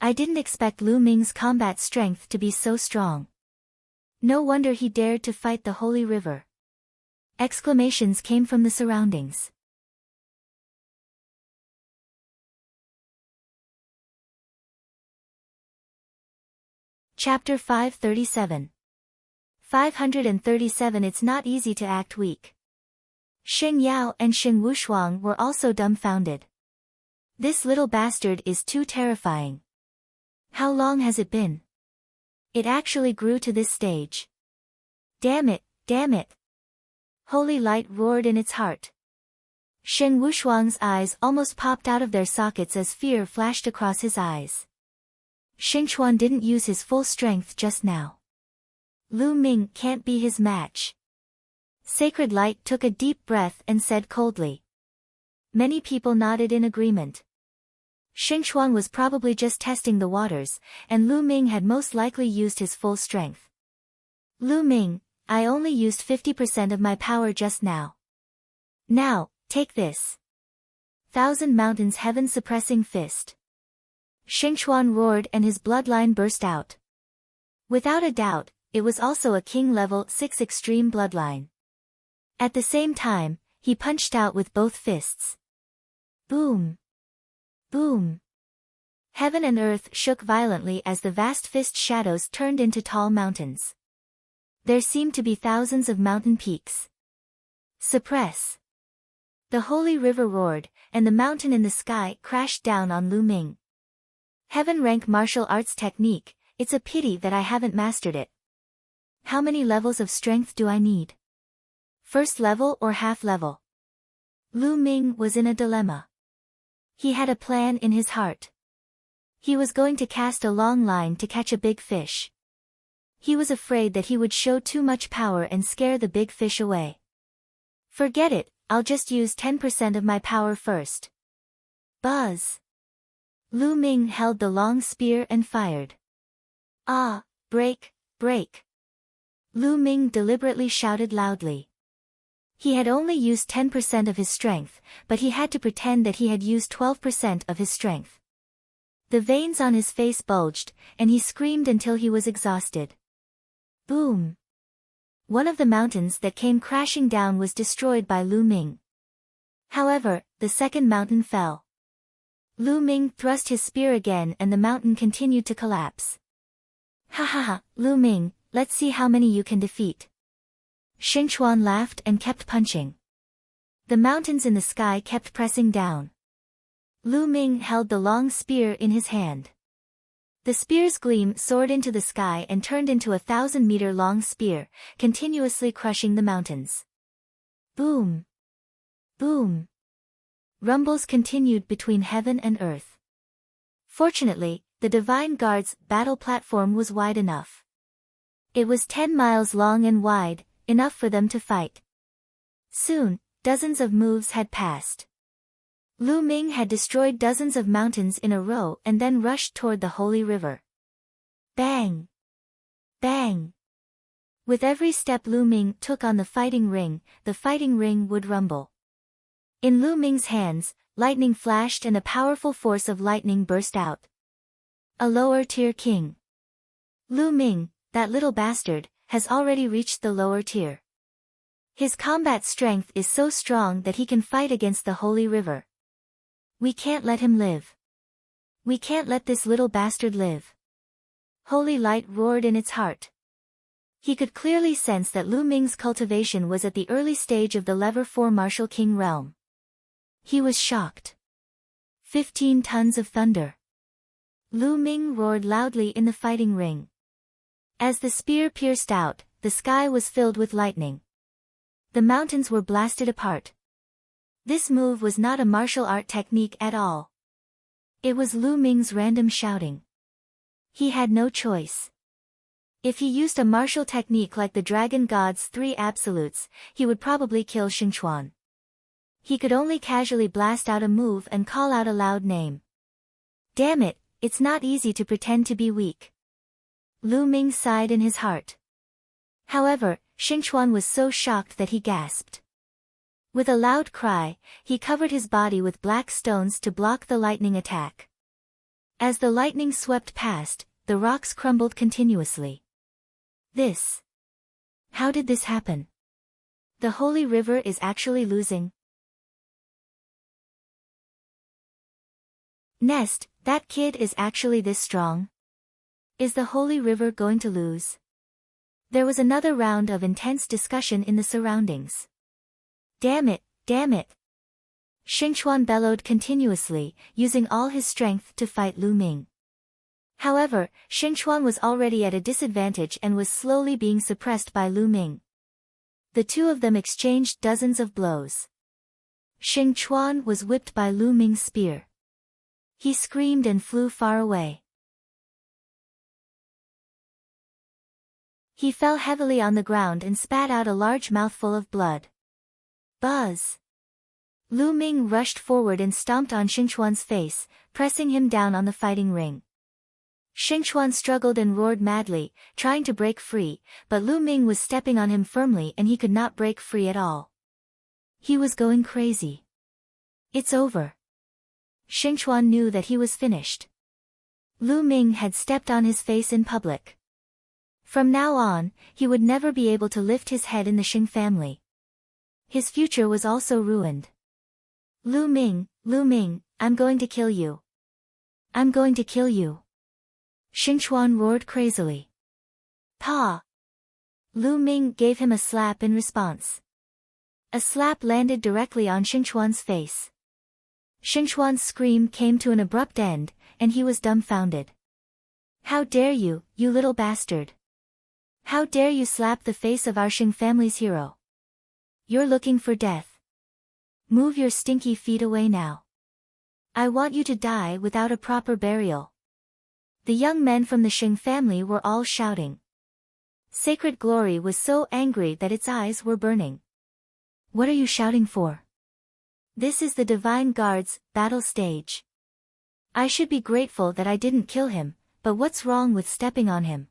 I didn't expect Lu Ming's combat strength to be so strong. No wonder he dared to fight the Holy River. Exclamations came from the surroundings. Chapter 537. 537. It's not easy to act weak. Xing Yao and Xing Wushuang were also dumbfounded. This little bastard is too terrifying. How long has it been? It actually grew to this stage. Damn it, damn it. Holy light roared in its heart. Xing Wushuang's eyes almost popped out of their sockets as fear flashed across his eyes. Xing Chuan didn't use his full strength just now. Lu Ming can't be his match. Sacred Light took a deep breath and said coldly. Many people nodded in agreement. Xing Chuan was probably just testing the waters, and Lu Ming had most likely used his full strength. Lu Ming, I only used 50% of my power just now. Now, take this. Thousand Mountains Heaven-suppressing fist. Xing Chuan roared and his bloodline burst out. Without a doubt, it was also a King Level 6 extreme bloodline. At the same time, he punched out with both fists. Boom! Boom! Heaven and earth shook violently as the vast fist shadows turned into tall mountains. There seemed to be thousands of mountain peaks. Suppress! The holy river roared, and the mountain in the sky crashed down on Lu Ming. Heaven rank martial arts technique, it's a pity that I haven't mastered it. How many levels of strength do I need? First level or half level? Lu Ming was in a dilemma. He had a plan in his heart. He was going to cast a long line to catch a big fish. He was afraid that he would show too much power and scare the big fish away. Forget it, I'll just use 10% of my power first. Buzz! Lu Ming held the long spear and fired. Ah, break, break! Lu Ming deliberately shouted loudly. He had only used 10% of his strength, but he had to pretend that he had used 12% of his strength. The veins on his face bulged, and he screamed until he was exhausted. Boom! One of the mountains that came crashing down was destroyed by Lu Ming. However, the second mountain fell. Lu Ming thrust his spear again and the mountain continued to collapse. Ha ha ha, Lu Ming, let's see how many you can defeat. Xing Chuan laughed and kept punching. The mountains in the sky kept pressing down. Lu Ming held the long spear in his hand. The spear's gleam soared into the sky and turned into a 1,000-meter-long spear, continuously crushing the mountains. Boom! Boom! Rumbles continued between heaven and earth. Fortunately, the Divine Guard's battle platform was wide enough. It was 10 miles long and wide, enough for them to fight. Soon, dozens of moves had passed. Lu Ming had destroyed dozens of mountains in a row and then rushed toward the Holy River. Bang! Bang! With every step Lu Ming took on the fighting ring would rumble. In Lu Ming's hands, lightning flashed and a powerful force of lightning burst out. A lower-tier king. Lu Ming, that little bastard, has already reached the lower tier. His combat strength is so strong that he can fight against the Holy River. We can't let him live. We can't let this little bastard live. Holy light roared in its heart. He could clearly sense that Lu Ming's cultivation was at the early stage of the Level 4 Martial King realm. He was shocked. 15 tons of thunder. Lu Ming roared loudly in the fighting ring. As the spear pierced out, the sky was filled with lightning. The mountains were blasted apart. This move was not a martial art technique at all. It was Lu Ming's random shouting. He had no choice. If he used a martial technique like the Dragon God's 3 absolutes, he would probably kill Xingchuan. He could only casually blast out a move and call out a loud name. Damn it, it's not easy to pretend to be weak. Lu Ming sighed in his heart. However, Xingchuan was so shocked that he gasped. With a loud cry, he covered his body with black stones to block the lightning attack. As the lightning swept past, the rocks crumbled continuously. How did this happen? The Holy River is actually losing. Nest, that kid is actually this strong? Is the Holy River going to lose? There was another round of intense discussion in the surroundings. Damn it, damn it! Xingchuan bellowed continuously, using all his strength to fight Lu Ming. However, Xingchuan was already at a disadvantage and was slowly being suppressed by Lu Ming. The two of them exchanged dozens of blows. Xingchuan was whipped by Lu Ming's spear. He screamed and flew far away. He fell heavily on the ground and spat out a large mouthful of blood. Buzz! Lu Ming rushed forward and stomped on Xingchuan's face, pressing him down on the fighting ring. Xingchuan struggled and roared madly, trying to break free, but Lu Ming was stepping on him firmly and he could not break free at all. He was going crazy. It's over. Xingchuan knew that he was finished. Lu Ming had stepped on his face in public. From now on, he would never be able to lift his head in the Xing family. His future was also ruined. Lu Ming, I'm going to kill you. I'm going to kill you. Xingchuan roared crazily. Pa! Lu Ming gave him a slap in response. A slap landed directly on Xingchuan's face. Xingchuan's scream came to an abrupt end, and he was dumbfounded. How dare you, you little bastard! How dare you slap the face of our Xing family's hero? You're looking for death. Move your stinky feet away now. I want you to die without a proper burial. The young men from the Xing family were all shouting. Sacred Glory was so angry that its eyes were burning. What are you shouting for? This is the Divine Guard's battle stage. I should be grateful that I didn't kill him, but what's wrong with stepping on him?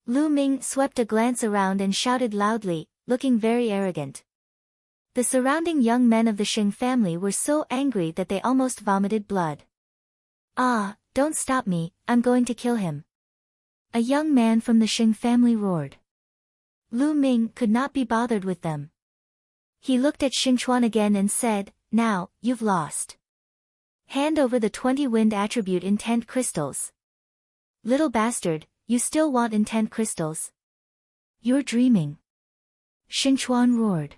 Lu Ming swept a glance around and shouted loudly, looking very arrogant. The surrounding young men of the Xing family were so angry that they almost vomited blood. Ah, don't stop me, I'm going to kill him. A young man from the Xing family roared. Lu Ming could not be bothered with them. He looked at Xingchuan again and said, now, you've lost. Hand over the 20 wind attribute intent crystals. Little bastard, you still want intent crystals? You're dreaming. Xingchuan roared.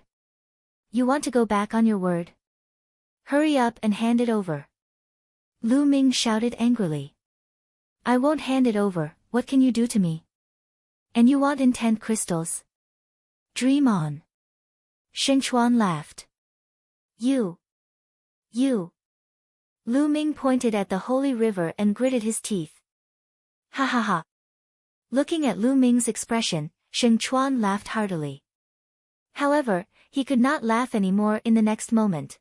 You want to go back on your word? Hurry up and hand it over. Lu Ming shouted angrily. I won't hand it over, what can you do to me? And you want intent crystals? Dream on. Xingchuan laughed. You. Lu Ming pointed at the holy river and gritted his teeth. Ha ha ha. Looking at Lu Ming's expression, Sheng Chuan laughed heartily. However, he could not laugh anymore in the next moment.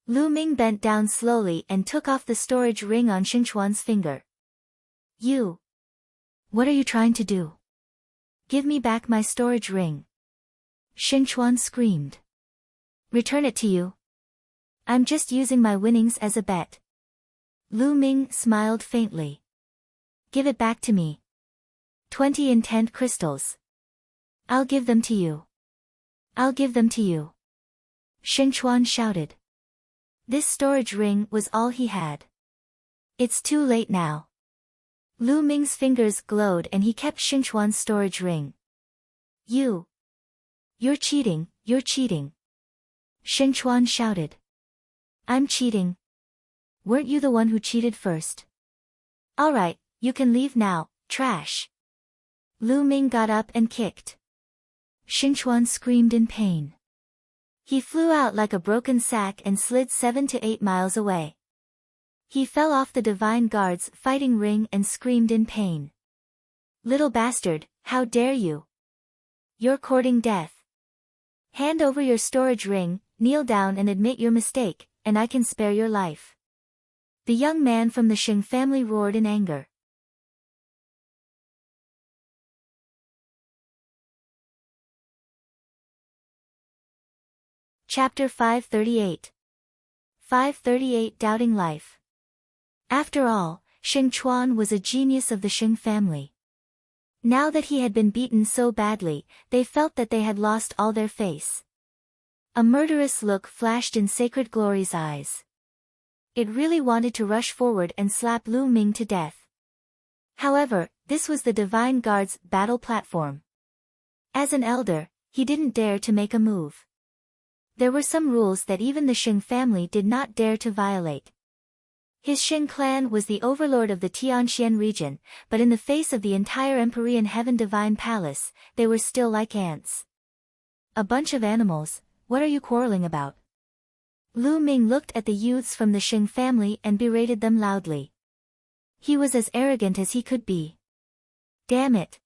Lu Ming bent down slowly and took off the storage ring on Sheng Chuan's finger. You! What are you trying to do? Give me back my storage ring. Sheng Chuan screamed. Return it to you. I'm just using my winnings as a bet. Lu Ming smiled faintly. Give it back to me. 20 intent crystals. I'll give them to you. I'll give them to you. Sheng Chuan shouted. This storage ring was all he had. It's too late now. Lu Ming's fingers glowed and he kept Sheng Chuan's storage ring. You're cheating, you're cheating. Sheng Chuan shouted. I'm cheating. Weren't you the one who cheated first? Alright, you can leave now, trash. Lu Ming got up and kicked. Sheng Chuan screamed in pain. He flew out like a broken sack and slid 7 to 8 miles away. He fell off the Divine Guard's fighting ring and screamed in pain. Little bastard, how dare you? You're courting death. Hand over your storage ring, kneel down and admit your mistake, and I can spare your life. The young man from the Sheng family roared in anger. Chapter 538. 538 Doubting Life. After all, Sheng Chuan was a genius of the Sheng family. Now that he had been beaten so badly, they felt that they had lost all their face. A murderous look flashed in Sacred Glory's eyes. It really wanted to rush forward and slap Lu Ming to death. However, this was the Divine Guard's battle platform. As an elder, he didn't dare to make a move. There were some rules that even the Sheng family did not dare to violate. His Sheng clan was the overlord of the Tianxian region, but in the face of the entire Empyrean Heaven Divine Palace, they were still like ants. A bunch of animals, what are you quarreling about? Lu Ming looked at the youths from the Sheng family and berated them loudly. He was as arrogant as he could be. Damn it!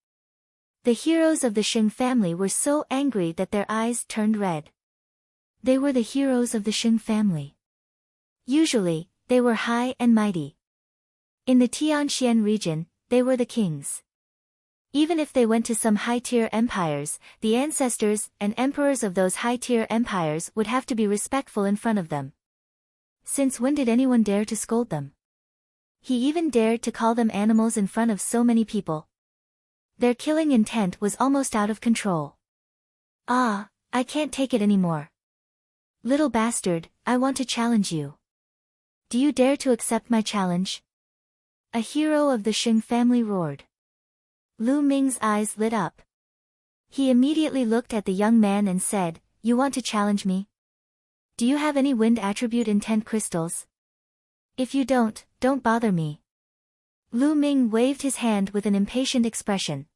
The heroes of the Sheng family were so angry that their eyes turned red. They were the heroes of the Sheng family. Usually, they were high and mighty. In the Tianxian region, they were the kings. Even if they went to some high-tier empires, the ancestors and emperors of those high-tier empires would have to be respectful in front of them. Since when did anyone dare to scold them? He even dared to call them animals in front of so many people. Their killing intent was almost out of control. Ah, I can't take it anymore. Little bastard, I want to challenge you. Do you dare to accept my challenge? A hero of the Sheng family roared. Lu Ming's eyes lit up. He immediately looked at the young man and said, You want to challenge me? Do you have any wind attribute intent crystals? If you don't bother me. Lu Ming waved his hand with an impatient expression.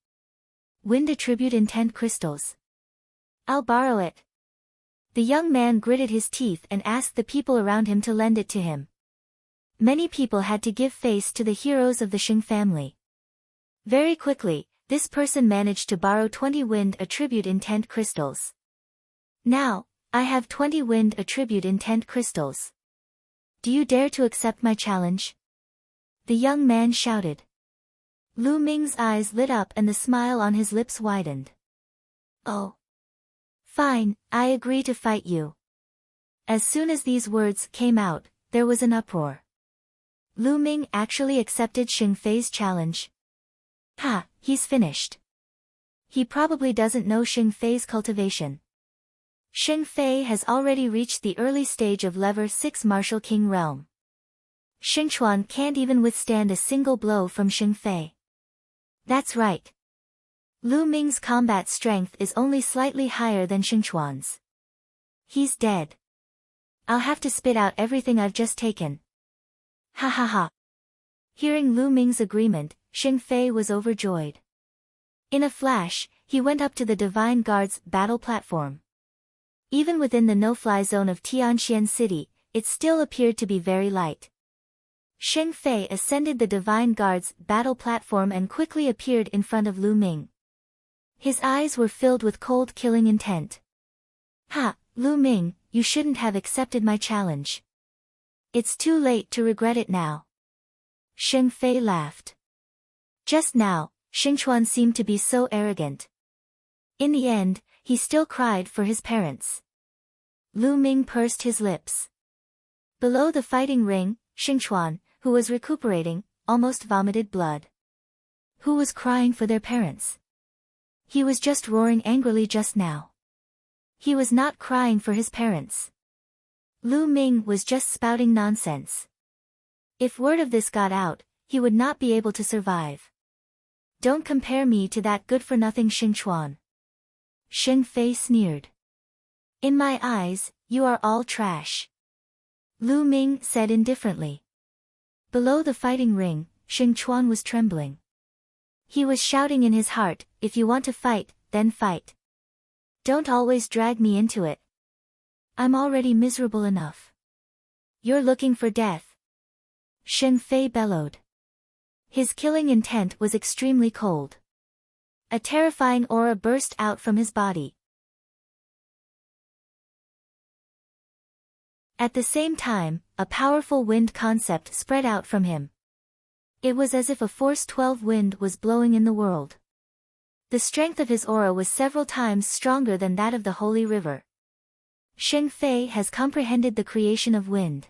Wind attribute intent crystals. I'll borrow it. The young man gritted his teeth and asked the people around him to lend it to him. Many people had to give face to the heroes of the Sheng family. Very quickly, this person managed to borrow 20 wind attribute intent crystals. Now, I have 20 wind attribute intent crystals. Do you dare to accept my challenge? The young man shouted. Lu Ming's eyes lit up and the smile on his lips widened. Oh. Fine, I agree to fight you. As soon as these words came out, there was an uproar. Lu Ming actually accepted Xing Fei's challenge. Ha, he's finished. He probably doesn't know Xing Fei's cultivation. Xing Fei has already reached the early stage of Lever 6 Martial King realm. Xingchuan can't even withstand a single blow from Xing Fei. That's right. Lu Ming's combat strength is only slightly higher than Xingchuan's. He's dead. I'll have to spit out everything I've just taken. Ha ha ha. Hearing Lu Ming's agreement, Xing Fei was overjoyed. In a flash, he went up to the Divine Guard's battle platform. Even within the no-fly zone of Tianxian City, it still appeared to be very light. Sheng Fei ascended the Divine Guard's battle platform and quickly appeared in front of Lu Ming. His eyes were filled with cold killing intent. Ha, Lu Ming, you shouldn't have accepted my challenge. It's too late to regret it now. Sheng Fei laughed. Just now, Xingchuan seemed to be so arrogant. In the end, he still cried for his parents. Lu Ming pursed his lips. Below the fighting ring, Xingchuan, who was recuperating, almost vomited blood. Who was crying for their parents? He was just roaring angrily just now. He was not crying for his parents. Lu Ming was just spouting nonsense. If word of this got out, he would not be able to survive. Don't compare me to that good-for-nothing Xingchuan. Sheng Fei sneered. In my eyes, you are all trash. Lu Ming said indifferently. Below the fighting ring, Xingchuan was trembling. He was shouting in his heart, if you want to fight, then fight. Don't always drag me into it. I'm already miserable enough. You're looking for death. Sheng Fei bellowed. His killing intent was extremely cold. A terrifying aura burst out from his body. At the same time, a powerful wind concept spread out from him. It was as if a force 12 wind was blowing in the world. The strength of his aura was several times stronger than that of the holy river. Sheng Fei has comprehended the creation of wind.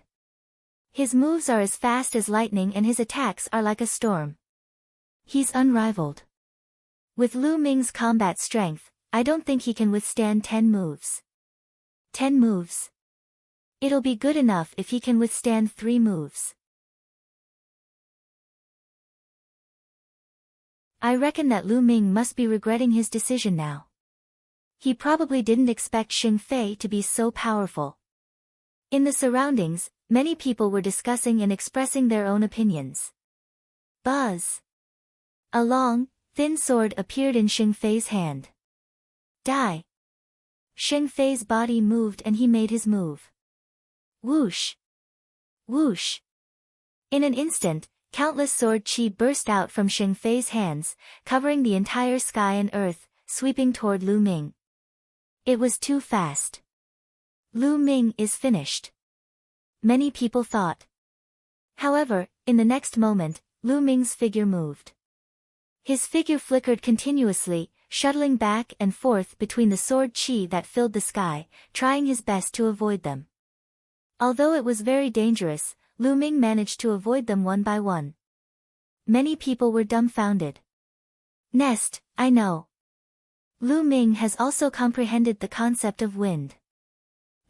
His moves are as fast as lightning and his attacks are like a storm. He's unrivaled. With Lu Ming's combat strength, I don't think he can withstand 10 moves. 10 moves. It'll be good enough if he can withstand 3 moves. I reckon that Lu Ming must be regretting his decision now. He probably didn't expect Sheng Fei to be so powerful. In the surroundings, many people were discussing and expressing their own opinions. Buzz! A long, thin sword appeared in Sheng Fei's hand. Die! Sheng Fei's body moved and he made his move. Whoosh! Whoosh! In an instant, countless sword chi burst out from Sheng Fei's hands, covering the entire sky and earth, sweeping toward Lu Ming. It was too fast. Lu Ming is finished. Many people thought. However, in the next moment, Lu Ming's figure moved. His figure flickered continuously, shuttling back and forth between the sword chi that filled the sky, trying his best to avoid them. Although it was very dangerous, Lu Ming managed to avoid them one by one. Many people were dumbfounded. Nest, I know. Lu Ming has also comprehended the concept of wind.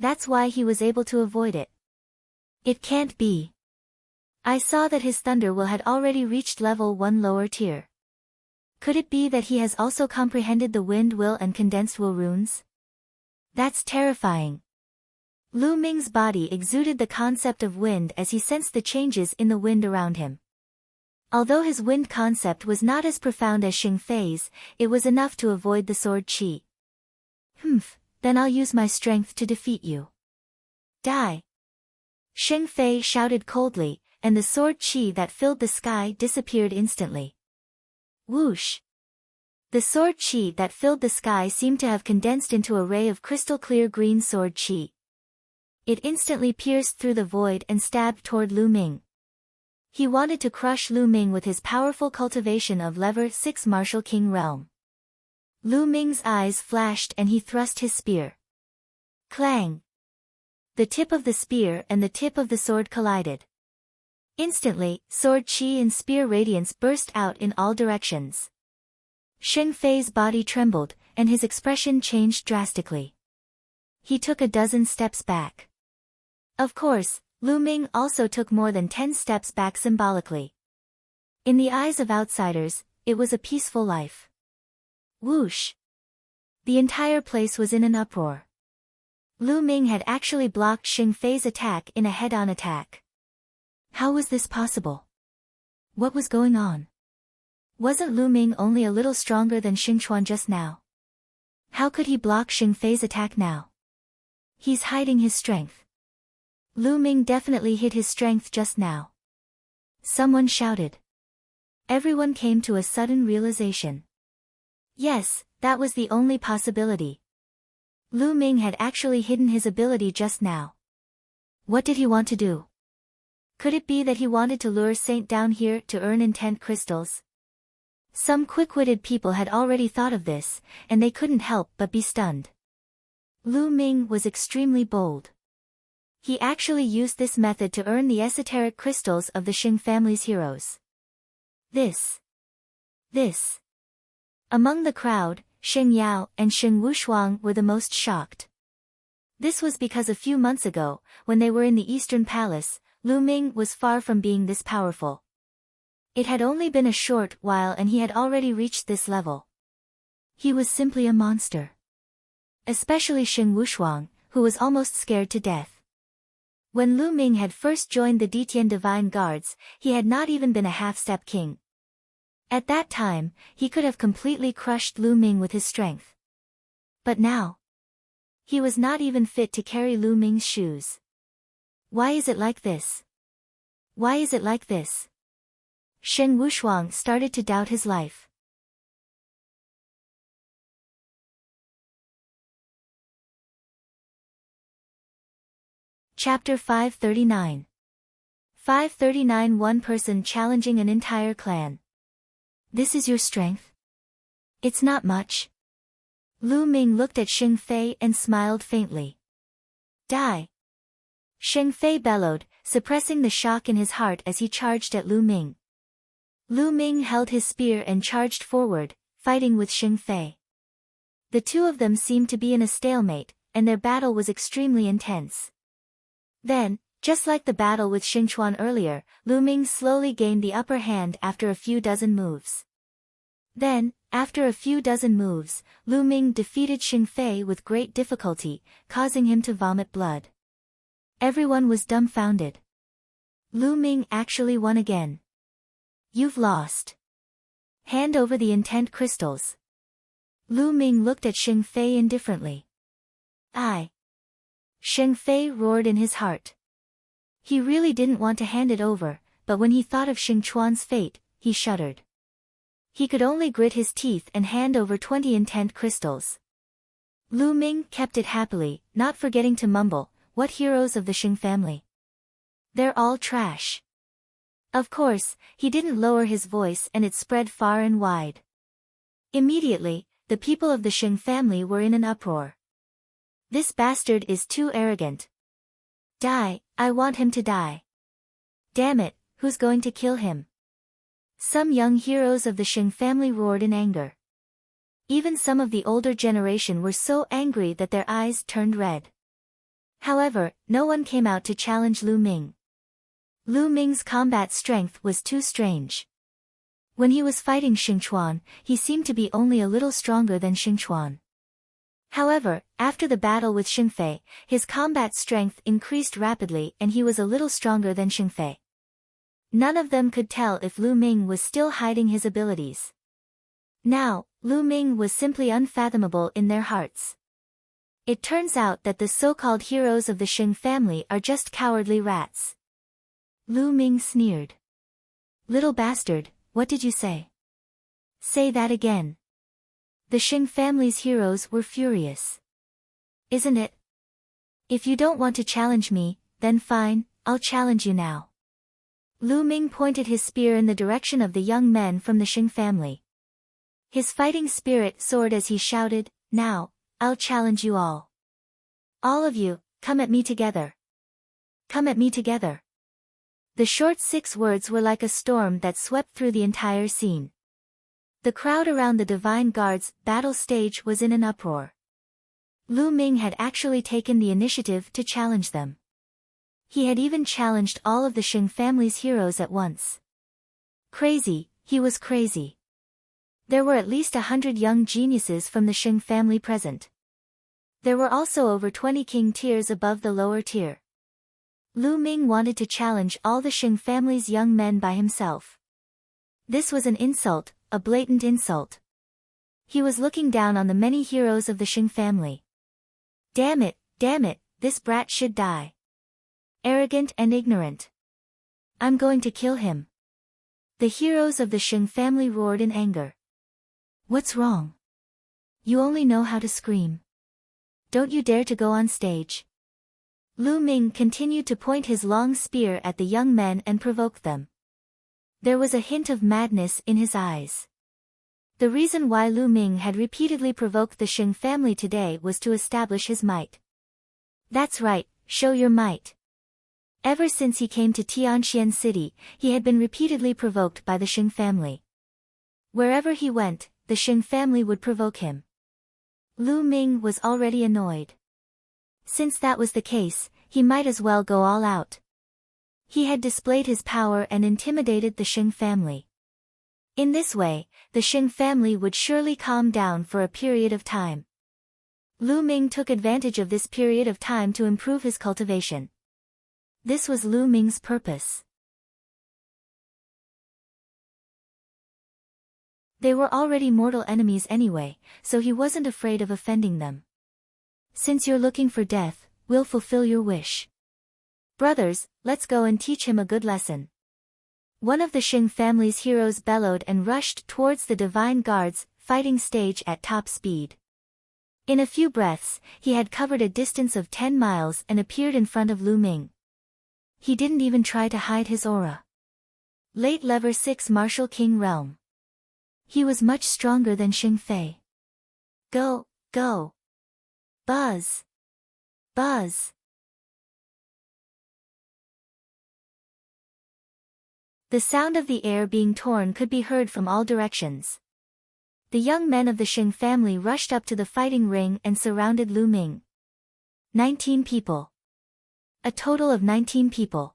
That's why he was able to avoid it. It can't be. I saw that his thunder will had already reached level 1 lower tier. Could it be that he has also comprehended the wind will and condensed will runes? That's terrifying. Lu Ming's body exuded the concept of wind as he sensed the changes in the wind around him. Although his wind concept was not as profound as Sheng Fei's, it was enough to avoid the sword chi. Then I'll use my strength to defeat you. Die! Sheng Fei shouted coldly, and the sword chi that filled the sky disappeared instantly. Whoosh! The sword chi that filled the sky seemed to have condensed into a ray of crystal-clear green sword chi. It instantly pierced through the void and stabbed toward Lu Ming. He wanted to crush Lu Ming with his powerful cultivation of Lever 6 Martial King Realm. Lu Ming's eyes flashed and he thrust his spear. Clang! The tip of the spear and the tip of the sword collided. Instantly, sword chi and spear radiance burst out in all directions. Sheng Fei's body trembled, and his expression changed drastically. He took a dozen steps back. Of course, Lu Ming also took more than 10 steps back symbolically. In the eyes of outsiders, it was a peaceful life. Whoosh! The entire place was in an uproar. Lu Ming had actually blocked Sheng Fei's attack in a head-on attack. How was this possible? What was going on? Wasn't Lu Ming only a little stronger than Xingchuan just now? How could he block Sheng Fei's attack now? He's hiding his strength. Lu Ming definitely hid his strength just now. Someone shouted. Everyone came to a sudden realization. Yes, that was the only possibility. Lu Ming had actually hidden his ability just now. What did he want to do? Could it be that he wanted to lure Saint down here to earn intent crystals? Some quick-witted people had already thought of this, and they couldn't help but be stunned. Lu Ming was extremely bold. He actually used this method to earn the esoteric crystals of the Xing family's heroes. This. Among the crowd, Xing Yao and Xing Wushuang were the most shocked. This was because a few months ago, when they were in the Eastern Palace, Lu Ming was far from being this powerful. It had only been a short while and he had already reached this level. He was simply a monster. Especially Xing Wushuang, who was almost scared to death. When Lu Ming had first joined the Detian Divine Guards, he had not even been a half-step king. At that time, he could have completely crushed Lu Ming with his strength. But now, he was not even fit to carry Lu Ming's shoes. Why is it like this? Why is it like this? Xing Wushuang started to doubt his life. Chapter 539. 539 One person challenging an entire clan. This is your strength? It's not much. Lu Ming looked at Xing Fei and smiled faintly. Die! Xing Fei bellowed, suppressing the shock in his heart as he charged at Lu Ming. Lu Ming held his spear and charged forward, fighting with Xing Fei. The two of them seemed to be in a stalemate, and their battle was extremely intense. Then, just like the battle with Xing Chuan earlier, Lu Ming slowly gained the upper hand after a few dozen moves. Then, after a few dozen moves, Lu Ming defeated Xing Fei with great difficulty, causing him to vomit blood. Everyone was dumbfounded. Lu Ming actually won again. You've lost. Hand over the intent crystals. Lu Ming looked at Xing Fei indifferently. Xing Fei roared in his heart. He really didn't want to hand it over, but when he thought of Xing Chuan's fate, he shuddered. He could only grit his teeth and hand over 20 intent crystals. Lu Ming kept it happily, not forgetting to mumble, "What heroes of the Xing family? They're all trash." Of course, he didn't lower his voice and it spread far and wide. Immediately, the people of the Xing family were in an uproar. This bastard is too arrogant. Die, I want him to die. Damn it, who's going to kill him? Some young heroes of the Xing family roared in anger. Even some of the older generation were so angry that their eyes turned red. However, no one came out to challenge Lu Ming. Lu Ming's combat strength was too strange. When he was fighting Xing Chuan, he seemed to be only a little stronger than Xing Chuan. However, after the battle with Xing Fei, his combat strength increased rapidly and he was a little stronger than Xing Fei. None of them could tell if Lu Ming was still hiding his abilities. Now, Lu Ming was simply unfathomable in their hearts. It turns out that the so-called heroes of the Xing family are just cowardly rats. Lu Ming sneered. Little bastard, what did you say? Say that again. The Xing family's heroes were furious. Isn't it? If you don't want to challenge me, then fine, I'll challenge you now. Lu Ming pointed his spear in the direction of the young men from the Xing family. His fighting spirit soared as he shouted, "Now, I'll challenge you all. All of you, come at me together. Come at me together." The short 6 words were like a storm that swept through the entire scene. The crowd around the Divine Guard's battle stage was in an uproar. Lu Ming had actually taken the initiative to challenge them. He had even challenged all of the Xing family's heroes at once. Crazy, he was crazy. There were at least 100 young geniuses from the Xing family present. There were also over 20 king tiers above the lower tier. Lu Ming wanted to challenge all the Xing family's young men by himself. This was an insult, a blatant insult. He was looking down on the many heroes of the Xing family. Damn it, this brat should die. Arrogant and ignorant. I'm going to kill him. The heroes of the Sheng family roared in anger. What's wrong? You only know how to scream. Don't you dare to go on stage. Lu Ming continued to point his long spear at the young men and provoke them. There was a hint of madness in his eyes. The reason why Lu Ming had repeatedly provoked the Sheng family today was to establish his might. That's right, show your might. Ever since he came to Tianxian City, he had been repeatedly provoked by the Sheng family. Wherever he went, the Sheng family would provoke him. Lu Ming was already annoyed. Since that was the case, he might as well go all out. He had displayed his power and intimidated the Sheng family. In this way, the Sheng family would surely calm down for a period of time. Lu Ming took advantage of this period of time to improve his cultivation. This was Lu Ming's purpose. They were already mortal enemies anyway, so he wasn't afraid of offending them. Since you're looking for death, we'll fulfill your wish. Brothers, let's go and teach him a good lesson. One of the Sheng family's heroes bellowed and rushed towards the Divine Guard's fighting stage at top speed. In a few breaths, he had covered a distance of 10 miles and appeared in front of Lu Ming. He didn't even try to hide his aura. Late Lever 6 Martial King Realm. He was much stronger than Xing Fei. Go, go. Buzz. Buzz. The sound of the air being torn could be heard from all directions. The young men of the Sheng family rushed up to the fighting ring and surrounded Lu Ming. 19 people. A total of 19 people.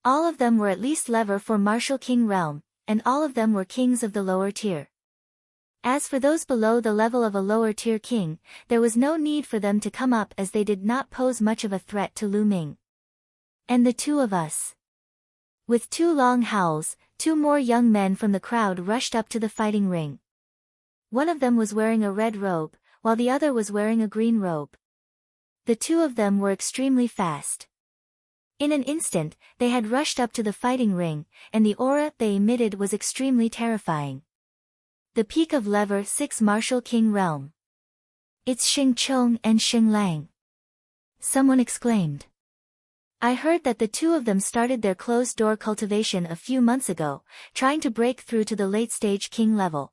All of them were at least Lever 4 Martial King Realm, and all of them were kings of the lower tier. As for those below the level of a lower tier king, there was no need for them to come up as they did not pose much of a threat to Lu Ming. And the two of us. With 2 long howls, 2 more young men from the crowd rushed up to the fighting ring. One of them was wearing a red robe, while the other was wearing a green robe. The 2 of them were extremely fast. In an instant, they had rushed up to the fighting ring, and the aura they emitted was extremely terrifying. The peak of Lever 6 Martial King Realm. It's Xing Chong and Xing Lang. Someone exclaimed. I heard that the 2 of them started their closed-door cultivation a few months ago, trying to break through to the late-stage king level.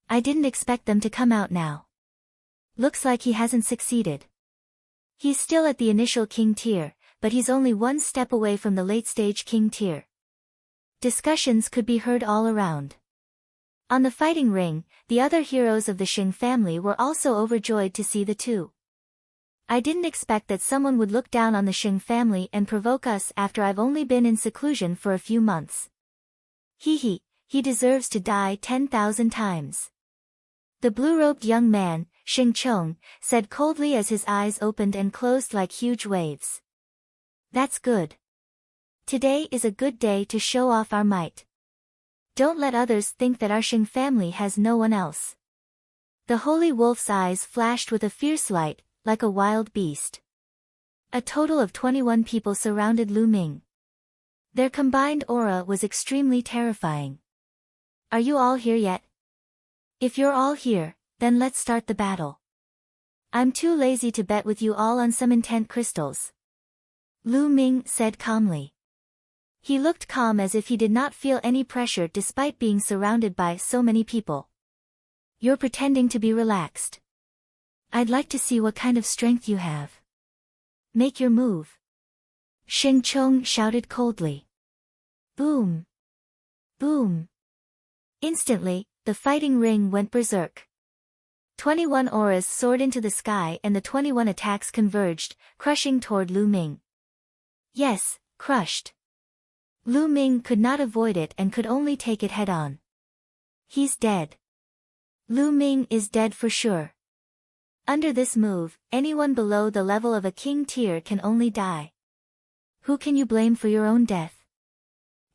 I didn't expect them to come out now. Looks like he hasn't succeeded. He's still at the initial king tier, but he's only 1 step away from the late-stage king tier. Discussions could be heard all around. On the fighting ring, the other heroes of the Sheng family were also overjoyed to see the 2. I didn't expect that someone would look down on the Sheng family and provoke us after I've only been in seclusion for a few months. He deserves to die 10,000 times. The blue-robed young man, Xing Chong, said coldly as his eyes opened and closed like huge waves. That's good. Today is a good day to show off our might. Don't let others think that our Sheng family has no one else. The holy wolf's eyes flashed with a fierce light, like a wild beast. A total of 21 people surrounded Lu Ming. Their combined aura was extremely terrifying. Are you all here yet? If you're all here, then let's start the battle. I'm too lazy to bet with you all on some intent crystals. Lu Ming said calmly. He looked calm as if he did not feel any pressure despite being surrounded by so many people. You're pretending to be relaxed. I'd like to see what kind of strength you have. Make your move. Xing Chong shouted coldly. Boom. Boom. Instantly, the fighting ring went berserk. 21 auras soared into the sky and the 21 attacks converged, crushing toward Lu Ming. Yes, crushed. Lu Ming could not avoid it and could only take it head-on. He's dead. Lu Ming is dead for sure. Under this move, anyone below the level of a king tier can only die. Who can you blame for your own death?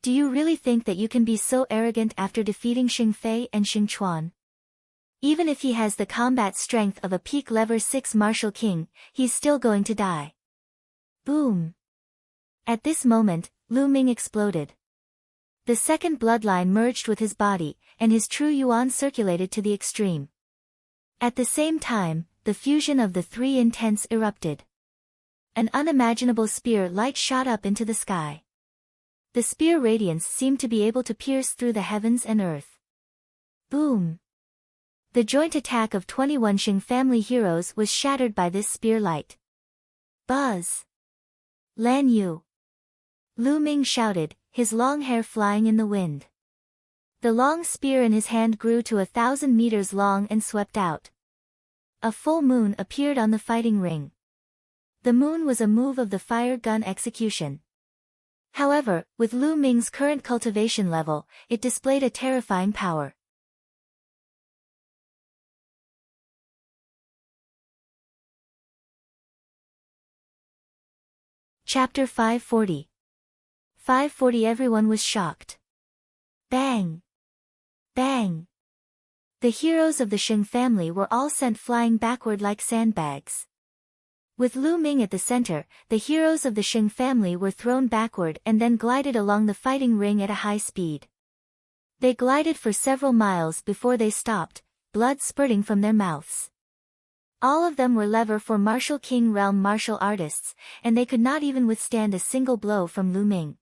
Do you really think that you can be so arrogant after defeating Xing Fei and Xing Chuan? Even if he has the combat strength of a peak Lever 6 Martial King, he's still going to die. Boom. At this moment, Lu Ming exploded. The second bloodline merged with his body, and his true yuan circulated to the extreme. At the same time, the fusion of the three intents erupted. An unimaginable spear light shot up into the sky. The spear radiance seemed to be able to pierce through the heavens and earth. Boom! The joint attack of 21 Shing family heroes was shattered by this spear light. Buzz! Lan Yu! Lu Ming shouted, his long hair flying in the wind. The long spear in his hand grew to 1,000 meters long and swept out. A full moon appeared on the fighting ring. The moon was a move of the fire gun execution. However, with Lu Ming's current cultivation level, it displayed a terrifying power. Chapter 540. 540. Everyone was shocked. Bang! Bang! The heroes of the Shing family were all sent flying backward like sandbags. With Lu Ming at the center, the heroes of the Shing family were thrown backward and then glided along the fighting ring at a high speed. They glided for several miles before they stopped, blood spurting from their mouths. All of them were level 4 martial king realm martial artists, and they could not even withstand a single blow from Lu Ming.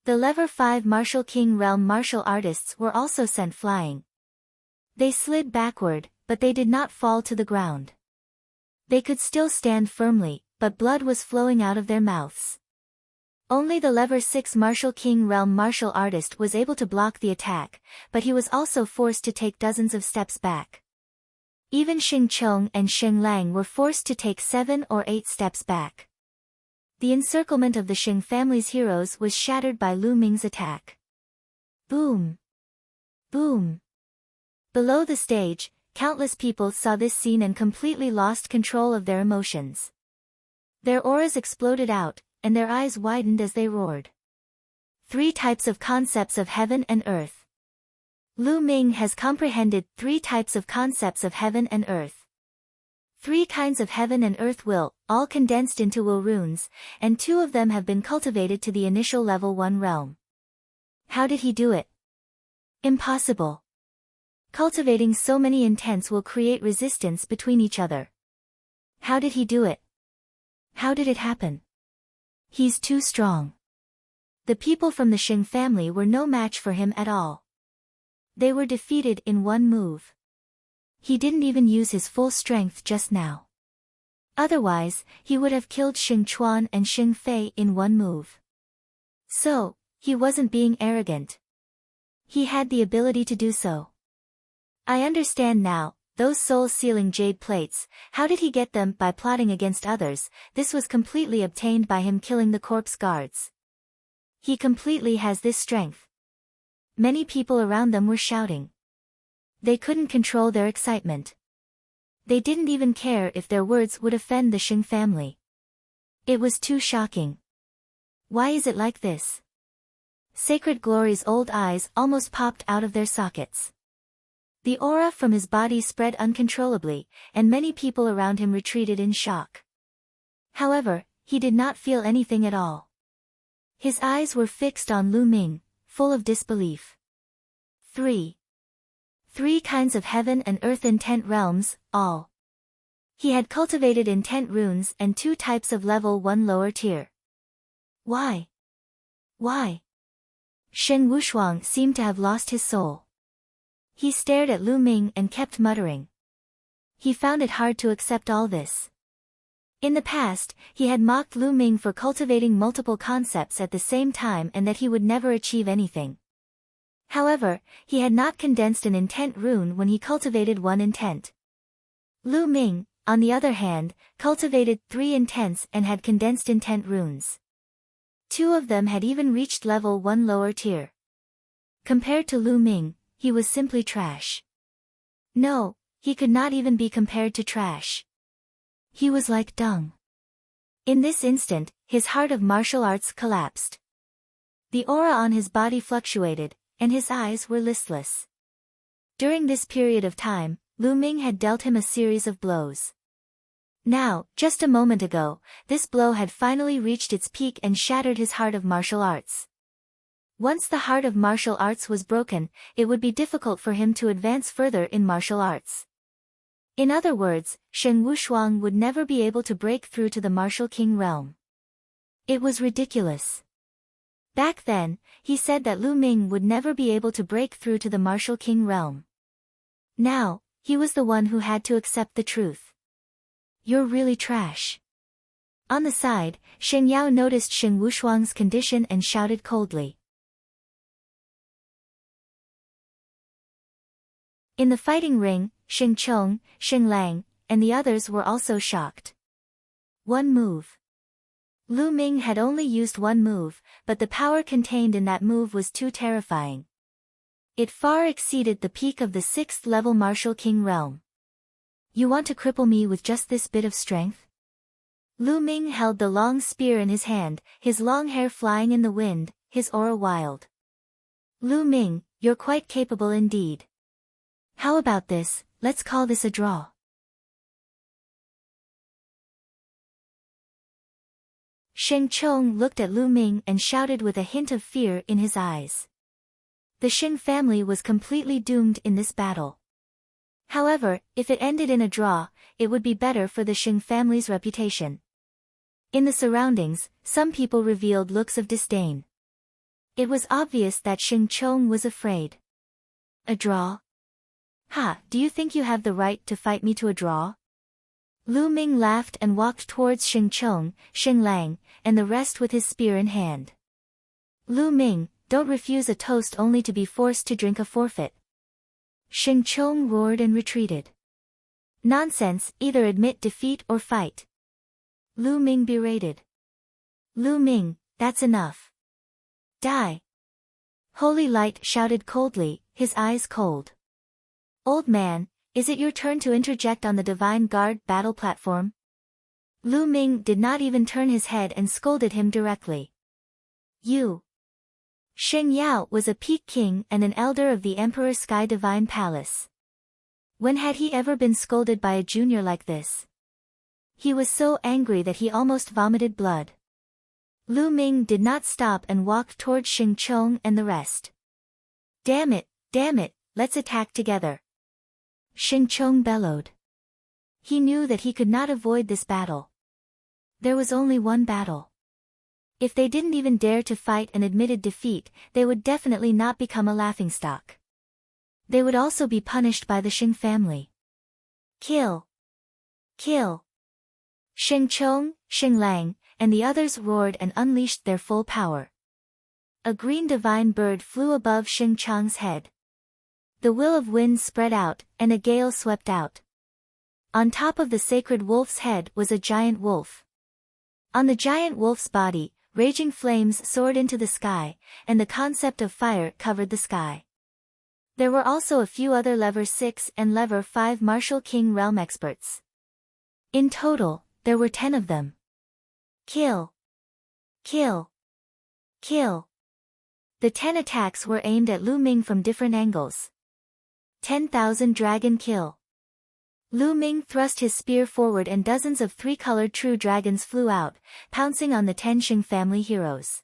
The level 5 martial king realm martial artists were also sent flying. They slid backward, but they did not fall to the ground. They could still stand firmly, but blood was flowing out of their mouths. Only the level 6 martial king realm martial artist was able to block the attack, but he was also forced to take dozens of steps back. Even Xing Chong and Xing Lang were forced to take 7 or 8 steps back. The encirclement of the Xing family's heroes was shattered by Lu Ming's attack. Boom! Boom! Below the stage, countless people saw this scene and completely lost control of their emotions. Their auras exploded out, and their eyes widened as they roared. 3 types of concepts of heaven and earth. Lu Ming has comprehended 3 types of concepts of heaven and earth. 3 kinds of heaven and earth will, all condensed into will runes, and 2 of them have been cultivated to the initial level 1 realm. How did he do it? Impossible. Cultivating so many intents will create resistance between each other. How did he do it? How did it happen? He's too strong. The people from the Xing family were no match for him at all. They were defeated in one move. He didn't even use his full strength just now. Otherwise, he would have killed Xing Chuan and Xing Fei in one move. So, he wasn't being arrogant. He had the ability to do so. I understand now, those soul-sealing jade plates, how did he get them? By plotting against others. This was completely obtained by him killing the corpse guards. He completely has this strength. Many people around them were shouting. They couldn't control their excitement. They didn't even care if their words would offend the Xing family. It was too shocking. Why is it like this? Sacred Glory's old eyes almost popped out of their sockets. The aura from his body spread uncontrollably, and many people around him retreated in shock. However, he did not feel anything at all. His eyes were fixed on Lu Ming, full of disbelief. 3 kinds of heaven and earth intent realms, all. He had cultivated intent runes and 2 types of level 1 lower tier. Why? Why? Shen Wushuang seemed to have lost his soul. He stared at Lu Ming and kept muttering. He found it hard to accept all this. In the past, he had mocked Lu Ming for cultivating multiple concepts at the same time and that he would never achieve anything. However, he had not condensed an intent rune when he cultivated 1 intent. Lu Ming, on the other hand, cultivated 3 intents and had condensed intent runes. 2 of them had even reached level 1 lower tier. Compared to Lu Ming, he was simply trash. No, he could not even be compared to trash. He was like dung. In this instant, his heart of martial arts collapsed. The aura on his body fluctuated, and his eyes were listless. During this period of time, Lu Ming had dealt him a series of blows. Now, just a moment ago, this blow had finally reached its peak and shattered his heart of martial arts. Once the heart of martial arts was broken, it would be difficult for him to advance further in martial arts. In other words, Shen Wushuang would never be able to break through to the martial king realm. It was ridiculous. Back then, he said that Lu Ming would never be able to break through to the martial king realm. Now, he was the one who had to accept the truth. You're really trash. On the side, Sheng Yao noticed Shen Wushuang's condition and shouted coldly. In the fighting ring, Sheng Chong, Sheng Lang, and the others were also shocked. One move. Lu Ming had only used one move, but the power contained in that move was too terrifying. It far exceeded the peak of the 6th level martial king realm. You want to cripple me with just this bit of strength? Lu Ming held the long spear in his hand, his long hair flying in the wind, his aura wild. Lu Ming, you're quite capable indeed. How about this, let's call this a draw. Sheng Chong looked at Lu Ming and shouted with a hint of fear in his eyes. The Sheng family was completely doomed in this battle. However, if it ended in a draw, it would be better for the Sheng family's reputation. In the surroundings, some people revealed looks of disdain. It was obvious that Sheng Chong was afraid. A draw? Ha, do you think you have the right to fight me to a draw? Lu Ming laughed and walked towards Sheng Chong, Sheng Lang, and the rest with his spear in hand. Lu Ming, don't refuse a toast only to be forced to drink a forfeit. Sheng Chong roared and retreated. Nonsense, either admit defeat or fight. Lu Ming berated. Lu Ming, that's enough. Die. Holy Light shouted coldly, his eyes cold. Old man, is it your turn to interject on the Divine Guard battle platform? Lu Ming did not even turn his head and scolded him directly. You. Sheng Yao was a peak king and an elder of the Emperor Sky Divine Palace. When had he ever been scolded by a junior like this? He was so angry that he almost vomited blood. Lu Ming did not stop and walked towards Sheng Chong and the rest. Damn it, let's attack together. Sheng Chong bellowed. He knew that he could not avoid this battle. There was only one battle. If they didn't even dare to fight and admitted defeat, they would definitely not become a laughingstock. They would also be punished by the Sheng family. Kill! Kill! Sheng Chong, Sheng Lang, and the others roared and unleashed their full power. A green divine bird flew above Sheng Chong's head. The will of wind spread out, and a gale swept out. On top of the sacred wolf's head was a giant wolf. On the giant wolf's body, raging flames soared into the sky, and the concept of fire covered the sky. There were also a few other Level 6 and Level 5 Martial King realm experts. In total, there were 10 of them. Kill! Kill! Kill! The 10 attacks were aimed at Lu Ming from different angles. 10,000 dragon kill. Lu Ming thrust his spear forward and dozens of three-colored true dragons flew out, pouncing on the 10 Sheng family heroes.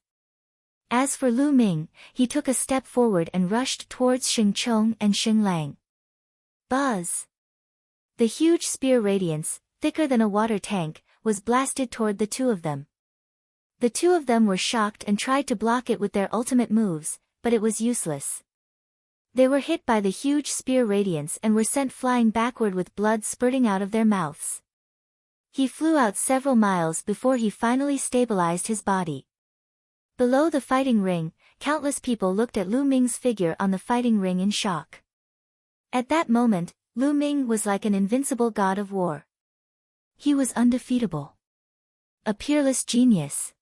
As for Lu Ming, he took a step forward and rushed towards Sheng Chong and Sheng Lang. Buzz! The huge spear radiance, thicker than a water tank, was blasted toward the two of them. The two of them were shocked and tried to block it with their ultimate moves, but it was useless. They were hit by the huge spear radiance and were sent flying backward with blood spurting out of their mouths. He flew out several miles before he finally stabilized his body. Below the fighting ring, countless people looked at Lu Ming's figure on the fighting ring in shock. At that moment, Lu Ming was like an invincible god of war. He was undefeatable. A peerless genius.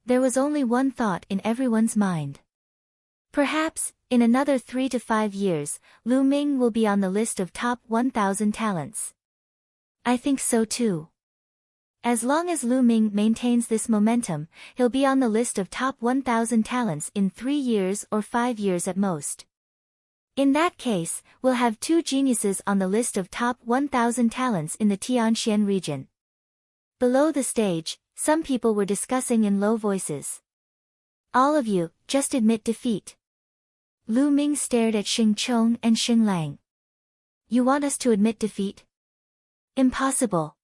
There was only one thought in everyone's mind. Perhaps, in another 3 to 5 years, Lu Ming will be on the list of top 1,000 talents. I think so too. As long as Lu Ming maintains this momentum, he'll be on the list of top 1,000 talents in 3 years or 5 years at most. In that case, we'll have 2 geniuses on the list of top 1,000 talents in the Tianxian region. Below the stage, some people were discussing in low voices. All of you, just admit defeat. Lu Ming stared at Xing Chong and Xing Lang. You want us to admit defeat? Impossible.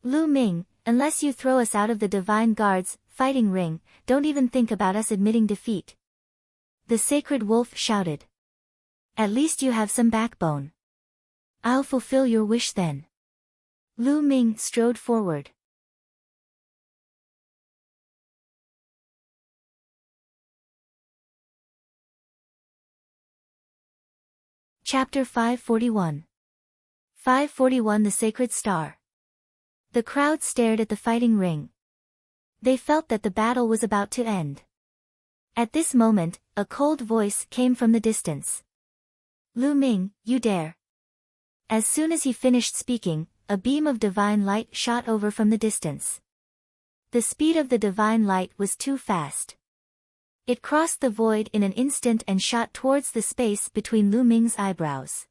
Lu Ming, unless you throw us out of the Divine Guard's fighting ring, don't even think about us admitting defeat. The Sacred Wolf shouted. At least you have some backbone. I'll fulfill your wish then. Lu Ming strode forward. Chapter 541. 541 The Sacred Star. The crowd stared at the fighting ring. They felt that the battle was about to end. At this moment, a cold voice came from the distance. Lu Ming, you dare. As soon as he finished speaking, a beam of divine light shot over from the distance. The speed of the divine light was too fast. It crossed the void in an instant and shot towards the space between Lu Ming's eyebrows.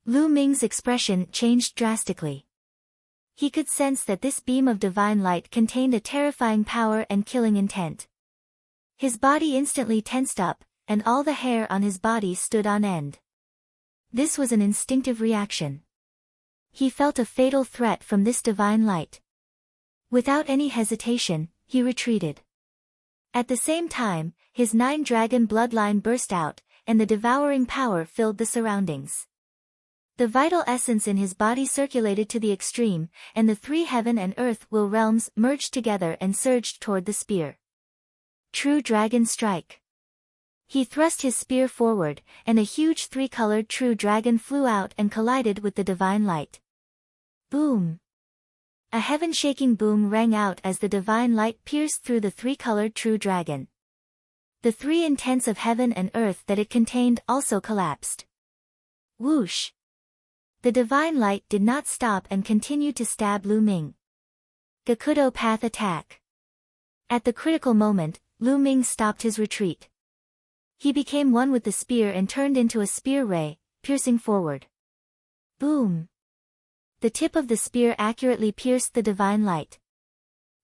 Lu Ming's expression changed drastically. He could sense that this beam of divine light contained a terrifying power and killing intent. His body instantly tensed up, and all the hair on his body stood on end. This was an instinctive reaction. He felt a fatal threat from this divine light. Without any hesitation, he retreated. At the same time, his 9-dragon bloodline burst out, and the devouring power filled the surroundings. The vital essence in his body circulated to the extreme, and the 3 heaven and earth will realms merged together and surged toward the spear. True Dragon Strike. He thrust his spear forward, and a huge 3-colored true dragon flew out and collided with the divine light. Boom! A heaven-shaking boom rang out as the divine light pierced through the 3-colored true dragon. The 3 intents of heaven and earth that it contained also collapsed. Whoosh! The divine light did not stop and continued to stab Lu Ming. Gakudo Path Attack. At the critical moment, Lu Ming stopped his retreat. He became one with the spear and turned into a spear ray, piercing forward. Boom! The tip of the spear accurately pierced the divine light.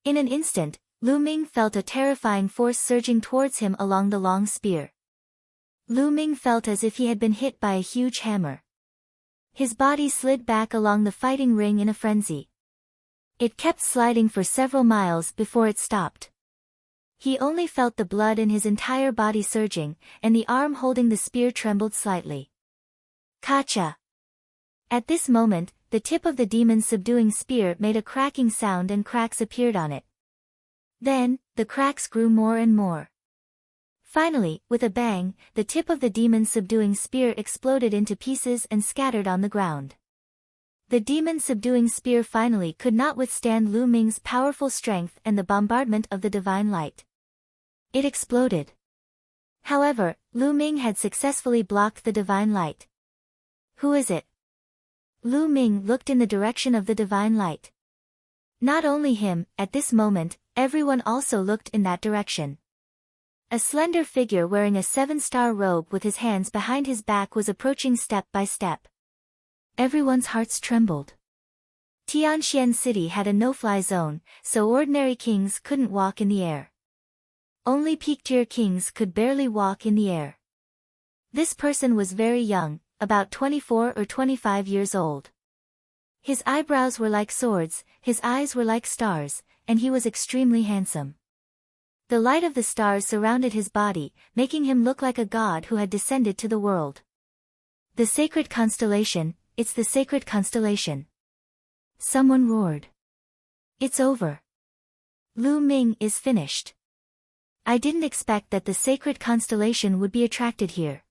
In an instant, Lu Ming felt a terrifying force surging towards him along the long spear. Lu Ming felt as if he had been hit by a huge hammer. His body slid back along the fighting ring in a frenzy. It kept sliding for several miles before it stopped. He only felt the blood in his entire body surging, and the arm holding the spear trembled slightly. Kacha! At this moment, the tip of the demon's subduing spear made a cracking sound and cracks appeared on it. Then, the cracks grew more and more. Finally, with a bang, the tip of the demon's subduing spear exploded into pieces and scattered on the ground. The demon's subduing spear finally could not withstand Lu Ming's powerful strength and the bombardment of the divine light. It exploded. However, Lu Ming had successfully blocked the divine light. Who is it? Lu Ming looked in the direction of the divine light. Not only him, at this moment, everyone also looked in that direction. A slender figure wearing a 7-star robe with his hands behind his back was approaching step by step. Everyone's hearts trembled. Tianxian City had a no-fly zone, so ordinary kings couldn't walk in the air. Only peak-tier kings could barely walk in the air. This person was very young, about 24 or 25 years old. His eyebrows were like swords, his eyes were like stars, and he was extremely handsome. The light of the stars surrounded his body, making him look like a god who had descended to the world. The sacred constellation, it's the sacred constellation. Someone roared. It's over. Lu Ming is finished. I didn't expect that the sacred constellation would be attracted here.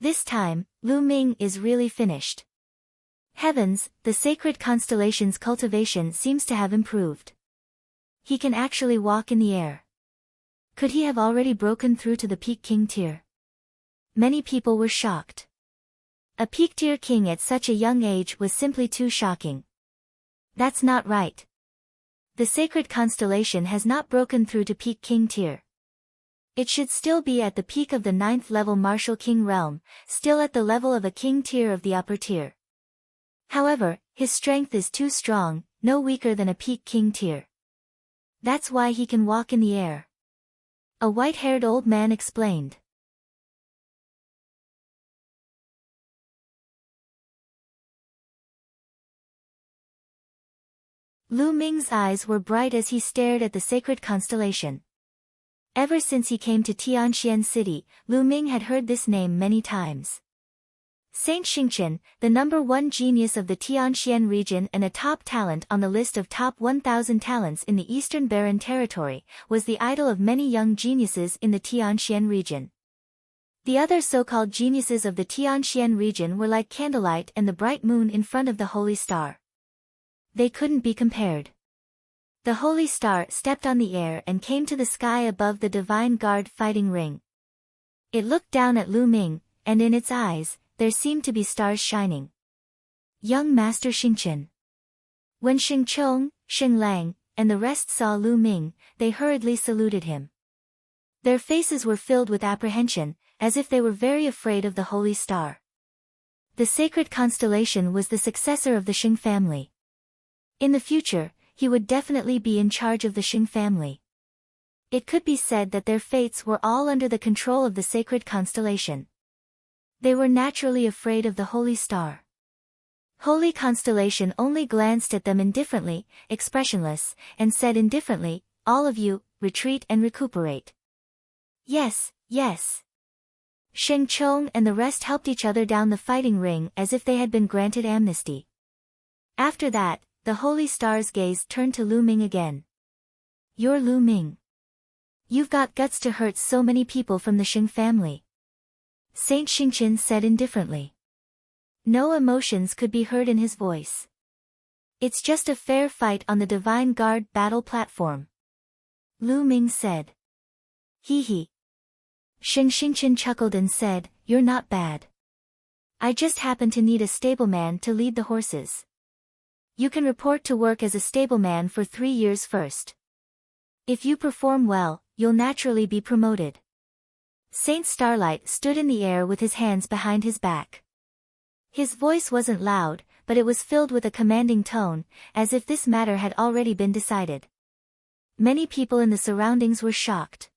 This time, Lu Ming is really finished. Heavens, the sacred constellation's cultivation seems to have improved. He can actually walk in the air. Could he have already broken through to the peak king tier? Many people were shocked. A peak tier king at such a young age was simply too shocking. That's not right. The sacred constellation has not broken through to peak king tier. It should still be at the peak of the 9th level martial king realm, still at the level of a king tier of the upper tier. However, his strength is too strong, no weaker than a peak king tier. That's why he can walk in the air. A white-haired old man explained. Lu Ming's eyes were bright as he stared at the sacred constellation. Ever since he came to Tianxian City, Lu Ming had heard this name many times. Saint Xingqian, the #1 genius of the Tianxian region and a top talent on the list of top 1,000 talents in the Eastern Barren Territory, was the idol of many young geniuses in the Tianxian region. The other so-called geniuses of the Tianxian region were like candlelight and the bright moon in front of the holy star. They couldn't be compared. The holy star stepped on the air and came to the sky above the divine guard fighting ring. It looked down at Lu Ming, and in its eyes, there seemed to be stars shining. Young Master Xingqian. When Xing Chong, Xing Lang, and the rest saw Lu Ming, they hurriedly saluted him. Their faces were filled with apprehension, as if they were very afraid of the holy star. The sacred constellation was the successor of the Xing family. In the future, he would definitely be in charge of the Xing family. It could be said that their fates were all under the control of the sacred constellation. They were naturally afraid of the holy star. Holy constellation only glanced at them indifferently, expressionless, and said indifferently, "All of you, retreat and recuperate." Yes, yes. Sheng Chong and the rest helped each other down the fighting ring as if they had been granted amnesty. After that, the holy star's gaze turned to Lu Ming again. "You're Lu Ming. You've got guts to hurt so many people from the Xing family." Saint Xingqian said indifferently. No emotions could be heard in his voice. "It's just a fair fight on the Divine Guard battle platform." Lu Ming said. "Hee hee." Sheng Xingqian chuckled and said, "You're not bad. I just happen to need a stableman to lead the horses. You can report to work as a stableman for 3 years first. If you perform well, you'll naturally be promoted." Saint Starlight stood in the air with his hands behind his back. His voice wasn't loud, but it was filled with a commanding tone, as if this matter had already been decided. Many people in the surroundings were shocked.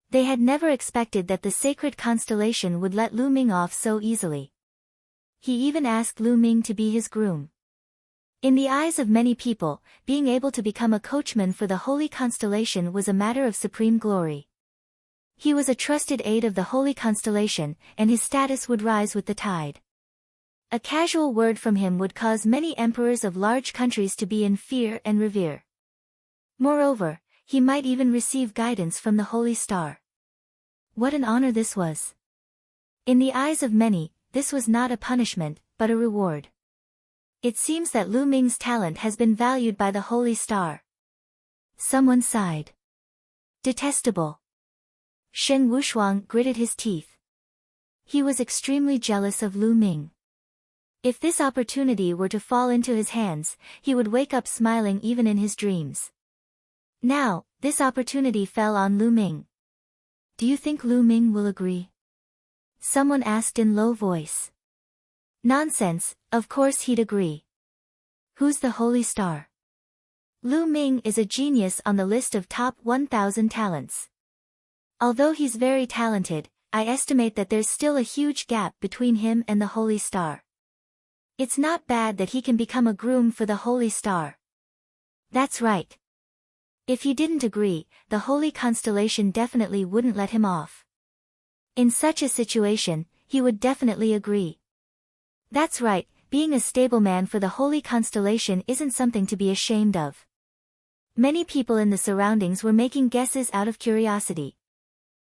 They had never expected that the sacred constellation would let Lu Ming off so easily. He even asked Lu Ming to be his groom. In the eyes of many people, being able to become a coachman for the holy constellation was a matter of supreme glory. He was a trusted aide of the holy constellation, and his status would rise with the tide. A casual word from him would cause many emperors of large countries to be in fear and revere. Moreover, he might even receive guidance from the holy star. What an honor this was! In the eyes of many, this was not a punishment, but a reward. It seems that Lu Ming's talent has been valued by the holy star. Someone sighed. Detestable. Shen Wushuang gritted his teeth. He was extremely jealous of Lu Ming. If this opportunity were to fall into his hands, he would wake up smiling even in his dreams. Now, this opportunity fell on Lu Ming. "Do you think Lu Ming will agree?" someone asked in low voice. "Nonsense, of course he'd agree. Who's the holy star?" Lu Ming is a genius on the list of top 1,000 talents. Although he's very talented, I estimate that there's still a huge gap between him and the holy star. It's not bad that he can become a groom for the holy star. That's right. If he didn't agree, the holy constellation definitely wouldn't let him off. In such a situation, he would definitely agree. That's right, being a stableman for the holy constellation isn't something to be ashamed of. Many people in the surroundings were making guesses out of curiosity.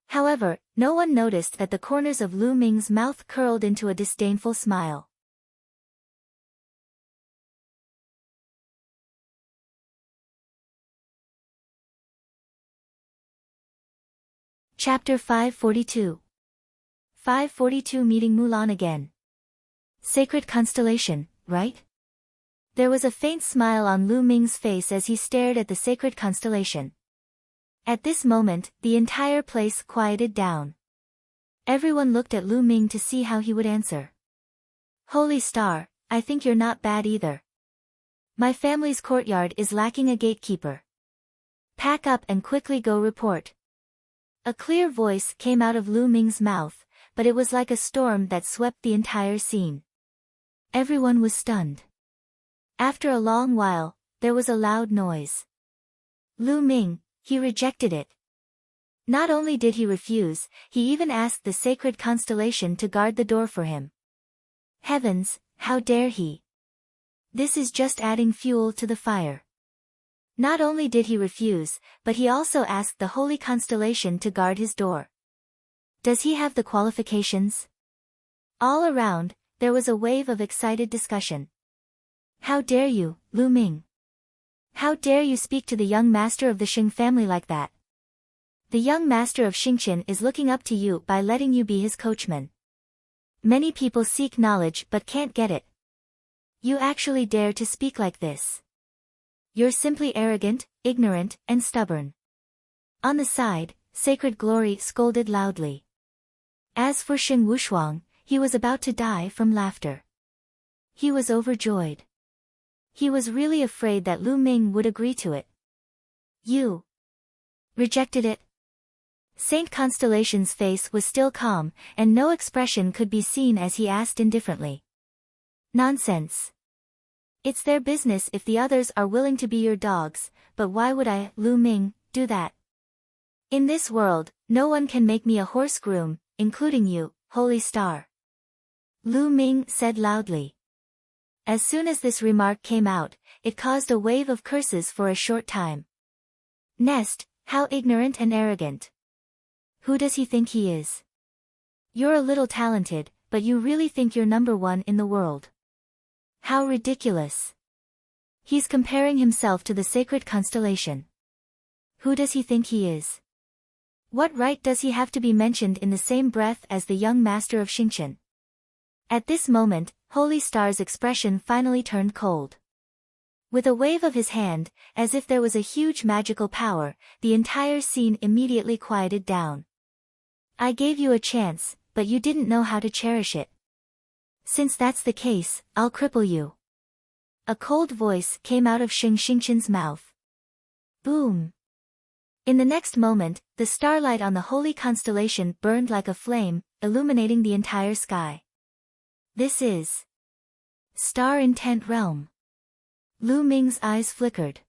However, no one noticed that the corners of Lu Ming's mouth curled into a disdainful smile. Chapter 542. 542 Meeting Mulan again. Sacred constellation, right? There was a faint smile on Lu Ming's face as he stared at the sacred constellation. At this moment, the entire place quieted down. Everyone looked at Lu Ming to see how he would answer. "Holy star, I think you're not bad either. My family's courtyard is lacking a gatekeeper. Pack up and quickly go report." A clear voice came out of Lu Ming's mouth, but it was like a storm that swept the entire scene. Everyone was stunned. After a long while, there was a loud noise. Lu Ming, he rejected it. Not only did he refuse, he even asked the sacred constellation to guard the door for him. Heavens, how dare he! This is just adding fuel to the fire. Not only did he refuse, but he also asked the holy constellation to guard his door. Does he have the qualifications? All around, there was a wave of excited discussion. How dare you, Lu Ming? How dare you speak to the young master of the Xing family like that? The young master of Xingqian is looking up to you by letting you be his coachman. Many people seek knowledge but can't get it. You actually dare to speak like this. You're simply arrogant, ignorant, and stubborn. On the side, Sacred Glory scolded loudly. As for Xing Wushuang, he was about to die from laughter. He was overjoyed. He was really afraid that Lu Ming would agree to it. You rejected it? Saint Constellation's face was still calm, and no expression could be seen as he asked indifferently. Nonsense. It's their business if the others are willing to be your dogs, but why would I, Lu Ming, do that? In this world, no one can make me a horse groom, including you, Holy Star. Lu Ming said loudly. As soon as this remark came out, it caused a wave of curses for a short time. Nest, how ignorant and arrogant. Who does he think he is? You're a little talented, but you really think you're number one in the world. How ridiculous. He's comparing himself to the sacred constellation. Who does he think he is? What right does he have to be mentioned in the same breath as the young master of Xingqian? At this moment, Holy Star's expression finally turned cold. With a wave of his hand, as if there was a huge magical power, the entire scene immediately quieted down. I gave you a chance, but you didn't know how to cherish it. Since that's the case, I'll cripple you. A cold voice came out of Xingqian's mouth. Boom! In the next moment, the starlight on the holy constellation burned like a flame, illuminating the entire sky. This is Star Intent Realm. Lu Ming's eyes flickered.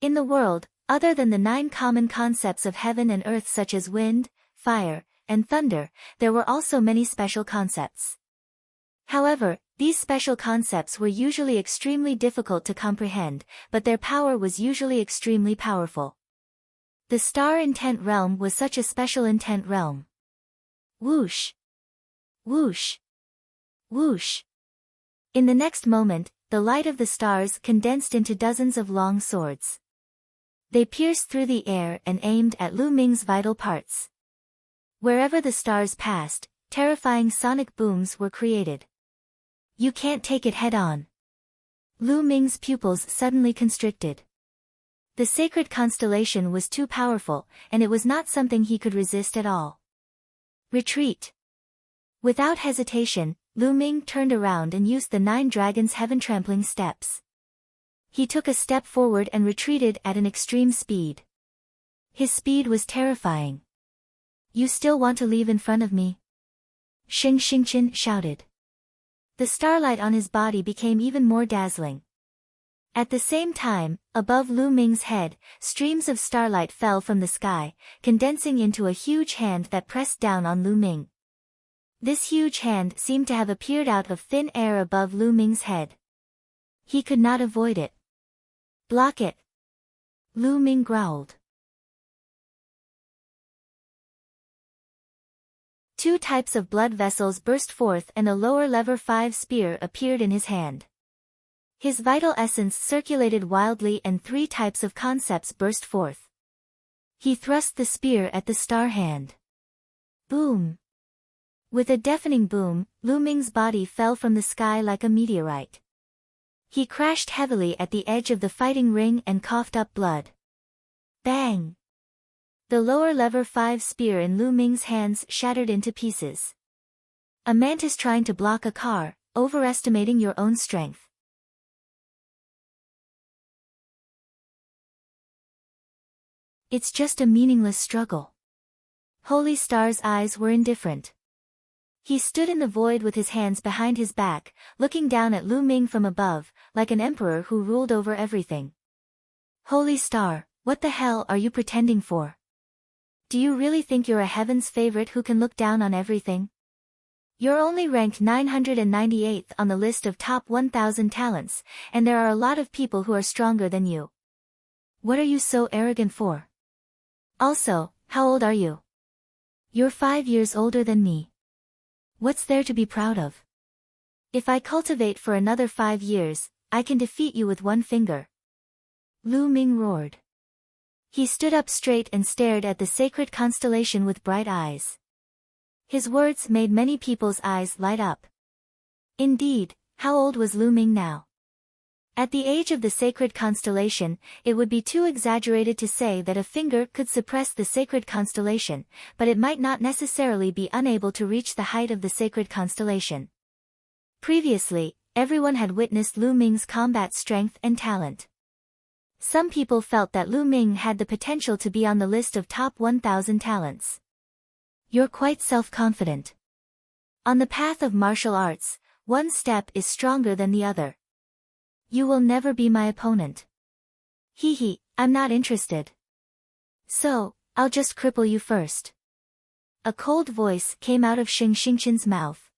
In the world, other than the 9 common concepts of heaven and earth such as wind, fire, and thunder, there were also many special concepts. However, these special concepts were usually extremely difficult to comprehend, but their power was usually extremely powerful. The Star Intent Realm was such a special intent realm. Whoosh! Whoosh! Whoosh! In the next moment, the light of the stars condensed into dozens of long swords. They pierced through the air and aimed at Lu Ming's vital parts. Wherever the stars passed, terrifying sonic booms were created. You can't take it head-on. Lu Ming's pupils suddenly constricted. The sacred constellation was too powerful, and it was not something he could resist at all. Retreat! Without hesitation, Lu Ming turned around and used the 9 dragons' heaven-trampling steps. He took a step forward and retreated at an extreme speed. His speed was terrifying. You still want to leave in front of me? Xingqian shouted. The starlight on his body became even more dazzling. At the same time, above Lu Ming's head, streams of starlight fell from the sky, condensing into a huge hand that pressed down on Lu Ming. This huge hand seemed to have appeared out of thin air above Lu Ming's head. He could not avoid it. Block it! Lu Ming growled. 2 types of blood vessels burst forth and a lower lever 5 spear appeared in his hand. His vital essence circulated wildly and 3 types of concepts burst forth. He thrust the spear at the star hand. Boom! With a deafening boom, Lu Ming's body fell from the sky like a meteorite. He crashed heavily at the edge of the fighting ring and coughed up blood. Bang! The lower lever 5 spear in Lu Ming's hands shattered into pieces. A mantis trying to block a car, overestimating your own strength. It's just a meaningless struggle. Holy Star's eyes were indifferent. He stood in the void with his hands behind his back, looking down at Lu Ming from above, like an emperor who ruled over everything. Holy Star, what the hell are you pretending for? Do you really think you're a heaven's favorite who can look down on everything? You're only ranked 998th on the list of top 1,000 talents, and there are a lot of people who are stronger than you. What are you so arrogant for? Also, how old are you? You're 5 years older than me. What's there to be proud of? If I cultivate for another 5 years, I can defeat you with one finger. Lu Ming roared. He stood up straight and stared at the sacred constellation with bright eyes. His words made many people's eyes light up. Indeed, how old was Lu Ming now? At the age of the sacred constellation, it would be too exaggerated to say that a finger could suppress the sacred constellation, but it might not necessarily be unable to reach the height of the sacred constellation. Previously, everyone had witnessed Lu Ming's combat strength and talent. Some people felt that Lu Ming had the potential to be on the list of top 1,000 talents. You're quite self-confident. On the path of martial arts, one step is stronger than the other. You will never be my opponent. Hee, I'm not interested. So, I'll just cripple you first. A cold voice came out of Xingqingqian's mouth.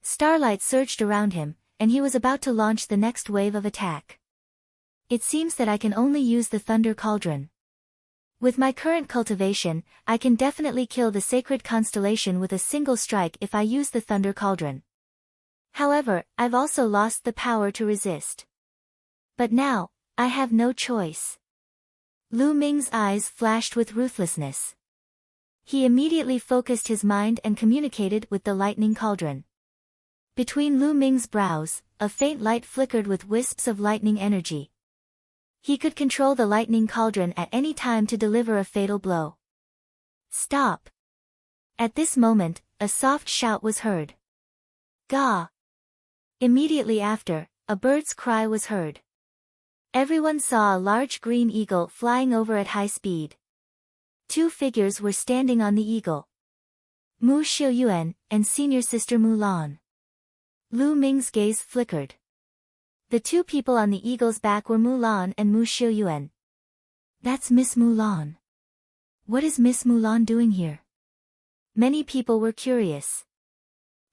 Starlight surged around him, and he was about to launch the next wave of attack. It seems that I can only use the Thunder Cauldron. With my current cultivation, I can definitely kill the sacred constellation with a single strike if I use the Thunder Cauldron. However, I've also lost the power to resist. But now, I have no choice. Lu Ming's eyes flashed with ruthlessness. He immediately focused his mind and communicated with the lightning cauldron. Between Lu Ming's brows, a faint light flickered with wisps of lightning energy. He could control the lightning cauldron at any time to deliver a fatal blow. Stop! At this moment, a soft shout was heard. Gah! Immediately after, a bird's cry was heard. Everyone saw a large green eagle flying over at high speed. 2 figures were standing on the eagle. Mu Xiuyuan and senior sister Mulan. Lu Ming's gaze flickered. The 2 people on the eagle's back were Mulan and Mu Xiuyuan. That's Miss Mulan. What is Miss Mulan doing here? Many people were curious.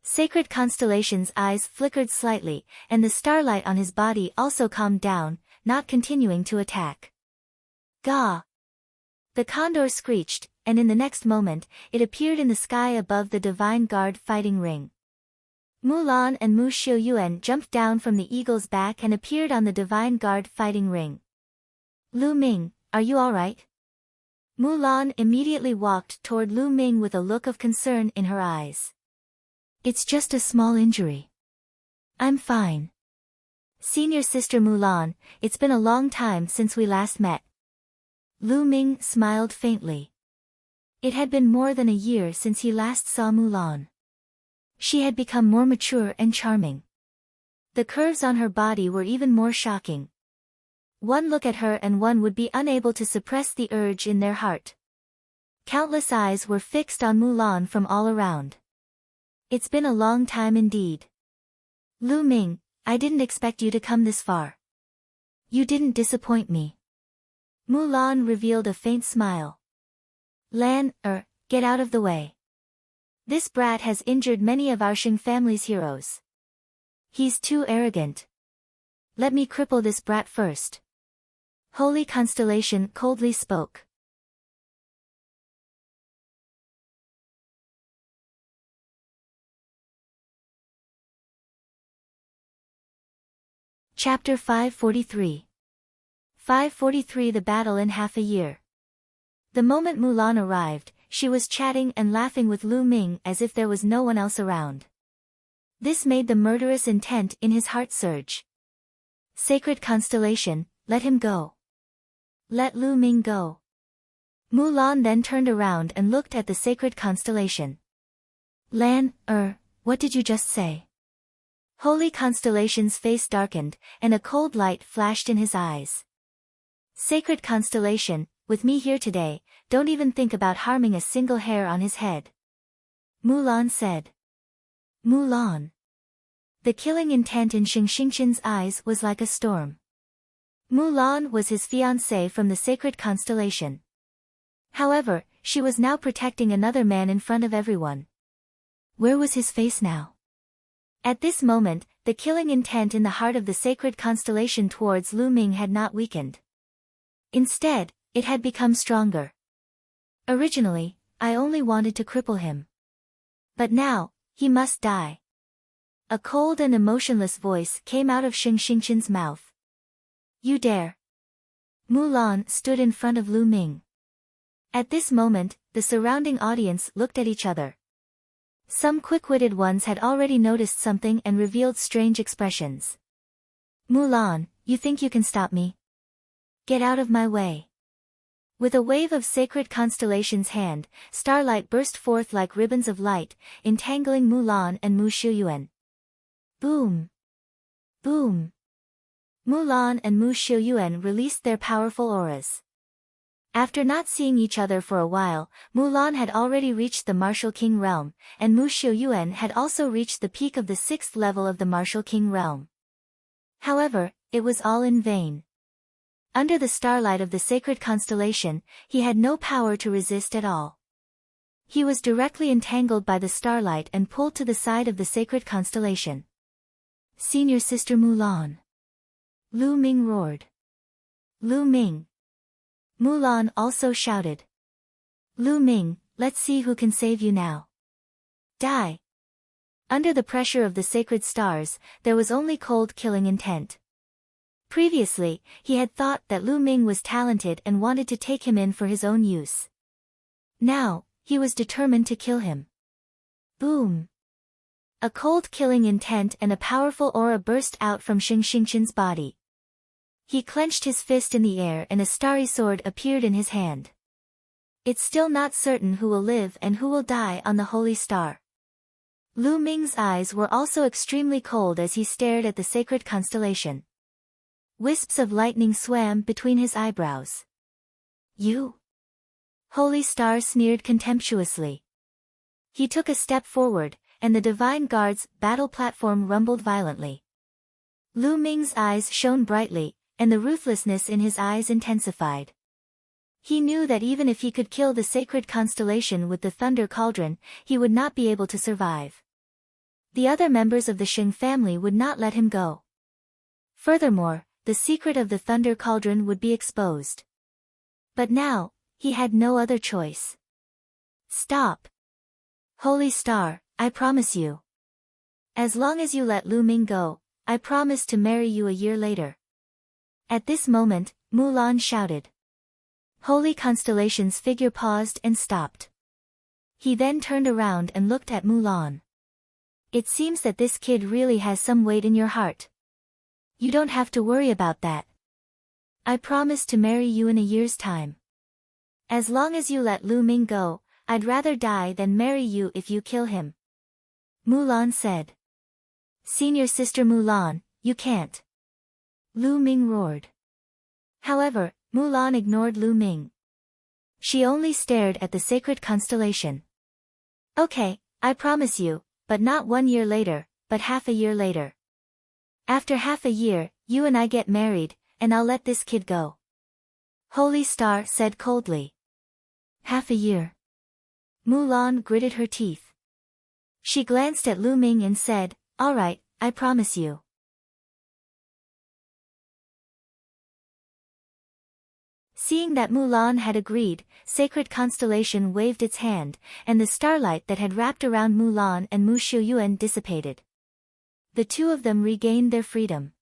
Sacred Constellation's eyes flickered slightly, and the starlight on his body also calmed down, not continuing to attack. Gah! The condor screeched, and in the next moment, it appeared in the sky above the Divine Guard fighting ring. Mulan and Mu Xiuyuan jumped down from the eagle's back and appeared on the Divine Guard fighting ring. Lu Ming, are you alright? Mulan immediately walked toward Lu Ming with a look of concern in her eyes. It's just a small injury. I'm fine. Senior sister Mulan, it's been a long time since we last met. Lu Ming smiled faintly. It had been more than a year since he last saw Mulan. She had become more mature and charming. The curves on her body were even more shocking. One look at her and one would be unable to suppress the urge in their heart. Countless eyes were fixed on Mulan from all around. It's been a long time indeed. Lu Ming, I didn't expect you to come this far. You didn't disappoint me. Mulan revealed a faint smile. Lan, get out of the way. This brat has injured many of our Shing family's heroes. He's too arrogant. Let me cripple this brat first. Holy Constellation coldly spoke. Chapter 543. 543 The battle in half a year. The moment Mulan arrived, she was chatting and laughing with Lu Ming as if there was no one else around. This made the murderous intent in his heart surge. Sacred Constellation, let him go. Let Lu Ming go. Mulan then turned around and looked at the Sacred Constellation. Lan, what did you just say? Holy Constellation's face darkened, and a cold light flashed in his eyes. Sacred Constellation, with me here today, don't even think about harming a single hair on his head. Mulan said. Mulan. The killing intent in Xingxingqian's eyes was like a storm. Mulan was his fiancée from the sacred constellation. However, she was now protecting another man in front of everyone. Where was his face now? At this moment, the killing intent in the heart of the sacred constellation towards Lu Ming had not weakened. Instead, it had become stronger. Originally, I only wanted to cripple him. But now, he must die. A cold and emotionless voice came out of Xingxingqian's mouth. You dare. Mulan stood in front of Lu Ming. At this moment, the surrounding audience looked at each other. Some quick-witted ones had already noticed something and revealed strange expressions. Mulan, you think you can stop me? Get out of my way. With a wave of sacred constellation's hand, starlight burst forth like ribbons of light, entangling Mulan and Mu Xiuyuan. Boom! Boom! Mulan and Mu Xiuyuan released their powerful auras. After not seeing each other for a while, Mulan had already reached the Martial King realm, and Mu Xiuyuan had also reached the peak of the 6th level of the Martial King realm. However, it was all in vain. Under the starlight of the sacred constellation, he had no power to resist at all. He was directly entangled by the starlight and pulled to the side of the sacred constellation. Senior Sister Mulan. Lu Ming roared. Lu Ming. Mulan also shouted. Lu Ming, let's see who can save you now. Die. Under the pressure of the sacred stars, there was only cold killing intent. Previously, he had thought that Lu Ming was talented and wanted to take him in for his own use. Now, he was determined to kill him. Boom. A cold killing intent and a powerful aura burst out from Xingxingqian's body. He clenched his fist in the air and a starry sword appeared in his hand. It's still not certain who will live and who will die on the holy star. Lu Ming's eyes were also extremely cold as he stared at the sacred constellation. Wisps of lightning swam between his eyebrows. You? Holy Star sneered contemptuously. He took a step forward, and the Divine Guard's battle platform rumbled violently. Lu Ming's eyes shone brightly, and the ruthlessness in his eyes intensified. He knew that even if he could kill the sacred constellation with the Thunder Cauldron, he would not be able to survive. The other members of the Shing family would not let him go. Furthermore, the secret of the Thunder Cauldron would be exposed. But now, he had no other choice. Stop. Holy Star, I promise you. As long as you let Lu Ming go, I promise to marry you a year later. At this moment, Mulan shouted. Holy Constellation's figure paused and stopped. He then turned around and looked at Mulan. It seems that this kid really has some weight in your heart. You don't have to worry about that. I promise to marry you in a year's time. As long as you let Lu Ming go, I'd rather die than marry you if you kill him. Mulan said. Senior Sister Mulan, you can't. Lu Ming roared. However, Mulan ignored Lu Ming. She only stared at the sacred constellation. Okay, I promise you, but not 1 year later, but half a year later. After half a year, you and I get married, and I'll let this kid go. Holy Star said coldly. Half a year. Mulan gritted her teeth. She glanced at Lu Ming and said, all right, I promise you. Seeing that Mulan had agreed, Sacred Constellation waved its hand, and the starlight that had wrapped around Mulan and Mu Xiuyuan dissipated. The two of them regained their freedom.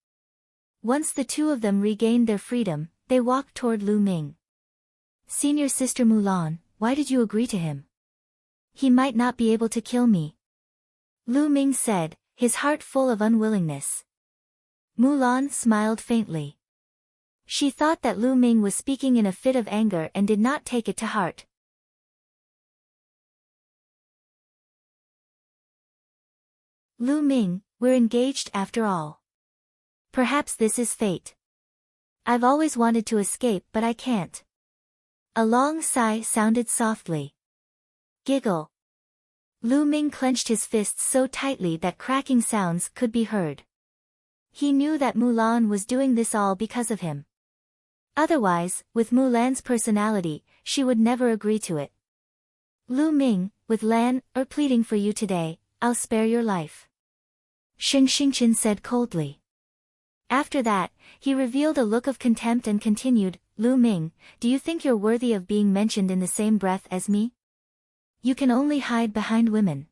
Once the two of them regained their freedom, they walked toward Lu Ming. Senior Sister Mulan, why did you agree to him? He might not be able to kill me. Lu Ming said, his heart full of unwillingness. Mulan smiled faintly. She thought that Lu Ming was speaking in a fit of anger and did not take it to heart. Lu Ming, we're engaged after all. Perhaps this is fate. I've always wanted to escape but I can't. A long sigh sounded softly. Giggle. Lu Ming clenched his fists so tightly that cracking sounds could be heard. He knew that Mulan was doing this all because of him. Otherwise, with Mulan's personality, she would never agree to it. Lu Ming, with Lan pleading for you today, I'll spare your life. Sheng Xingchen said coldly. After that, he revealed a look of contempt and continued, Lu Ming, do you think you're worthy of being mentioned in the same breath as me? You can only hide behind women.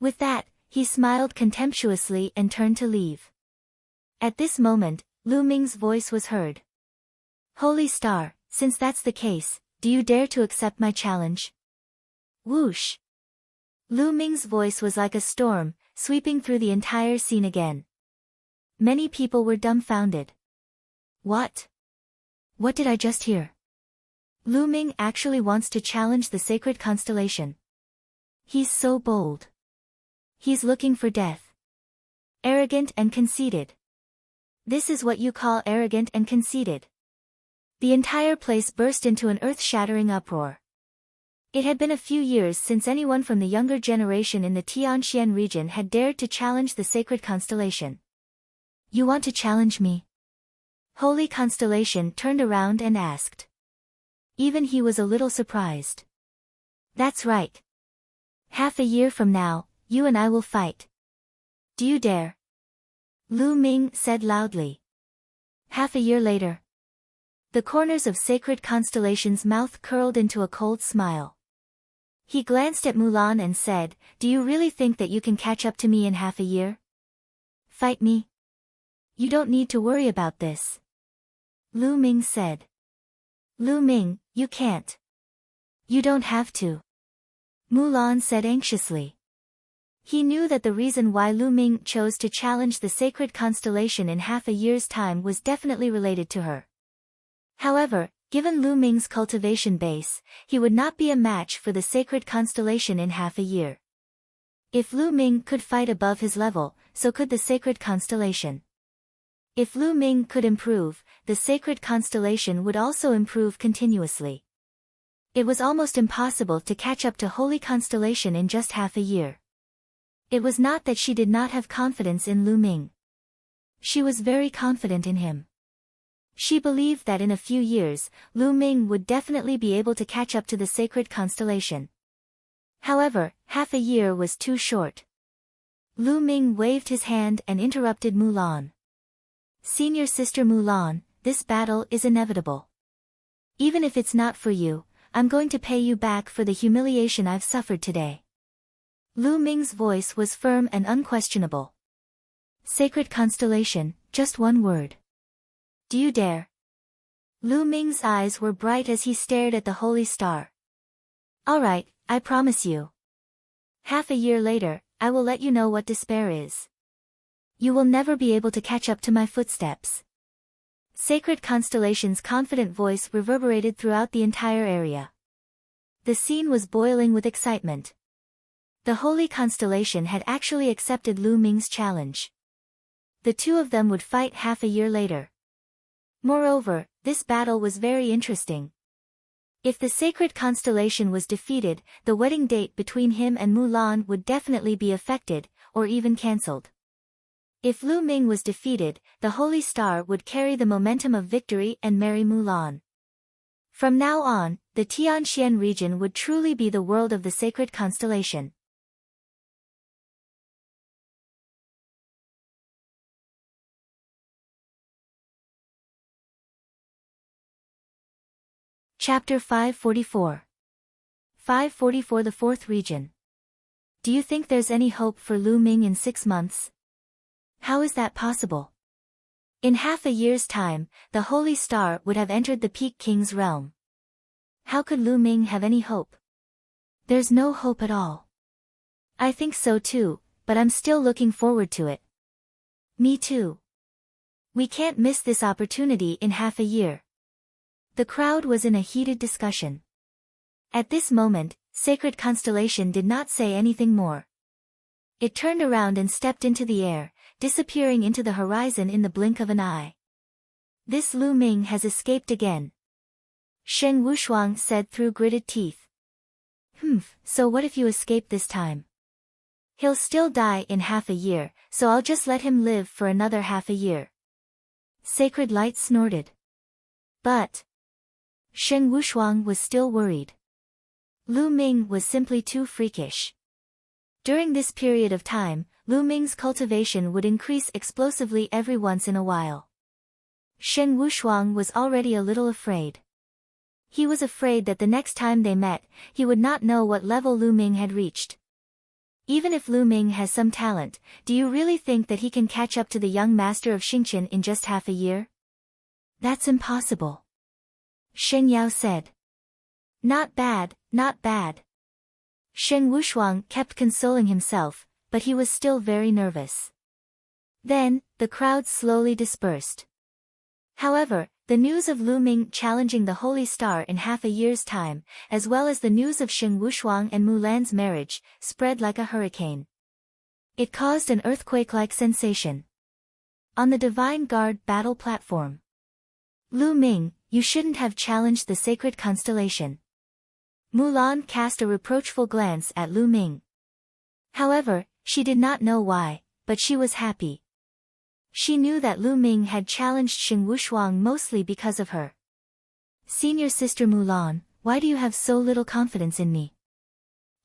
With that, he smiled contemptuously and turned to leave. At this moment, Lu Ming's voice was heard. Holy Star, since that's the case, do you dare to accept my challenge? Whoosh! Lu Ming's voice was like a storm, sweeping through the entire scene again. Many people were dumbfounded. What? What did I just hear? Lu Ming actually wants to challenge the sacred constellation. He's so bold. He's looking for death. Arrogant and conceited. This is what you call arrogant and conceited. The entire place burst into an earth-shattering uproar. It had been a few years since anyone from the younger generation in the Tianxian region had dared to challenge the sacred constellation. You want to challenge me? Holy Constellation turned around and asked. Even he was a little surprised. That's right. Half a year from now, you and I will fight. Do you dare? Lu Ming said loudly. Half a year later. The corners of Sacred Constellation's mouth curled into a cold smile. He glanced at Mulan and said, do you really think that you can catch up to me in half a year? Fight me? You don't need to worry about this. Lu Ming said. Lu Ming, you can't. You don't have to. Mulan said anxiously. He knew that the reason why Lu Ming chose to challenge the sacred constellation in half a year's time was definitely related to her. However, given Lu Ming's cultivation base, he would not be a match for the sacred constellation in half a year. If Lu Ming could fight above his level, so could the sacred constellation. If Lu Ming could improve, the sacred constellation would also improve continuously. It was almost impossible to catch up to Holy Constellation in just half a year. It was not that she did not have confidence in Lu Ming. She was very confident in him. She believed that in a few years, Lu Ming would definitely be able to catch up to the sacred constellation. However, half a year was too short. Lu Ming waved his hand and interrupted Mulan. Senior Sister Mulan, this battle is inevitable. Even if it's not for you, I'm going to pay you back for the humiliation I've suffered today. Lu Ming's voice was firm and unquestionable. Sacred constellation, just one word. Do you dare? Lu Ming's eyes were bright as he stared at the holy star. All right, I promise you. Half a year later, I will let you know what despair is. You will never be able to catch up to my footsteps. Sacred Constellation's confident voice reverberated throughout the entire area. The scene was boiling with excitement. The Holy Constellation had actually accepted Lu Ming's challenge. The two of them would fight half a year later. Moreover, this battle was very interesting. If the Sacred Constellation was defeated, the wedding date between him and Mulan would definitely be affected, or even cancelled. If Lu Ming was defeated, the Holy Star would carry the momentum of victory and marry Mulan. From now on, the Tianxian region would truly be the world of the Sacred Constellation. Chapter 544. 544 The Fourth Region. Do you think there's any hope for Lu Ming in 6 months? How is that possible? In half a year's time, the Holy Star would have entered the Peak King's realm. How could Lu Ming have any hope? There's no hope at all. I think so too, but I'm still looking forward to it. Me too. We can't miss this opportunity in half a year. The crowd was in a heated discussion. At this moment, Sacred Constellation did not say anything more. It turned around and stepped into the air, disappearing into the horizon in the blink of an eye. This Lu Ming has escaped again. Shen Wushuang said through gritted teeth. So what if you escape this time? He'll still die in half a year, so I'll just let him live for another half a year. Sacred Light snorted. But Shen Wushuang was still worried. Lu Ming was simply too freakish. During this period of time, Lu Ming's cultivation would increase explosively every once in a while. Shen Wushuang was already a little afraid. He was afraid that the next time they met, he would not know what level Lu Ming had reached. Even if Lu Ming has some talent, do you really think that he can catch up to the young master of Xingqian in just half a year? That's impossible. Shen Yao said. Not bad, not bad. Shen Wushuang kept consoling himself, but he was still very nervous. Then, the crowd slowly dispersed. However, the news of Lu Ming challenging the Holy Star in half a year's time, as well as the news of Shen Wushuang and Mulan's marriage, spread like a hurricane. It caused an earthquake-like sensation. On the Divine Guard battle platform. Lu Ming, you shouldn't have challenged the sacred constellation. Mulan cast a reproachful glance at Lu Ming. However, she did not know why, but she was happy. She knew that Lu Ming had challenged Shen Wushuang mostly because of her. Senior Sister Mulan, why do you have so little confidence in me?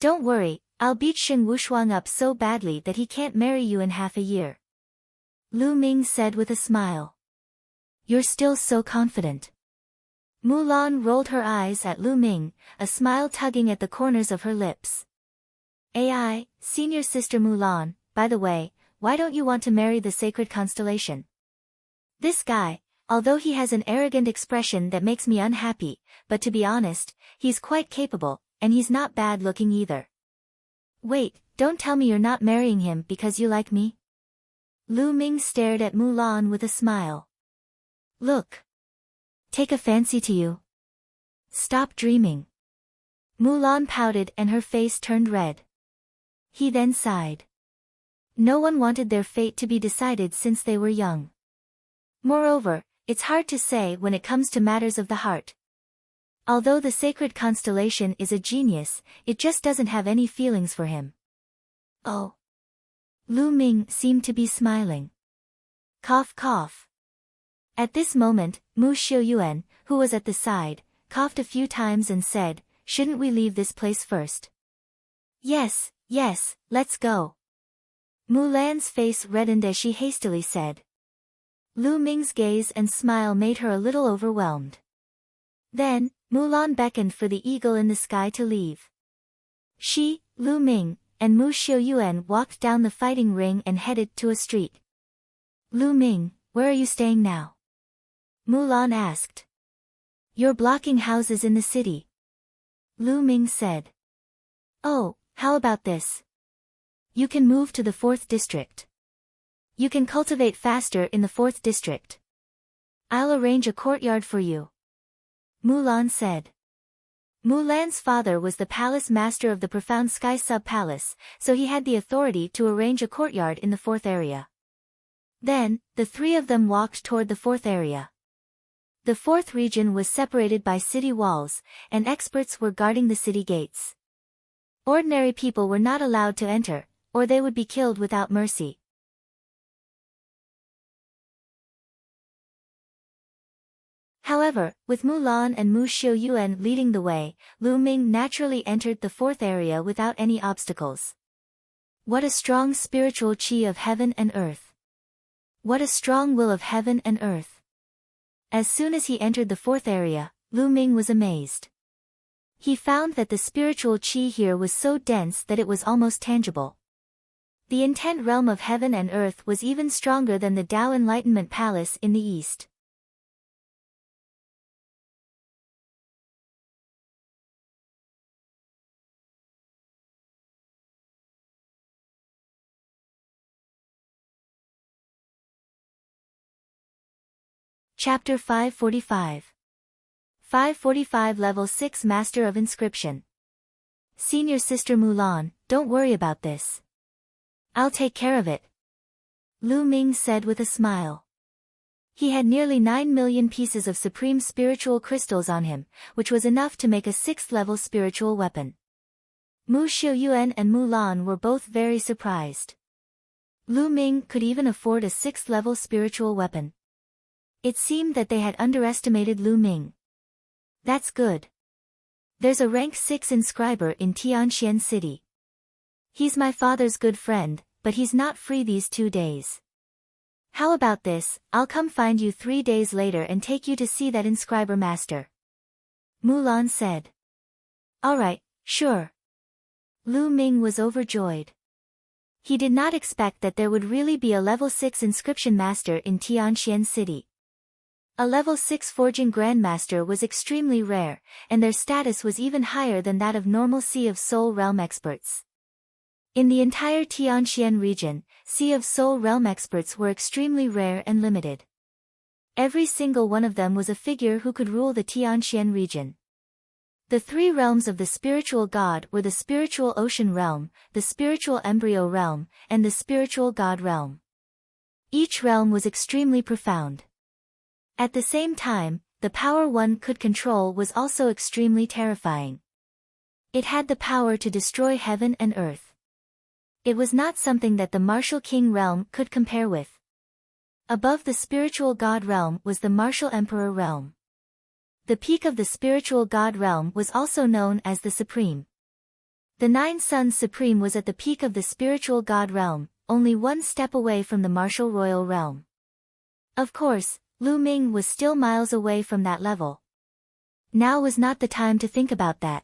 Don't worry, I'll beat Shen Wushuang up so badly that he can't marry you in half a year. Lu Ming said with a smile. You're still so confident. Mulan rolled her eyes at Lu Ming, a smile tugging at the corners of her lips. AI, Senior Sister Mulan, by the way, why don't you want to marry the sacred constellation? This guy, although he has an arrogant expression that makes me unhappy, but to be honest, he's quite capable, and he's not bad looking either. Wait, don't tell me you're not marrying him because you like me? Lu Ming stared at Mulan with a smile. Look. Take a fancy to you. Stop dreaming. Mulan pouted and her face turned red. He then sighed. No one wanted their fate to be decided since they were young. Moreover, it's hard to say when it comes to matters of the heart. Although the sacred constellation is a genius, it just doesn't have any feelings for him. Oh. Lu Ming seemed to be smiling. Cough cough. At this moment, Mu Xiuyuan, who was at the side, coughed a few times and said, shouldn't we leave this place first? Yes, let's go. Mulan's face reddened as she hastily said. Lu Ming's gaze and smile made her a little overwhelmed. Then, Mulan beckoned for the eagle in the sky to leave. She, Lu Ming, and Mu Xiuyuan walked down the fighting ring and headed to a street. Lu Ming, where are you staying now? Mulan asked. You're blocking houses in the city. Lu Ming said. Oh, how about this? You can move to the 4th district. You can cultivate faster in the 4th district. I'll arrange a courtyard for you. Mulan said. Mulan's father was the palace master of the Profound Sky Sub-Palace, so he had the authority to arrange a courtyard in the 4th area. Then, the three of them walked toward the 4th area. The 4th region was separated by city walls, and experts were guarding the city gates. Ordinary people were not allowed to enter, or they would be killed without mercy. However, with Mulan and Mu Xiuyuan leading the way, Lu Ming naturally entered the 4th area without any obstacles. What a strong spiritual qi of heaven and earth! What a strong will of heaven and earth! As soon as he entered the 4th area, Lu Ming was amazed. He found that the spiritual qi here was so dense that it was almost tangible. The intent realm of heaven and earth was even stronger than the Tao Enlightenment Palace in the east. Chapter 545. 545 Level 6 Master of Inscription. Senior Sister Mulan, don't worry about this. I'll take care of it. Lu Ming said with a smile. He had nearly 9 million pieces of supreme spiritual crystals on him, which was enough to make a 6th-level spiritual weapon. Mu Xiuyuan and Mu Lan were both very surprised. Lu Ming could even afford a 6th-level spiritual weapon. It seemed that they had underestimated Lu Ming. That's good. There's a rank 6 inscriber in Tianxian City. He's my father's good friend, but he's not free these 2 days. How about this, I'll come find you 3 days later and take you to see that inscriber master. Mulan said. Alright, sure. Lu Ming was overjoyed. He did not expect that there would really be a level 6 inscription master in Tianxian City. A level 6 forging grandmaster was extremely rare, and their status was even higher than that of normal Sea of Soul realm experts. In the entire Tianxian region, Sea of Soul realm experts were extremely rare and limited. Every single one of them was a figure who could rule the Tianxian region. The 3 realms of the spiritual god were the spiritual ocean realm, the spiritual embryo realm, and the spiritual god realm. Each realm was extremely profound. At the same time, the power one could control was also extremely terrifying. It had the power to destroy heaven and earth. It was not something that the martial king realm could compare with. Above the spiritual god realm was the martial emperor realm. The peak of the spiritual god realm was also known as the Supreme. The 9 Suns Supreme was at the peak of the spiritual god realm, only 1 step away from the martial royal realm. Of course, Lu Ming was still miles away from that level. Now was not the time to think about that.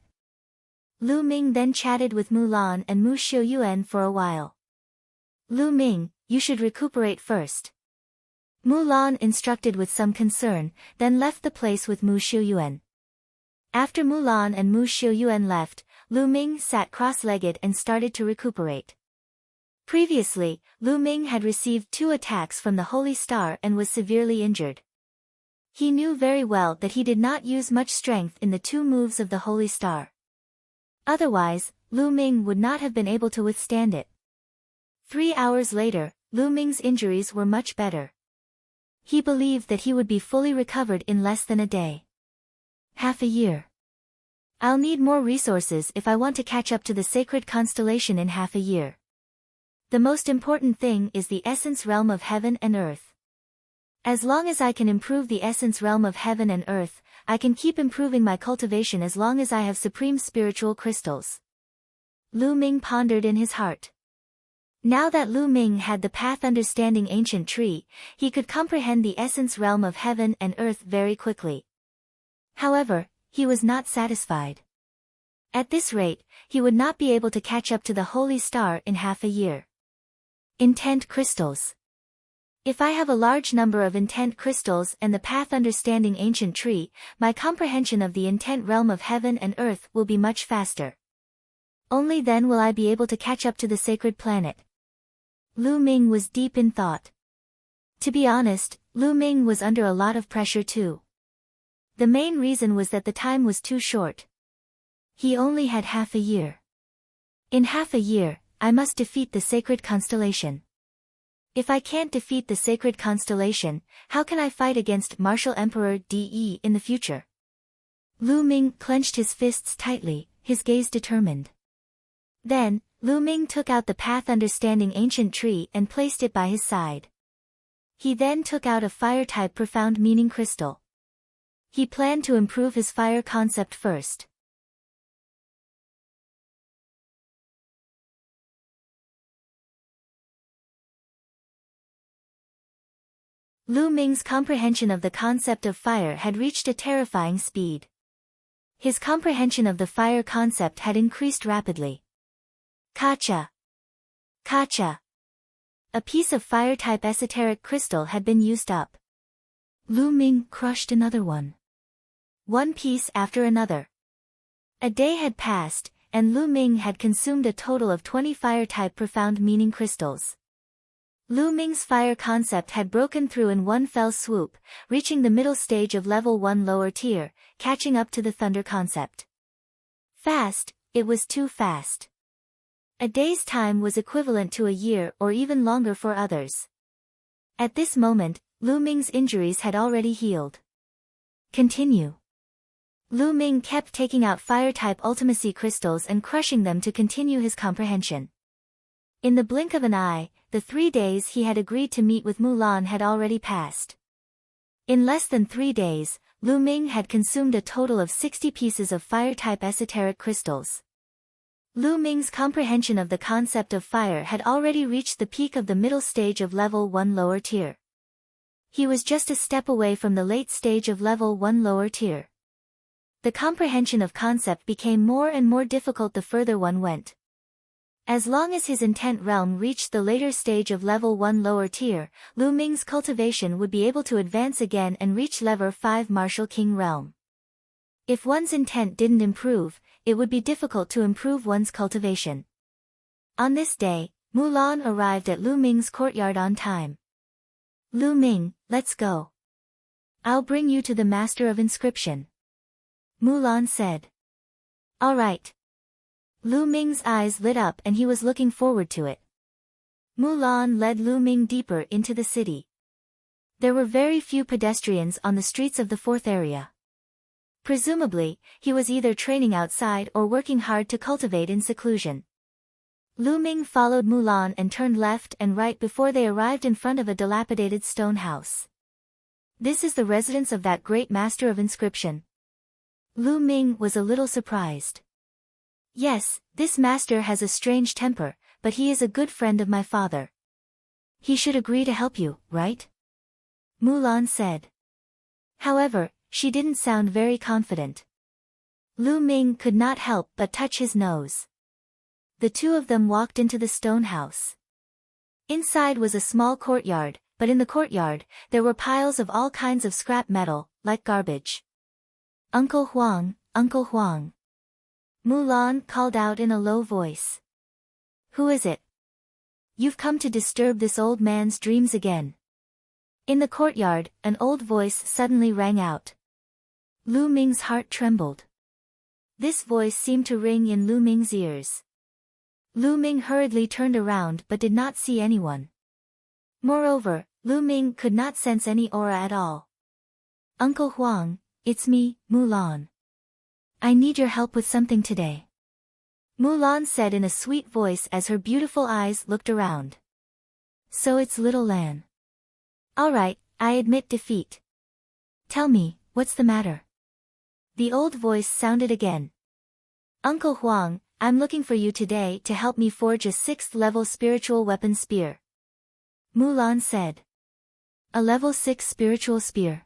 Lu Ming then chatted with Mulan and Mu Xiuyuan for a while. Lu Ming, you should recuperate first. Mulan instructed with some concern, then left the place with Mu Xiuyuan. After Mulan and Mu Xiuyuan left, Lu Ming sat cross-legged and started to recuperate. Previously, Lu Ming had received 2 attacks from the Holy Star and was severely injured. He knew very well that he did not use much strength in the 2 moves of the Holy Star. Otherwise, Lu Ming would not have been able to withstand it. 3 hours later, Lu Ming's injuries were much better. He believed that he would be fully recovered in less than a day. Half a year. I'll need more resources if I want to catch up to the sacred constellation in half a year. The most important thing is the essence realm of heaven and earth. As long as I can improve the essence realm of heaven and earth, I can keep improving my cultivation as long as I have supreme spiritual crystals. Lu Ming pondered in his heart. Now that Lu Ming had the path understanding ancient tree, he could comprehend the essence realm of heaven and earth very quickly. However, he was not satisfied. At this rate, he would not be able to catch up to the Holy Star in half a year. Intent crystals. If I have a large number of intent crystals and the path understanding ancient tree, my comprehension of the intent realm of heaven and earth will be much faster. Only then will I be able to catch up to the sacred planet. Lu Ming was deep in thought. To be honest, Lu Ming was under a lot of pressure too. The main reason was that the time was too short. He only had half a year. In half a year, I must defeat the sacred constellation. If I can't defeat the sacred constellation, how can I fight against Martial Emperor De in the future? Lu Ming clenched his fists tightly, his gaze determined. Then, Lu Ming took out the path understanding ancient tree and placed it by his side. He then took out a fire-type profound meaning crystal. He planned to improve his fire concept first. Lu Ming's comprehension of the concept of fire had reached a terrifying speed. His comprehension of the fire concept had increased rapidly. Kacha! Kacha! A piece of fire-type esoteric crystal had been used up. Lu Ming crushed another one. One piece after another. A day had passed, and Lu Ming had consumed a total of 20 fire-type profound meaning crystals. Lu Ming's fire concept had broken through in one fell swoop, reaching the middle stage of level 1 lower tier, catching up to the thunder concept. Fast, it was too fast. A day's time was equivalent to a year or even longer for others. At this moment, Lu Ming's injuries had already healed. Continue. Lu Ming kept taking out fire-type ultimacy crystals and crushing them to continue his comprehension. In the blink of an eye, the 3 days he had agreed to meet with Mulan had already passed. In less than 3 days, Lu Ming had consumed a total of 60 pieces of fire-type esoteric crystals. Lu Ming's comprehension of the concept of fire had already reached the peak of the middle stage of level 1 lower tier. He was just a step away from the late stage of level 1 lower tier. The comprehension of concept became more and more difficult the further one went. As long as his intent realm reached the later stage of level 1 lower tier, Lu Ming's cultivation would be able to advance again and reach level 5 Martial King realm. If one's intent didn't improve, it would be difficult to improve one's cultivation. On this day, Mulan arrived at Lu Ming's courtyard on time. Lu Ming, let's go. I'll bring you to the Master of Inscription. Mulan said. All right. Lu Ming's eyes lit up and he was looking forward to it. Mulan led Lu Ming deeper into the city. There were very few pedestrians on the streets of the fourth area. Presumably, he was either training outside or working hard to cultivate in seclusion. Lu Ming followed Mulan and turned left and right before they arrived in front of a dilapidated stone house. This is the residence of that great Master of Inscription. Lu Ming was a little surprised. Yes, this master has a strange temper, but he is a good friend of my father. He should agree to help you, right? Mulan said. However, she didn't sound very confident. Lu Ming could not help but touch his nose. The two of them walked into the stone house. Inside was a small courtyard, but in the courtyard, there were piles of all kinds of scrap metal, like garbage. Uncle Huang, Uncle Huang. Mulan called out in a low voice. Who is it? You've come to disturb this old man's dreams again. In the courtyard, an old voice suddenly rang out. Lu Ming's heart trembled. This voice seemed to ring in Lu Ming's ears. Lu Ming hurriedly turned around but did not see anyone. Moreover, Lu Ming could not sense any aura at all. Uncle Huang, it's me, Mulan. I need your help with something today. Mulan said in a sweet voice as her beautiful eyes looked around. So it's little Lan. All right, I admit defeat. Tell me, what's the matter? The old voice sounded again. Uncle Huang, I'm looking for you today to help me forge a 6th level spiritual weapon spear. Mulan said. A level 6 spiritual spear.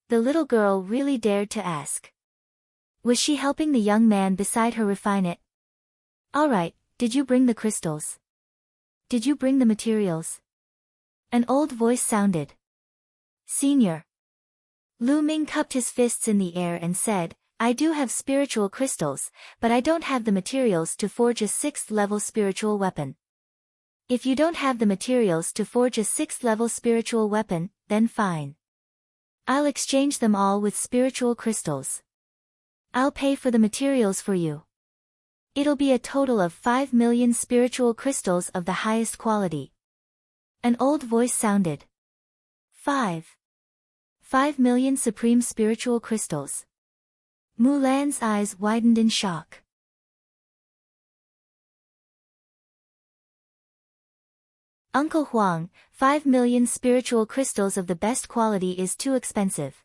The little girl really dared to ask. Was she helping the young man beside her refine it? All right, did you bring the crystals? Did you bring the materials? An old voice sounded. Senior. Lu Ming cupped his fists in the air and said, I do have spiritual crystals, but I don't have the materials to forge a 6th level spiritual weapon. If you don't have the materials to forge a 6th level spiritual weapon, then fine. I'll exchange them all with spiritual crystals. I'll pay for the materials for you. It'll be a total of 5 million spiritual crystals of the highest quality. An old voice sounded. 5 million supreme spiritual crystals. Mulan's eyes widened in shock. Uncle Huang, 5 million spiritual crystals of the best quality is too expensive.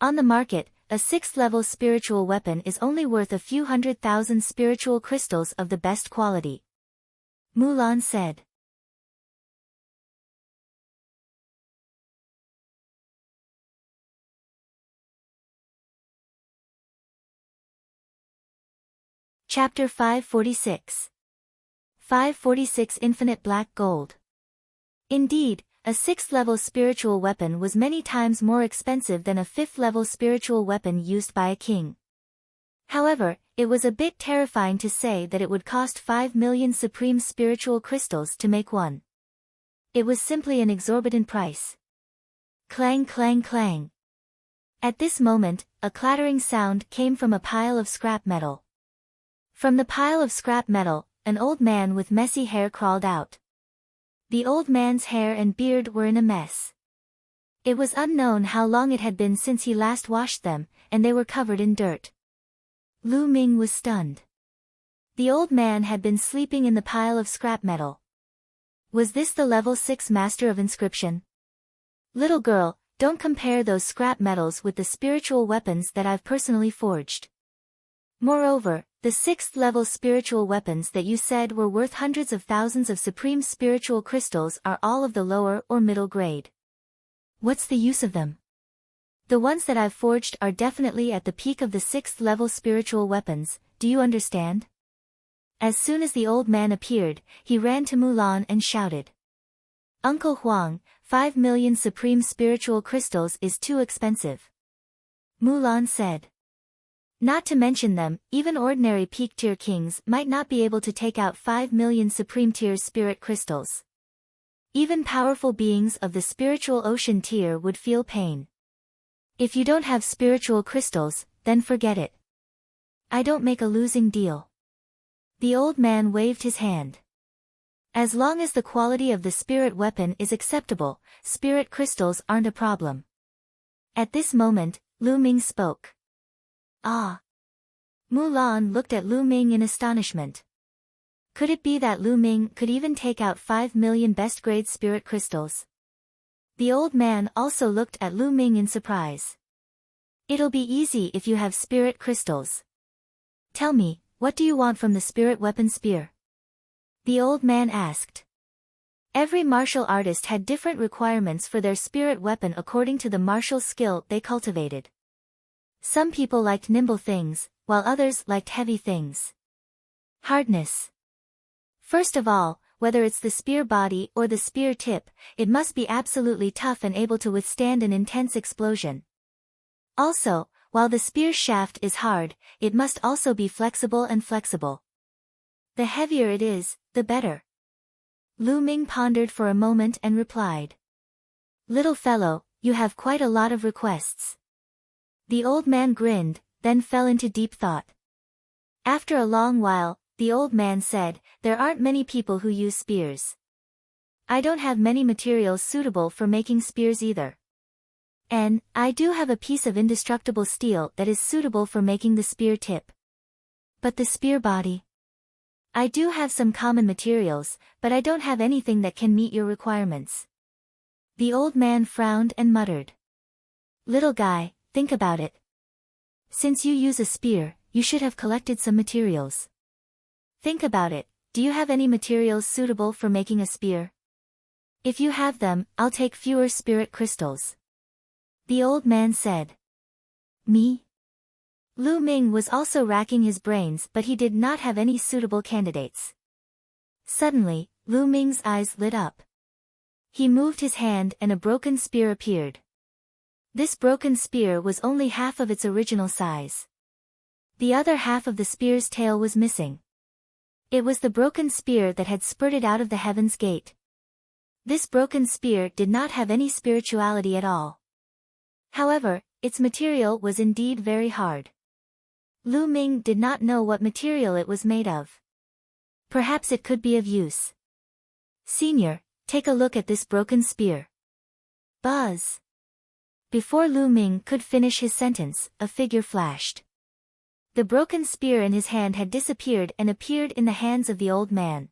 On the market, a 6th level spiritual weapon is only worth a few 100,000 spiritual crystals of the best quality. Mulan said. Chapter 546. 546 Infinite Black Gold. Indeed, a 6th level spiritual weapon was many times more expensive than a 5th level spiritual weapon used by a king. However, it was a bit terrifying to say that it would cost 5 million supreme spiritual crystals to make one. It was simply an exorbitant price. Clang clang clang. At this moment, a clattering sound came from a pile of scrap metal. From the pile of scrap metal, an old man with messy hair crawled out. The old man's hair and beard were in a mess. It was unknown how long it had been since he last washed them, and they were covered in dirt. Lu Ming was stunned. The old man had been sleeping in the pile of scrap metal. Was this the level 6 master of inscription? Little girl, don't compare those scrap metals with the spiritual weapons that I've personally forged. Moreover, the 6th level spiritual weapons that you said were worth hundreds of thousands of supreme spiritual crystals are all of the lower or middle grade. What's the use of them? The ones that I've forged are definitely at the peak of the 6th level spiritual weapons, do you understand? As soon as the old man appeared, he ran to Mulan and shouted. Uncle Huang, 5 million supreme spiritual crystals is too expensive. Mulan said. Not to mention them, even ordinary peak-tier kings might not be able to take out 5 million supreme-tier spirit crystals. Even powerful beings of the spiritual ocean tier would feel pain. If you don't have spiritual crystals, then forget it. I don't make a losing deal. The old man waved his hand. As long as the quality of the spirit weapon is acceptable, spirit crystals aren't a problem. At this moment, Lu Ming spoke. Ah! Mulan looked at Lu Ming in astonishment. Could it be that Lu Ming could even take out 5 million best-grade spirit crystals? The old man also looked at Lu Ming in surprise. It'll be easy if you have spirit crystals. Tell me, what do you want from the spirit weapon spear? The old man asked. Every martial artist had different requirements for their spirit weapon according to the martial skill they cultivated. Some people liked nimble things, while others liked heavy things. Hardness. First of all, whether it's the spear body or the spear tip, it must be absolutely tough and able to withstand an intense explosion. Also, while the spear shaft is hard, it must also be flexible and flexible. The heavier it is, the better. Lu Ming pondered for a moment and replied. Little fellow, you have quite a lot of requests. The old man grinned, then fell into deep thought. After a long while, the old man said, there aren't many people who use spears. I don't have many materials suitable for making spears either. And, I do have a piece of indestructible steel that is suitable for making the spear tip. But the spear body? I do have some common materials, but I don't have anything that can meet your requirements. The old man frowned and muttered. Little guy, think about it. Since you use a spear, you should have collected some materials. Think about it, do you have any materials suitable for making a spear? If you have them, I'll take fewer spirit crystals. The old man said. Me? Lu Ming was also racking his brains but he did not have any suitable candidates. Suddenly, Lu Ming's eyes lit up. He moved his hand and a broken spear appeared. This broken spear was only half of its original size. The other half of the spear's tail was missing. It was the broken spear that had spurted out of the Heaven's Gate. This broken spear did not have any spirituality at all. However, its material was indeed very hard. Lu Ming did not know what material it was made of. Perhaps it could be of use. Senior, take a look at this broken spear. Buzz. Before Lu Ming could finish his sentence, a figure flashed. The broken spear in his hand had disappeared and appeared in the hands of the old man.